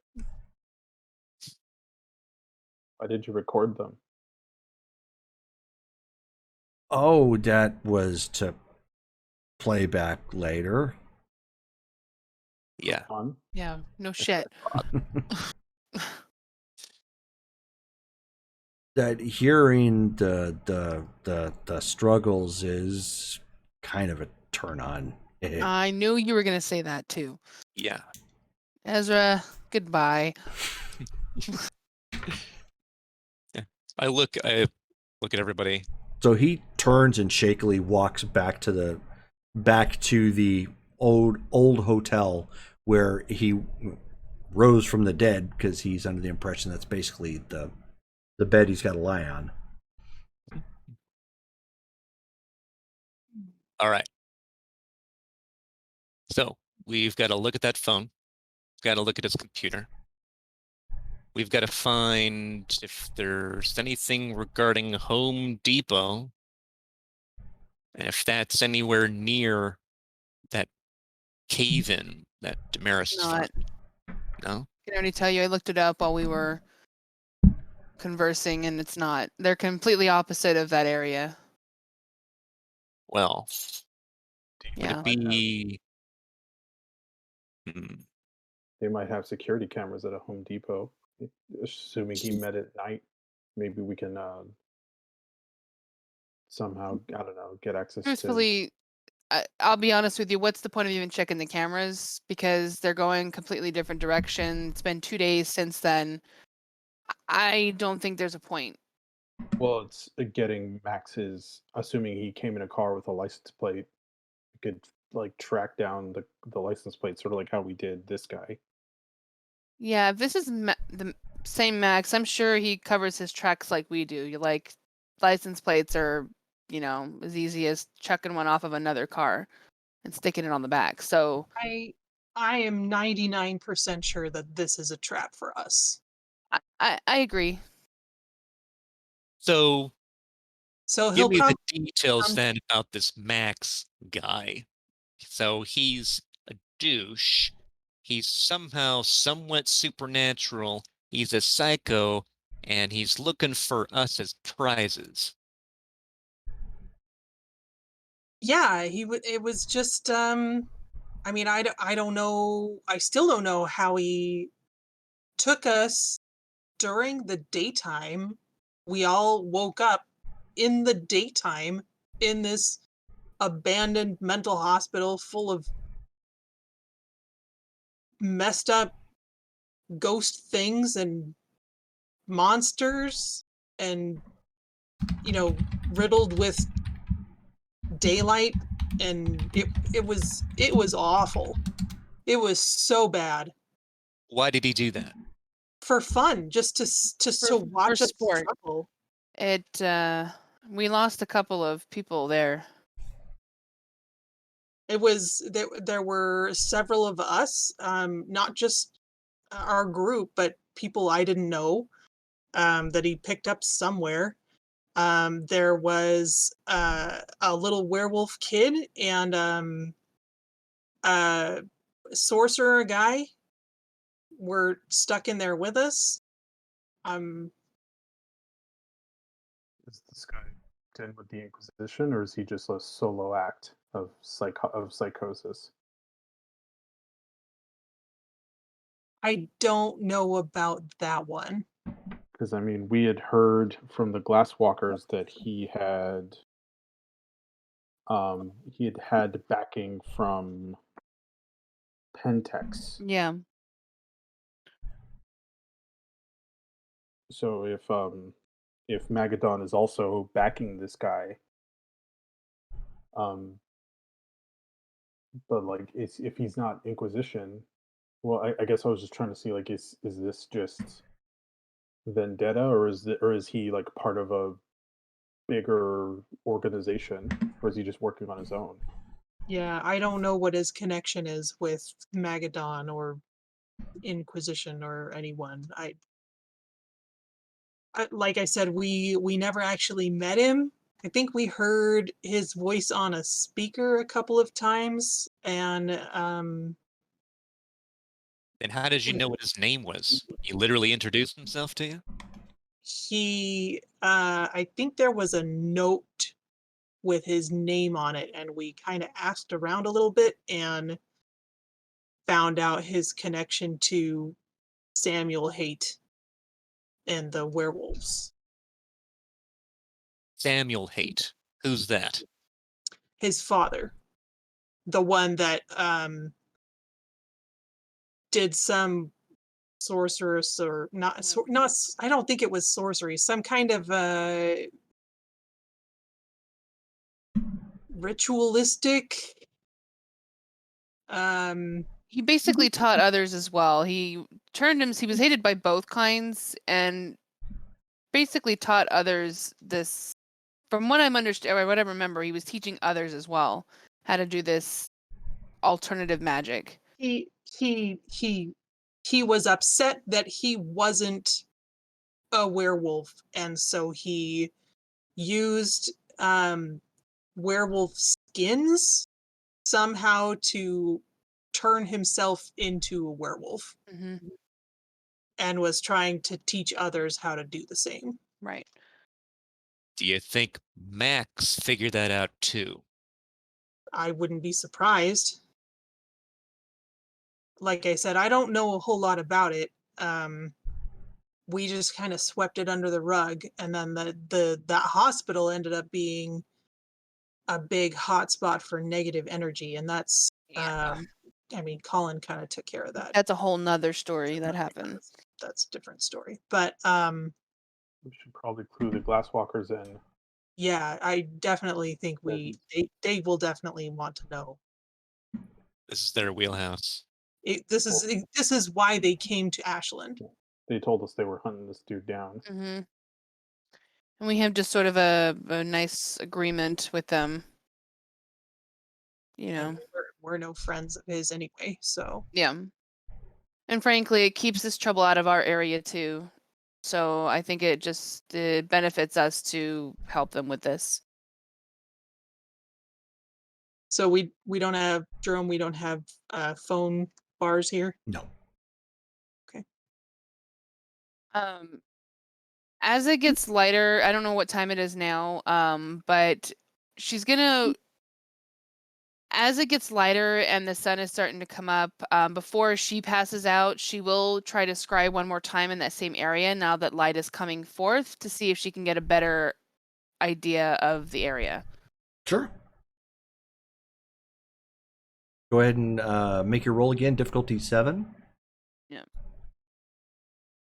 [SPEAKER 3] Why did you record them?
[SPEAKER 4] Oh, that was to play back later.
[SPEAKER 2] Yeah.
[SPEAKER 3] Fun.
[SPEAKER 5] Yeah, no shit.
[SPEAKER 4] That hearing the struggles is kind of a turn on.
[SPEAKER 5] I knew you were gonna say that too.
[SPEAKER 2] Yeah.
[SPEAKER 5] Ezra, goodbye.
[SPEAKER 2] Yeah. I look at everybody.
[SPEAKER 4] So he turns and shakily walks back to the old hotel where he rose from the dead, because he's under the impression that's basically the bed he's got to lie on.
[SPEAKER 2] All right. So we've got to look at that phone. We've got to look at his computer. We've got to find if there's anything regarding Home Depot, and if that's anywhere near that cave-in that Damaris is
[SPEAKER 5] Not.
[SPEAKER 2] from. No?
[SPEAKER 5] I can already tell you, I looked it up while we were conversing, and it's not. They're completely opposite of that area.
[SPEAKER 2] Well, would
[SPEAKER 5] Yeah.
[SPEAKER 2] it be...
[SPEAKER 3] They might have security cameras at a Home Depot. Assuming he met at night, maybe we can somehow, I don't know, get access to.
[SPEAKER 5] Truthfully, I'll be honest with you. What's the point of even checking the cameras? Because they're going completely different direction. It's been 2 days since then. I don't think there's a point.
[SPEAKER 3] Well, it's getting Max's. Assuming he came in a car with a license plate, you could like track down the license plate, sort of like how we did this guy.
[SPEAKER 5] Yeah, if this is the same Max, I'm sure he covers his tracks like we do. You like license plates are, as easy as chucking one off of another car and sticking it on the back. So
[SPEAKER 1] I am 99% sure that this is a trap for us.
[SPEAKER 5] I agree.
[SPEAKER 2] So
[SPEAKER 1] So
[SPEAKER 2] give
[SPEAKER 1] he'll
[SPEAKER 2] me the
[SPEAKER 1] probably
[SPEAKER 2] details
[SPEAKER 1] come.
[SPEAKER 2] then about this Max guy. So he's a douche. He's somehow somewhat supernatural. He's a psycho, and he's looking for us as prizes.
[SPEAKER 1] Yeah, it was just I mean, I don't know. I still don't know how he took us during the daytime. We all woke up in the daytime in this abandoned mental hospital full of messed up ghost things and monsters and riddled with daylight, and it was awful. It was so bad.
[SPEAKER 2] Why did he do that?
[SPEAKER 1] For fun, just to
[SPEAKER 5] For
[SPEAKER 1] watch us
[SPEAKER 5] sport.
[SPEAKER 1] struggle.
[SPEAKER 5] It we lost a couple of people there.
[SPEAKER 1] It was there were several of us, not just our group, but people I didn't know, that he picked up somewhere. There was a little werewolf kid and a sorcerer guy were stuck in there with us. Um,
[SPEAKER 3] Is this guy in with the Inquisition, or is he just a solo act of psychosis?
[SPEAKER 1] I don't know about that one.
[SPEAKER 3] Because I mean, we had heard from the Glasswalkers that he had backing from Pentex.
[SPEAKER 5] Yeah.
[SPEAKER 3] So if Magadon is also backing this guy, um, but like if he's not Inquisition, well, I guess I was just trying to see like is this just vendetta, or is he like part of a bigger organization, or is he just working on his own?
[SPEAKER 1] Yeah, I don't know what his connection is with Magadon or Inquisition or anyone. Like I said, we never actually met him. I think we heard his voice on a speaker a couple of times, and
[SPEAKER 2] And how did you know what his name was? He literally introduced himself to you?
[SPEAKER 1] I think there was a note with his name on it, and we kind of asked around a little bit and found out his connection to Samuel Haight and the werewolves.
[SPEAKER 2] Samuel Haight. Who's that?
[SPEAKER 1] His father, the one that did some sorceress or not, not. I don't think it was sorcery. Some kind of ritualistic.
[SPEAKER 5] He basically taught others as well. He was hated by both kinds and basically taught others this. From what I'm what I remember, he was teaching others as well how to do this alternative magic.
[SPEAKER 1] He he was upset that he wasn't a werewolf, and so he used werewolf skins somehow to turn himself into a werewolf,
[SPEAKER 5] Hmm.
[SPEAKER 1] and was trying to teach others how to do the same.
[SPEAKER 5] Right.
[SPEAKER 2] Do you think Max figured that out too?
[SPEAKER 1] I wouldn't be surprised. Like I said, I don't know a whole lot about it. We just kind of swept it under the rug, and then that hospital ended up being a big hotspot for negative energy, and that's
[SPEAKER 5] Yeah.
[SPEAKER 1] I mean, Colin kind of took care of that.
[SPEAKER 5] That's a whole nother story that happened.
[SPEAKER 1] That's a different story. But
[SPEAKER 3] We should probably clue the Glasswalkers in.
[SPEAKER 1] yeah, I definitely think
[SPEAKER 3] Then
[SPEAKER 1] they will definitely want to know.
[SPEAKER 2] This is their wheelhouse.
[SPEAKER 3] well,
[SPEAKER 1] This is why they came to Ashland.
[SPEAKER 3] they told us they were hunting this dude down.
[SPEAKER 5] Hmm. And we have just sort of a nice agreement with them. You
[SPEAKER 1] And
[SPEAKER 5] know.
[SPEAKER 1] we're no friends of his anyway, so
[SPEAKER 5] Yeah. And frankly, it keeps this trouble out of our area too. So I think it benefits us to help them with this.
[SPEAKER 1] So we don't have Jerome. We don't have phone bars here.
[SPEAKER 4] No.
[SPEAKER 1] Okay.
[SPEAKER 5] As it gets lighter, I don't know what time it is now, but she's gonna, as it gets lighter and the sun is starting to come up, before she passes out, she will try to scry one more time in that same area now that light is coming forth to see if she can get a better idea of the area.
[SPEAKER 4] Sure. Go ahead and make your roll again. Difficulty 7.
[SPEAKER 5] Yeah.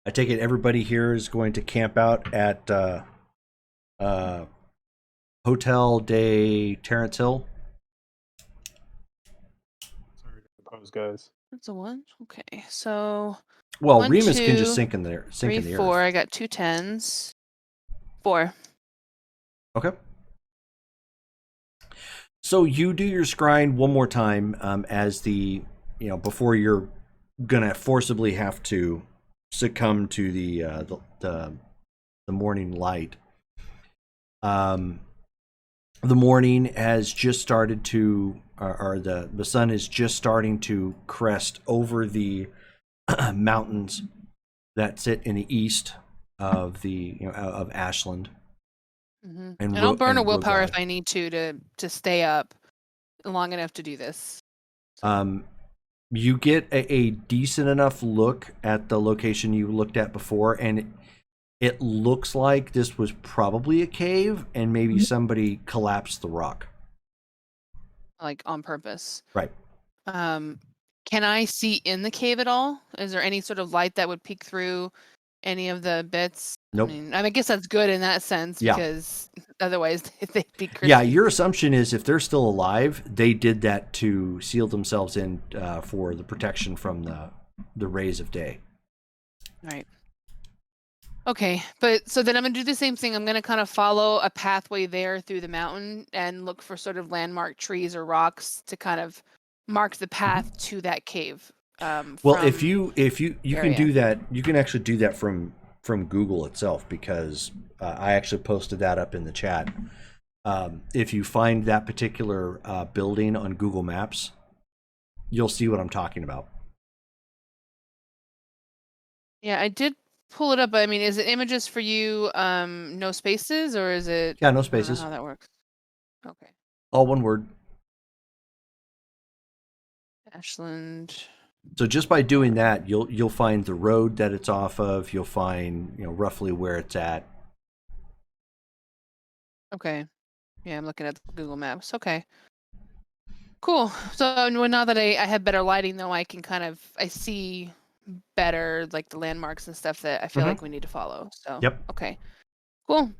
[SPEAKER 4] I take it everybody here is going to camp out at Hotel de Terrence Hill.
[SPEAKER 3] Sorry to propose, guys.
[SPEAKER 5] That's a 1. Okay, so
[SPEAKER 4] Well,
[SPEAKER 5] 1,
[SPEAKER 4] Remus can
[SPEAKER 5] 2,
[SPEAKER 4] just sink in there.
[SPEAKER 5] 3, 4. I got 2 10s. 4.
[SPEAKER 4] Okay. So you do your scrying one more time as before you're gonna forcibly have to succumb to the morning light. The morning has just started to, or the sun is just starting to crest over the mountains that sit in the east of of Ashland.
[SPEAKER 5] Mm-hmm. And I'll burn a willpower if I need to stay up long enough to do this.
[SPEAKER 4] You get a decent enough look at the location you looked at before, and it looks like this was probably a cave, and maybe somebody collapsed the rock.
[SPEAKER 5] Like on purpose.
[SPEAKER 4] Right.
[SPEAKER 5] Can I see in the cave at all? Is there any sort of light that would peek through any of the bits?
[SPEAKER 4] Nope.
[SPEAKER 5] I guess that's good in that sense, because otherwise they'd be crispy.
[SPEAKER 4] Yeah, your assumption is if they're still alive, they did that to seal themselves in for the protection from the rays of day.
[SPEAKER 5] Right. Okay, but so then I'm going to do the same thing. I'm going to kind of follow a pathway there through the mountain and look for sort of landmark trees or rocks to kind of mark the path to that cave.
[SPEAKER 4] Well, if you can do that, you can actually do that from Google itself, because I actually posted that up in the chat. If you find that particular building on Google Maps, you'll see what I'm talking about.
[SPEAKER 5] Yeah, I did pull it up, but I mean, is it images for you, no spaces, or is it?
[SPEAKER 4] Yeah, no
[SPEAKER 5] I
[SPEAKER 4] spaces.
[SPEAKER 5] don't know how that works. Okay.
[SPEAKER 4] All one word.
[SPEAKER 5] Ashland.
[SPEAKER 4] So just by doing that, you'll find the road that it's off of. You'll find roughly where it's at.
[SPEAKER 5] Okay. Yeah, I'm looking at Google Maps. Okay. Cool. So now that I have better lighting, though, I see better, like the landmarks and stuff that I feel like we need to follow. So
[SPEAKER 4] Yep.
[SPEAKER 5] Okay. Cool.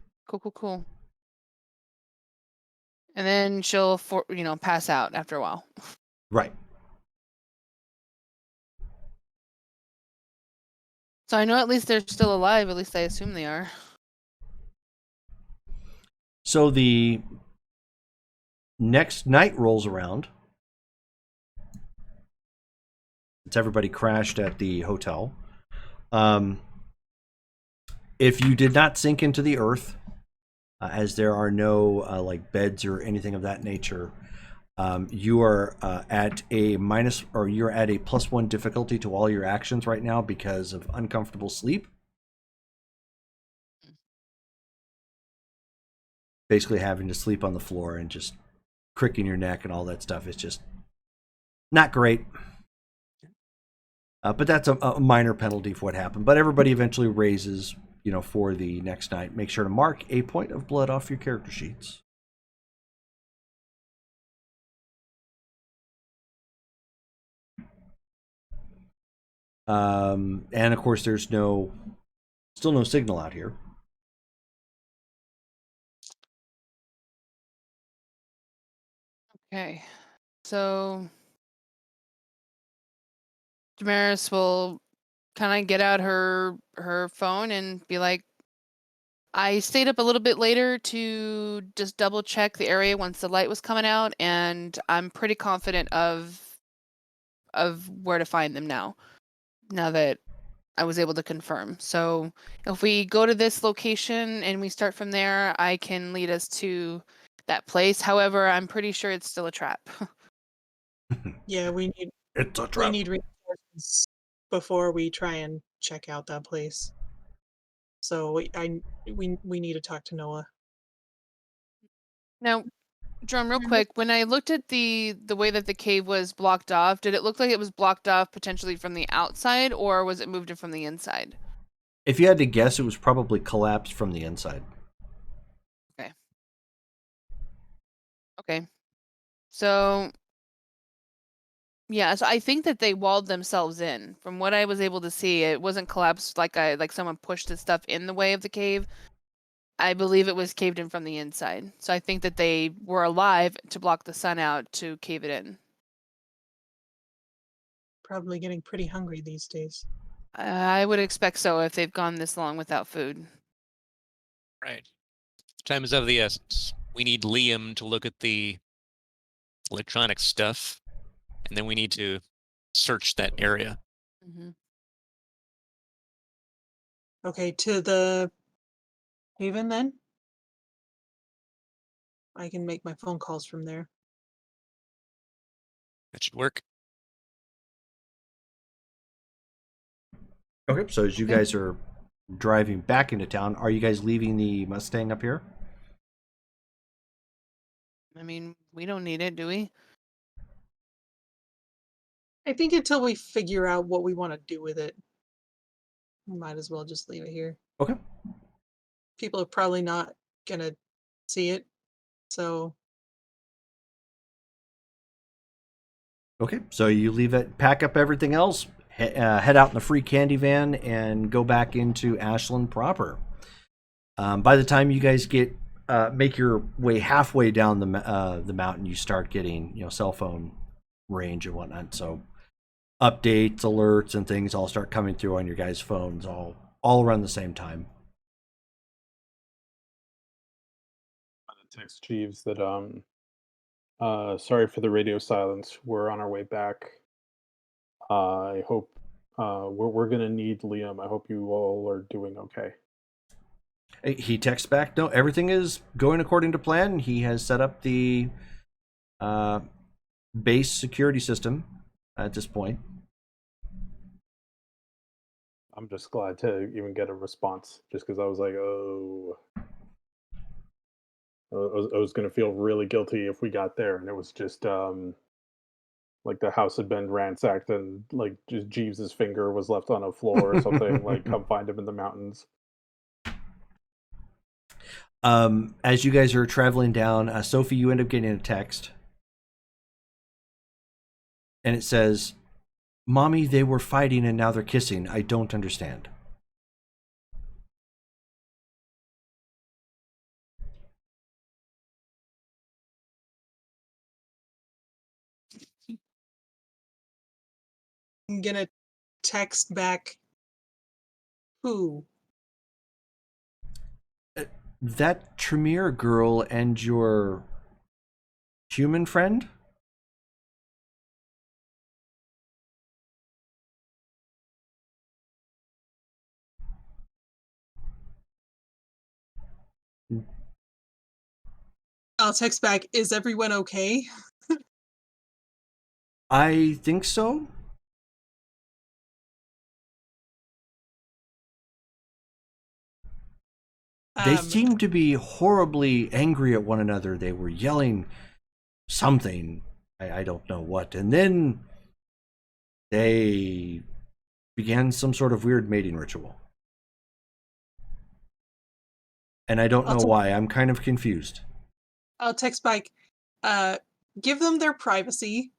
[SPEAKER 5] And then she'll pass out after a while.
[SPEAKER 4] Right.
[SPEAKER 5] So I know at least they're still alive. At least I assume they are.
[SPEAKER 4] So the next night rolls around. It's everybody crashed at the hotel. If you did not sink into the earth, as there are no like beds or anything of that nature, you are at a minus, or you're at a +1 difficulty to all your actions right now because of uncomfortable sleep. Basically having to sleep on the floor and just cricking your neck and all that stuff is just not great. But that's a minor penalty for what happened. But everybody eventually raises, for the next night. Make sure to mark a point of blood off your character sheets. And of course, there's still no signal out here.
[SPEAKER 5] Okay, so Damaris will kind of get out her phone and be like, I stayed up a little bit later to just double check the area once the light was coming out, and I'm pretty confident of where to find them now. Now that I was able to confirm. So if we go to this location and we start from there, I can lead us to that place. However, I'm pretty sure it's still a trap.
[SPEAKER 1] Yeah,
[SPEAKER 4] It's a
[SPEAKER 1] we
[SPEAKER 4] trap.
[SPEAKER 1] need reinforcements before we try and check out that place. So we need to talk to Noah.
[SPEAKER 5] Now, Jerome, real quick, when I looked at the way that the cave was blocked off, did it look like it was blocked off potentially from the outside, or was it moved in from the inside?
[SPEAKER 4] If you had to guess, it was probably collapsed from the inside.
[SPEAKER 5] Okay. Okay. So yeah, so I think that they walled themselves in. From what I was able to see, it wasn't collapsed like someone pushed the stuff in the way of the cave. I believe it was caved in from the inside. So I think that they were alive to block the sun out to cave it in.
[SPEAKER 1] Probably getting pretty hungry these days.
[SPEAKER 5] I would expect so if they've gone this long without food.
[SPEAKER 2] Right. Time is of the essence. We need Liam to look at the electronic stuff, and then we need to search that area.
[SPEAKER 5] Mm-hmm.
[SPEAKER 1] Okay, to the haven then? I can make my phone calls from there.
[SPEAKER 2] That should work.
[SPEAKER 4] Okay, so as you
[SPEAKER 5] Okay.
[SPEAKER 4] guys are driving back into town, are you guys leaving the Mustang up here?
[SPEAKER 5] I mean, we don't need it, do we?
[SPEAKER 1] I think until we figure out what we want to do with it, we might as well just leave it here.
[SPEAKER 4] Okay.
[SPEAKER 1] People are probably not gonna see it, so
[SPEAKER 4] Okay, so you leave it, pack up everything else, head out in the free candy van, and go back into Ashland proper. By the time you guys get make your way halfway down the mountain, you start getting cell phone range and whatnot. So updates, alerts, and things all start coming through on your guys' phones all around the same time.
[SPEAKER 3] Text Jeeves that sorry for the radio silence. We're on our way back. I hope we're gonna need Liam. I hope you all are doing okay.
[SPEAKER 4] He texts back, no, everything is going according to plan. He has set up the base security system at this point.
[SPEAKER 3] I'm just glad to even get a response, just because I was like, oh, I was gonna feel really guilty if we got there and it was just like the house had been ransacked and like just Jeeves's finger was left on a floor or something. Like, come find him in the mountains.
[SPEAKER 4] As you guys are traveling down, Sophie, you end up getting a text. And it says, "Mommy, they were fighting and now they're kissing. I don't understand."
[SPEAKER 1] I'm gonna text back who?
[SPEAKER 4] That Tremere girl and your human friend?
[SPEAKER 1] I'll text back, is everyone okay?
[SPEAKER 4] I think so. They seemed to be horribly angry at one another. They were yelling something. I don't know what. And then they began some sort of weird mating ritual. And I don't know why. I'm kind of confused.
[SPEAKER 1] I'll text back, give them their privacy.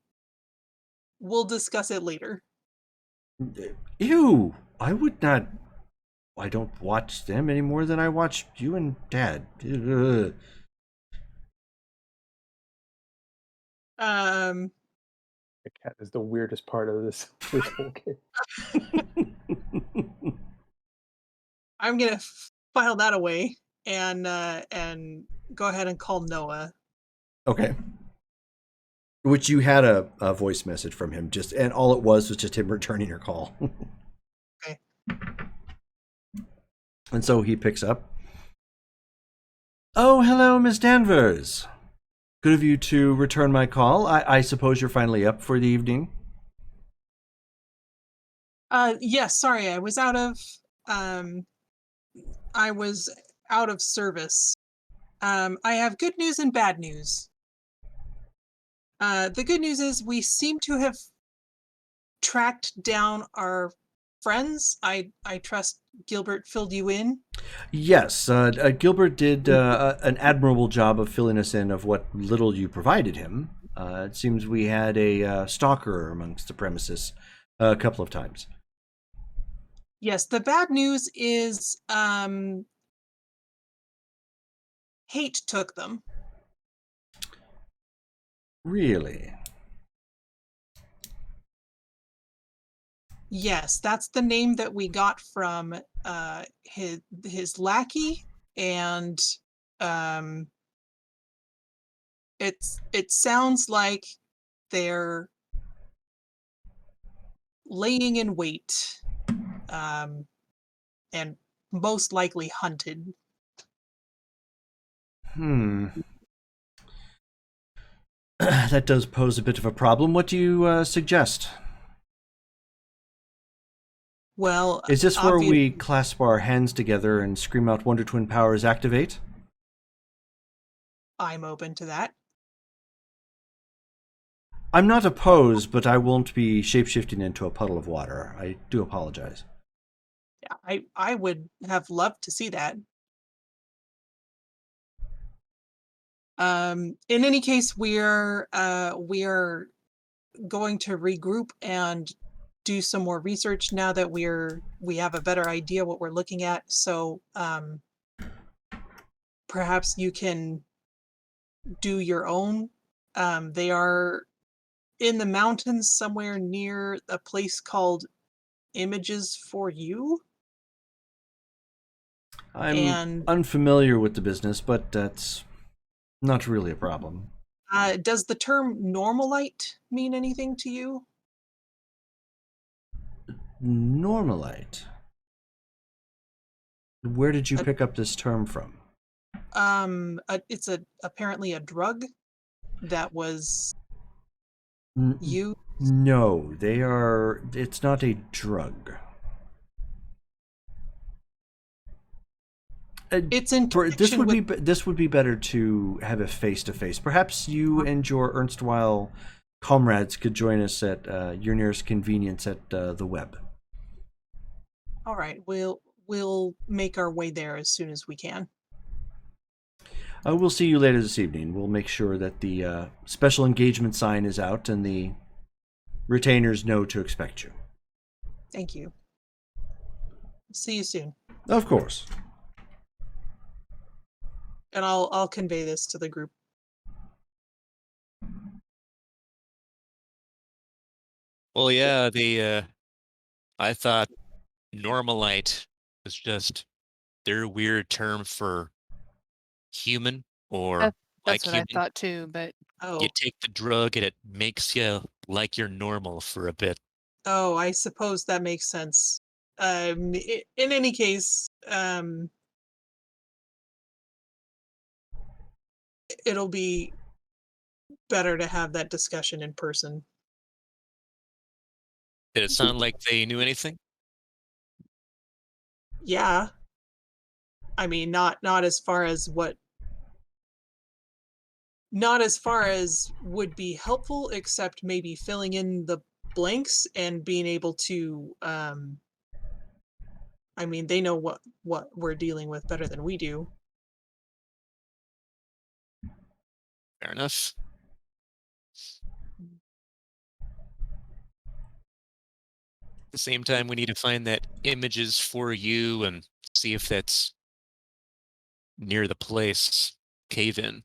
[SPEAKER 1] We'll discuss it later.
[SPEAKER 4] Ew! I would not. I don't watch them any more than I watch you and Dad. Ugh.
[SPEAKER 1] Um,
[SPEAKER 3] The cat is the weirdest part of this whole game.
[SPEAKER 1] I'm gonna file that away and go ahead and call Noah.
[SPEAKER 4] Okay. Which you had a voice message from him, and all it was just him returning your call.
[SPEAKER 1] Okay.
[SPEAKER 4] And so he picks up. Oh, hello, Miss Danvers. Good of you to return my call. I suppose you're finally up for the evening?
[SPEAKER 1] Yes, sorry, um I was out of service. I have good news and bad news. The good news is we seem to have tracked down our friends. I trust Gilbert filled you in.
[SPEAKER 4] Yes, Gilbert did an admirable job of filling us in of what little you provided him. It seems we had a stalker amongst the premises a couple of times.
[SPEAKER 1] Yes, the bad news is hate took them.
[SPEAKER 4] Really?
[SPEAKER 1] Yes, that's the name that we got from his lackey, and um it sounds like they're laying in wait, um and most likely hunted.
[SPEAKER 4] That does pose a bit of a problem. What do you suggest?
[SPEAKER 1] Well,
[SPEAKER 4] Is this where
[SPEAKER 1] obvious.
[SPEAKER 4] we clasp our hands together and scream out Wonder Twin powers activate?
[SPEAKER 1] I'm open to that.
[SPEAKER 4] I'm not opposed, but I won't be shapeshifting into a puddle of water. I do apologize.
[SPEAKER 1] Yeah, I would have loved to see that. In any case, we are going to regroup and do some more research now that we have a better idea what we're looking at. So perhaps you can do your own. They are in the mountains somewhere near a place called Images for You.
[SPEAKER 4] I'm
[SPEAKER 1] And
[SPEAKER 4] unfamiliar with the business, but that's not really a problem.
[SPEAKER 1] does the term normalite mean anything to you?
[SPEAKER 4] Normalite. Where did you
[SPEAKER 1] Uh,
[SPEAKER 4] pick up this term from?
[SPEAKER 1] it's apparently a drug that was
[SPEAKER 4] N-
[SPEAKER 1] used.
[SPEAKER 4] no, they are. It's not a drug.
[SPEAKER 1] It's in
[SPEAKER 4] This
[SPEAKER 1] connection
[SPEAKER 4] would
[SPEAKER 1] with.
[SPEAKER 4] be this would be better to have a face to face. Perhaps you and your erstwhile comrades could join us at your nearest convenience at the web.
[SPEAKER 1] All right, we'll make our way there as soon as we can.
[SPEAKER 4] We'll see you later this evening. We'll make sure that the special engagement sign is out and the retainers know to expect you.
[SPEAKER 1] Thank you. See you soon.
[SPEAKER 4] Of course.
[SPEAKER 1] And I'll convey this to the group.
[SPEAKER 2] Well, yeah, I thought normalite was just their weird term for human or
[SPEAKER 5] That's
[SPEAKER 2] like
[SPEAKER 5] what I
[SPEAKER 2] human.
[SPEAKER 5] thought too, but
[SPEAKER 1] Oh,
[SPEAKER 2] You take the drug and it makes you like you're normal for a bit.
[SPEAKER 1] oh, I suppose that makes sense. In any case, it'll be better to have that discussion in person.
[SPEAKER 2] Did it sound like they knew anything?
[SPEAKER 1] Yeah. I mean, not as far as not as far as would be helpful, except maybe filling in the blanks and being able to I mean, they know what we're dealing with better than we do.
[SPEAKER 2] Fair enough. At the same time, we need to find that images for you and see if that's near the place. Cave in.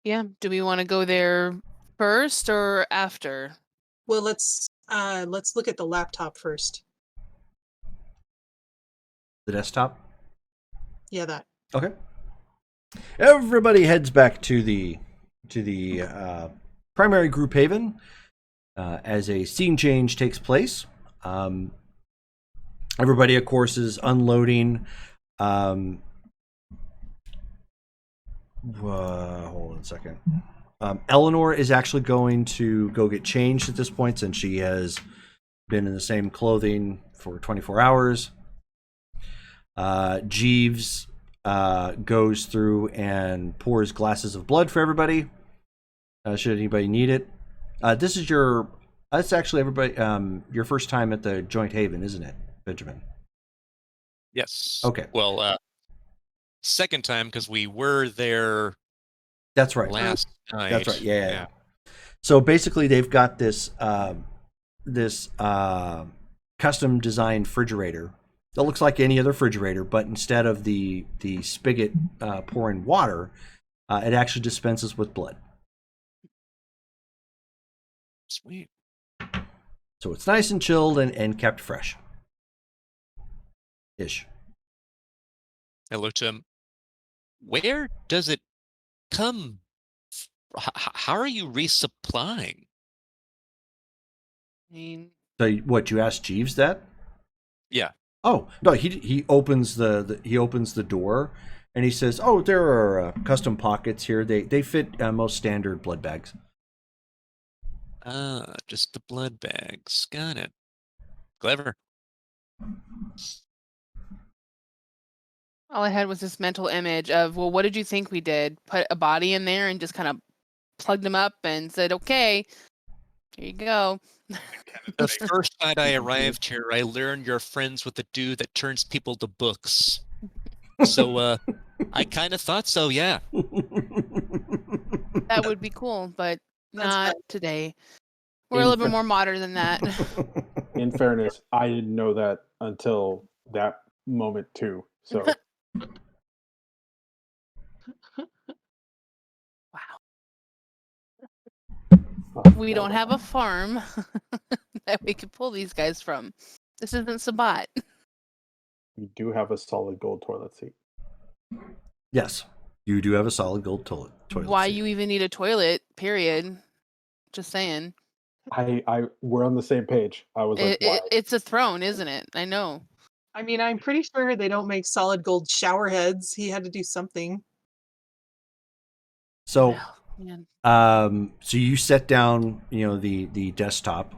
[SPEAKER 5] yeah. Do we want to go there first or after?
[SPEAKER 1] Well, let's look at the laptop first.
[SPEAKER 4] The desktop.
[SPEAKER 1] Yeah, that.
[SPEAKER 4] Okay. Everybody heads back to the primary group haven as a scene change takes place. Everybody, of course, is unloading. Hold on a second. Eleanor is actually going to go get changed at this point since she has been in the same clothing for 24 hours. Jeeves goes through and pours glasses of blood for everybody. Should anybody need it. That's actually everybody. Your first time at the Joint Haven, isn't it, Benjamin?
[SPEAKER 2] Yes.
[SPEAKER 4] Okay.
[SPEAKER 2] Well, second time because we were there.
[SPEAKER 4] That's right.
[SPEAKER 2] Last night.
[SPEAKER 4] That's right. Yeah. So basically, they've got this custom designed refrigerator that looks like any other refrigerator, but instead of the spigot pouring water, it actually dispenses with blood.
[SPEAKER 2] Sweet.
[SPEAKER 4] So it's nice and chilled and kept fresh. Ish.
[SPEAKER 2] I looked at him. Where does it come? How are you resupplying?
[SPEAKER 5] I mean,
[SPEAKER 4] So what, you asked Jeeves that?
[SPEAKER 2] Yeah.
[SPEAKER 4] Oh no, he opens the door and he says, "Oh, there are custom pockets here. They fit most standard blood bags."
[SPEAKER 2] Ah, just the blood bags. Got it. Clever.
[SPEAKER 5] all I had was this mental image of, well, what did you think we did? Put a body in there and just kind of plugged him up and said, okay, here you go.
[SPEAKER 2] The first night I arrived here, I learned you're friends with the dude that turns people to books. So, I kind of thought so, yeah.
[SPEAKER 5] That would be cool, but
[SPEAKER 1] That's
[SPEAKER 5] not
[SPEAKER 1] right.
[SPEAKER 5] today. We're a little bit more modern than that.
[SPEAKER 3] In fairness, I didn't know that until that moment too. So
[SPEAKER 5] We don't have a farm that we could pull these guys from. This isn't Sabat.
[SPEAKER 3] we do have a solid gold toilet seat.
[SPEAKER 4] Yes, you do have a solid gold toilet
[SPEAKER 5] Why
[SPEAKER 4] seat.
[SPEAKER 5] you even need a toilet, period. Just saying.
[SPEAKER 3] We're on the same page. I was like, wow.
[SPEAKER 5] It's a throne, isn't it? I know.
[SPEAKER 1] I mean, I'm pretty sure they don't make solid gold shower heads. He had to do something.
[SPEAKER 4] So,
[SPEAKER 5] Man.
[SPEAKER 4] so you set down, the desktop.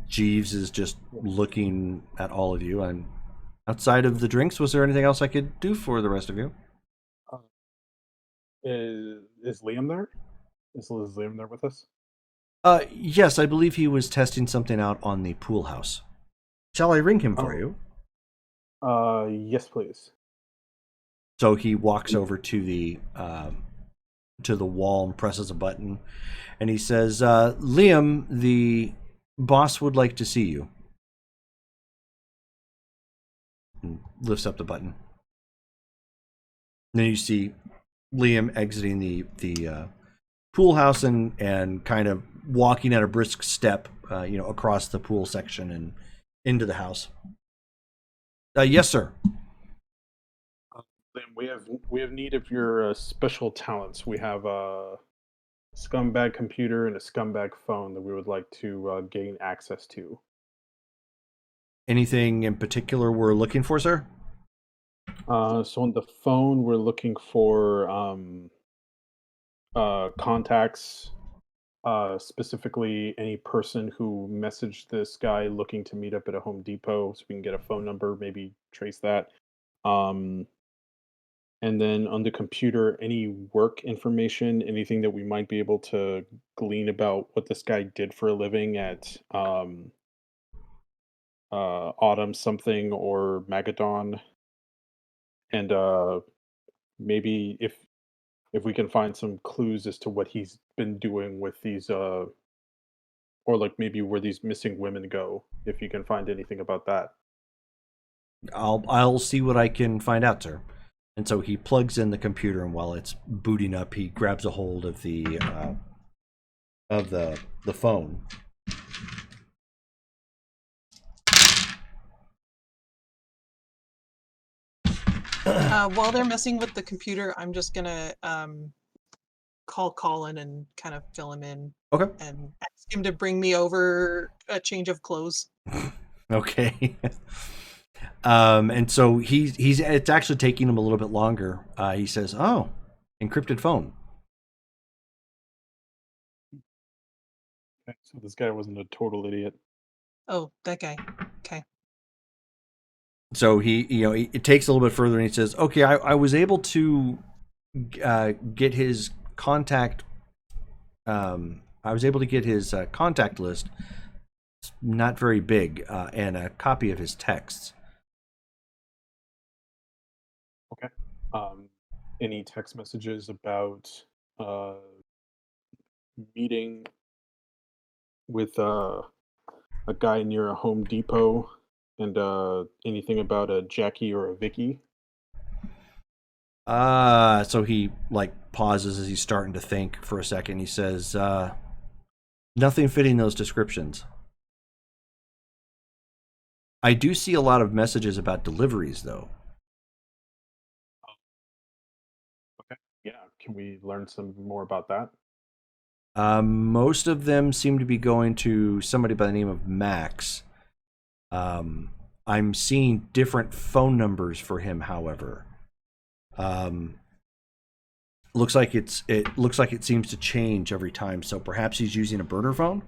[SPEAKER 4] Jeeves is just looking at all of you. And outside of the drinks, was there anything else I could do for the rest of you?
[SPEAKER 3] Is Liam there? Is Liam there with us?
[SPEAKER 4] Yes, I believe he was testing something out on the pool house. Shall I ring him for you?
[SPEAKER 3] Yes, please.
[SPEAKER 4] So he walks over to the wall and presses a button, and he says, "Liam, the boss would like to see you." And lifts up the button. And then you see Liam exiting the pool house and kind of walking at a brisk step, across the pool section and into the house. Yes, sir.
[SPEAKER 3] We have need of your special talents. We have a scumbag computer and a scumbag phone that we would like to gain access to.
[SPEAKER 4] Anything in particular we're looking for, sir?
[SPEAKER 3] So on the phone, we're looking for contacts, specifically any person who messaged this guy looking to meet up at a Home Depot, so we can get a phone number, maybe trace that. And then on the computer, any work information, anything that we might be able to glean about what this guy did for a living at Autumn something or Magadon, and maybe if we can find some clues as to what he's been doing with these or like maybe where these missing women go, if you can find anything about that.
[SPEAKER 4] I'll see what I can find out, sir. And so he plugs in the computer, and while it's booting up, he grabs a hold of the phone.
[SPEAKER 1] While they're messing with the computer, I'm just gonna call Colin and kind of fill him in
[SPEAKER 4] Okay.
[SPEAKER 1] and ask him to bring me over a change of clothes.
[SPEAKER 4] Okay. And so he's it's actually taking him a little bit longer. He says, "Oh, encrypted phone."
[SPEAKER 3] Okay, so this guy wasn't a total idiot.
[SPEAKER 1] Oh, that guy. Okay.
[SPEAKER 4] So it takes a little bit further, and he says, "Okay, I was able to get his contact. I was able to get his contact list. It's not very big, and a copy of his texts."
[SPEAKER 3] Okay. Any text messages about meeting with a guy near a Home Depot, and anything about a Jackie or a Vicky?
[SPEAKER 4] So he like pauses as he's starting to think for a second. He says, "Nothing fitting those descriptions." I do see a lot of messages about deliveries, though.
[SPEAKER 3] Okay. Yeah. Can we learn some more about that?
[SPEAKER 4] Most of them seem to be going to somebody by the name of Max. I'm seeing different phone numbers for him, however. Looks like it seems to change every time. So perhaps he's using a burner phone.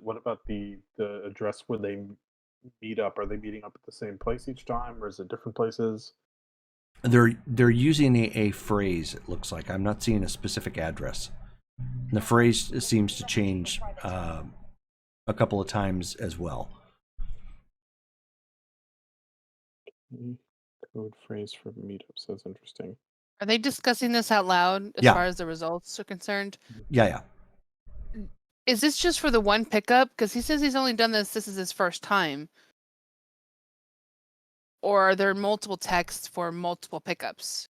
[SPEAKER 3] What about the address where they meet up? Are they meeting up at the same place each time, or is it different places?
[SPEAKER 4] They're using a phrase. It looks like I'm not seeing a specific address. And the phrase seems to change a couple of times as well.
[SPEAKER 3] Code phrase for meetups. That's interesting.
[SPEAKER 5] Are they discussing this out loud as
[SPEAKER 4] Yeah.
[SPEAKER 5] far as the results are concerned?
[SPEAKER 4] Yeah.
[SPEAKER 5] Is this just for the one pickup? Because he says he's only done this. This is his first time. Or are there multiple texts for multiple pickups?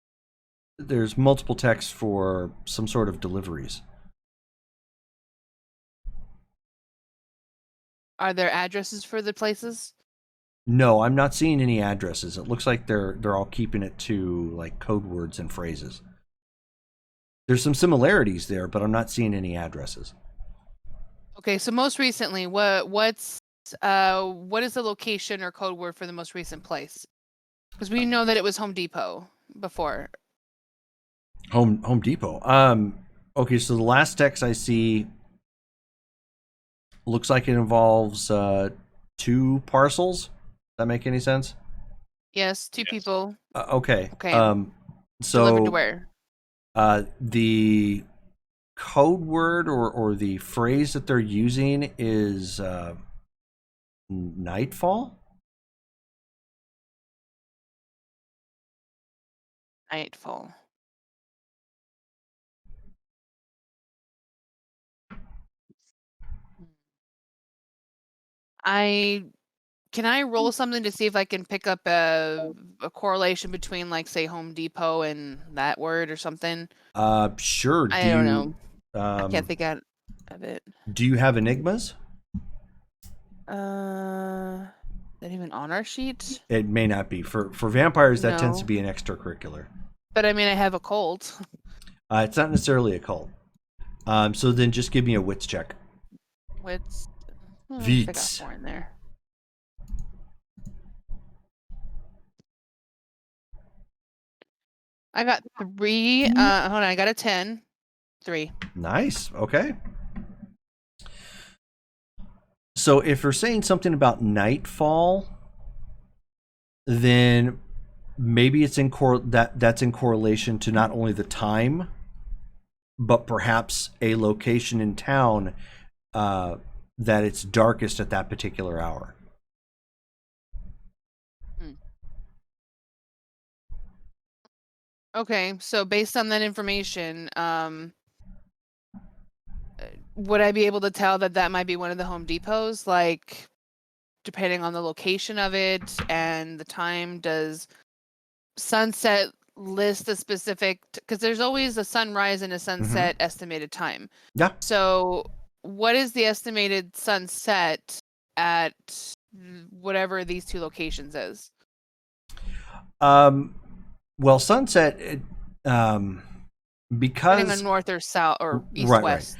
[SPEAKER 4] There's multiple texts for some sort of deliveries.
[SPEAKER 5] Are there addresses for the places?
[SPEAKER 4] No, I'm not seeing any addresses. It looks like they're all keeping it to like code words and phrases. There's some similarities there, but I'm not seeing any addresses.
[SPEAKER 5] Okay, so most recently, what is the location or code word for the most recent place? Because we know that it was Home Depot before.
[SPEAKER 4] Home Depot. Okay, so the last text I see looks like it involves 2 parcels. Does that make any sense?
[SPEAKER 5] Yes, two people
[SPEAKER 4] Okay.
[SPEAKER 5] Okay.
[SPEAKER 4] So
[SPEAKER 5] delivered to where?
[SPEAKER 4] the code word or the phrase that they're using is nightfall.
[SPEAKER 5] Nightfall. Can I roll something to see if I can pick up a correlation between, like, say, Home Depot and that word or something?
[SPEAKER 4] Sure.
[SPEAKER 5] I don't know. I
[SPEAKER 4] Um,
[SPEAKER 5] can't think of it.
[SPEAKER 4] do you have enigmas?
[SPEAKER 5] Is that even on our sheet?
[SPEAKER 4] It may not be for vampires. That tends to
[SPEAKER 5] No.
[SPEAKER 4] be an extracurricular.
[SPEAKER 5] But I mean, I have a cold.
[SPEAKER 4] It's not necessarily a cult. So then just give me a wits check.
[SPEAKER 5] What's I got
[SPEAKER 4] Wits.
[SPEAKER 5] 4 in there. I got 3. Hold on, I got a 10. 3.
[SPEAKER 4] Nice. Okay. So if you're saying something about nightfall, then maybe it's that's in correlation to not only the time, but perhaps a location in town that it's darkest at that particular hour.
[SPEAKER 5] Okay, so based on that information, would I be able to tell that might be one of the Home Depots? Like, depending on the location of it and the time, does sunset list a specific? Because there's always a sunrise and a sunset estimated time.
[SPEAKER 4] Yeah.
[SPEAKER 5] So, what is the estimated sunset at whatever these two locations is.
[SPEAKER 4] Well, Sunset,
[SPEAKER 5] Depending
[SPEAKER 4] because
[SPEAKER 5] on north or south or east
[SPEAKER 4] right,
[SPEAKER 5] west.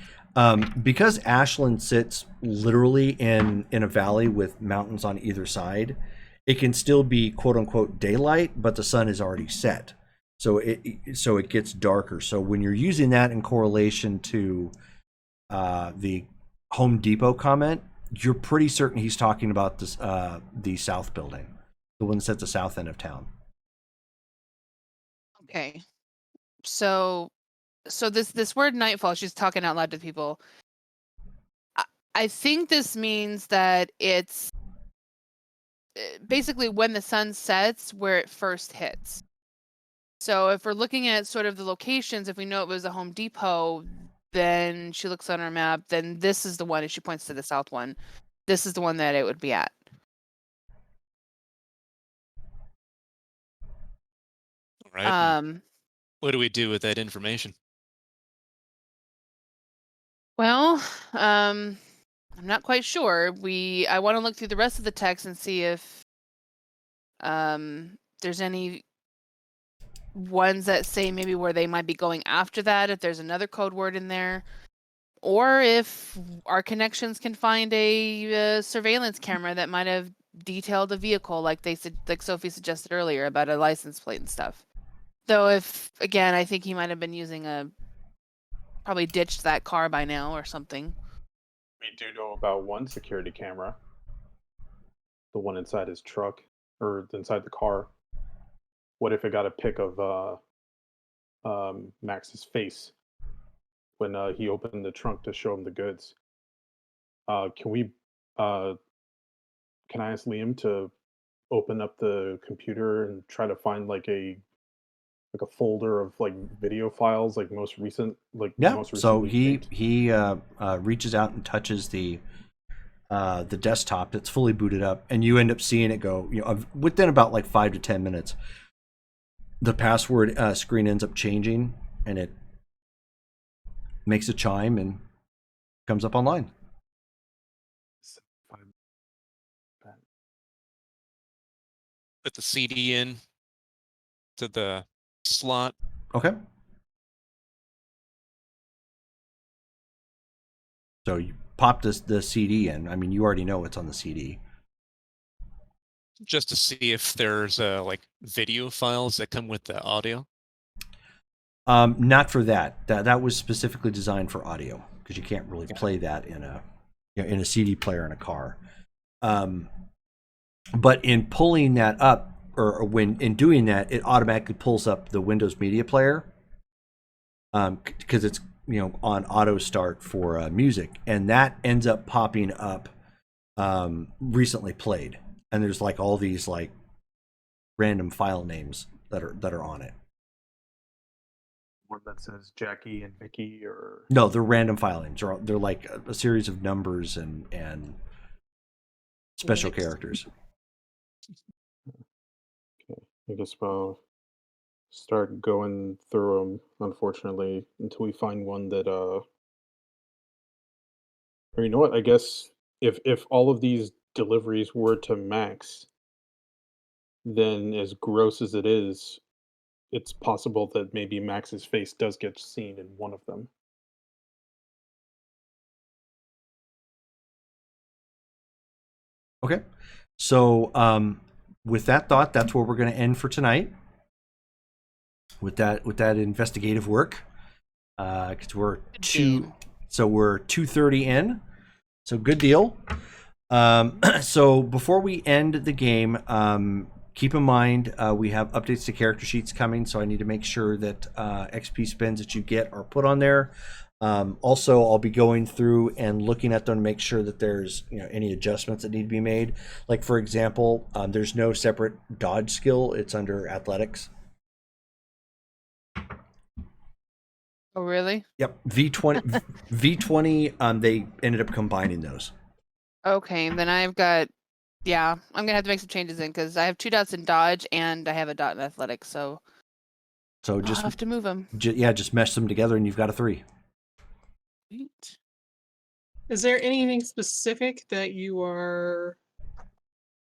[SPEAKER 4] because Ashland sits literally in a valley with mountains on either side, it can still be quote unquote daylight, but the sun is already set. So it gets darker. So when you're using that in correlation to the Home Depot comment, you're pretty certain he's talking about this the south building, the one that's at the south end of town.
[SPEAKER 5] Okay. So this word nightfall, she's talking out loud to people. I think this means that it's basically when the sun sets where it first hits. So if we're looking at sort of the locations, if we know it was a Home Depot, then she looks on her map, then this is the one, and she points to the south one. This is the one that it would be at.
[SPEAKER 2] All right. What do we do with that information?
[SPEAKER 5] Well, I'm not quite sure. I want to look through the rest of the text and see if there's any ones that say maybe where they might be going after that, if there's another code word in there, or if our connections can find a surveillance camera that might have detailed a vehicle, like Sophie suggested earlier about a license plate and stuff. Though, if again, I think he might have been using probably ditched that car by now or something.
[SPEAKER 3] We do know about one security camera, the one inside his truck or inside the car. What if it got a pic of Max's face when he opened the trunk to show him the goods? Can we? Can I ask Liam to open up the computer and try to find like a folder of like video files, like most recent, like
[SPEAKER 4] Yeah.
[SPEAKER 3] most
[SPEAKER 4] So
[SPEAKER 3] recently
[SPEAKER 4] he reaches out and touches the desktop that's fully booted up, and you end up seeing it go. Within about like 5 to 10 minutes, the password screen ends up changing, and it makes a chime and comes up online.
[SPEAKER 2] Put the CD in to the slot.
[SPEAKER 4] Okay. So you pop the CD in. I mean, you already know what's on the CD.
[SPEAKER 2] Just to see if there's like video files that come with the audio.
[SPEAKER 4] Not for that. That was specifically designed for audio, because you can't really play that in a CD player in a car. But in pulling that up, or when in doing that, it automatically pulls up the Windows Media Player, because it's on auto start for music, and that ends up popping up recently played, and there's like all these like random file names that are on it.
[SPEAKER 3] one that says Jackie and Vicky, or
[SPEAKER 4] No, they're random file names. They're like a series of numbers and special characters.
[SPEAKER 3] okay, I guess we'll start going through them. Unfortunately, until we find one that or you know what? I guess if all of these deliveries were to Max, then as gross as it is, it's possible that maybe Max's face does get seen in one of them.
[SPEAKER 4] Okay. So with that thought, that's where we're going to end for tonight. With that investigative work, because we're 2:30 in, so good deal. So before we end the game, keep in mind we have updates to character sheets coming, so I need to make sure that XP spends that you get are put on there. Also, I'll be going through and looking at them to make sure that there's any adjustments that need to be made. Like for example, there's no separate dodge skill; it's under athletics.
[SPEAKER 5] Oh, really?
[SPEAKER 4] Yep, V20. V20. They ended up combining those.
[SPEAKER 5] Okay, then I'm gonna have to make some changes in, because I have 2 dots in dodge and I have a dot in athletics, so
[SPEAKER 4] So just
[SPEAKER 5] I'll have to move them.
[SPEAKER 4] just mesh them together and you've got a 3.
[SPEAKER 1] Is there anything specific that you are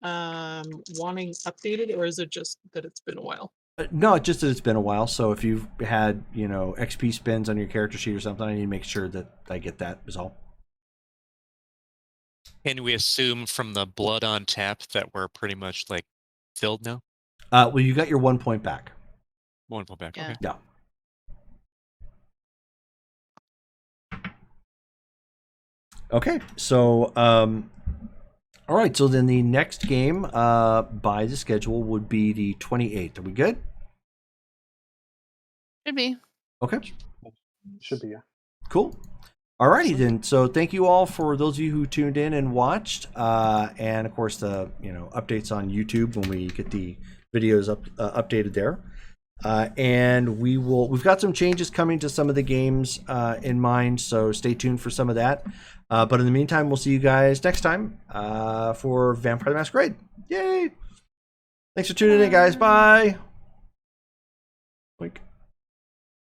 [SPEAKER 1] wanting updated, or is it just that it's been a while?
[SPEAKER 4] No, just that it's been a while. So if you've had, XP spins on your character sheet or something, I need to make sure that I get that is all.
[SPEAKER 2] Can we assume from the blood on tap that we're pretty much like filled now?
[SPEAKER 4] Well, you got your 1 point back.
[SPEAKER 2] 1 point back.
[SPEAKER 5] Yeah.
[SPEAKER 2] Okay.
[SPEAKER 4] Yeah. Okay, so all right, so then the next game by the schedule would be the 28th. Are we good?
[SPEAKER 5] Should be.
[SPEAKER 4] Okay,
[SPEAKER 3] Should be, yeah.
[SPEAKER 4] cool. Alrighty then. So thank you all for those of you who tuned in and watched, and of course the updates on YouTube when we get the videos updated there. And we've got some changes coming to some of the games in mind, so stay tuned for some of that. But in the meantime, we'll see you guys next time for Vampire the Masquerade. Yay! Thanks for tuning in, guys. Bye. Like.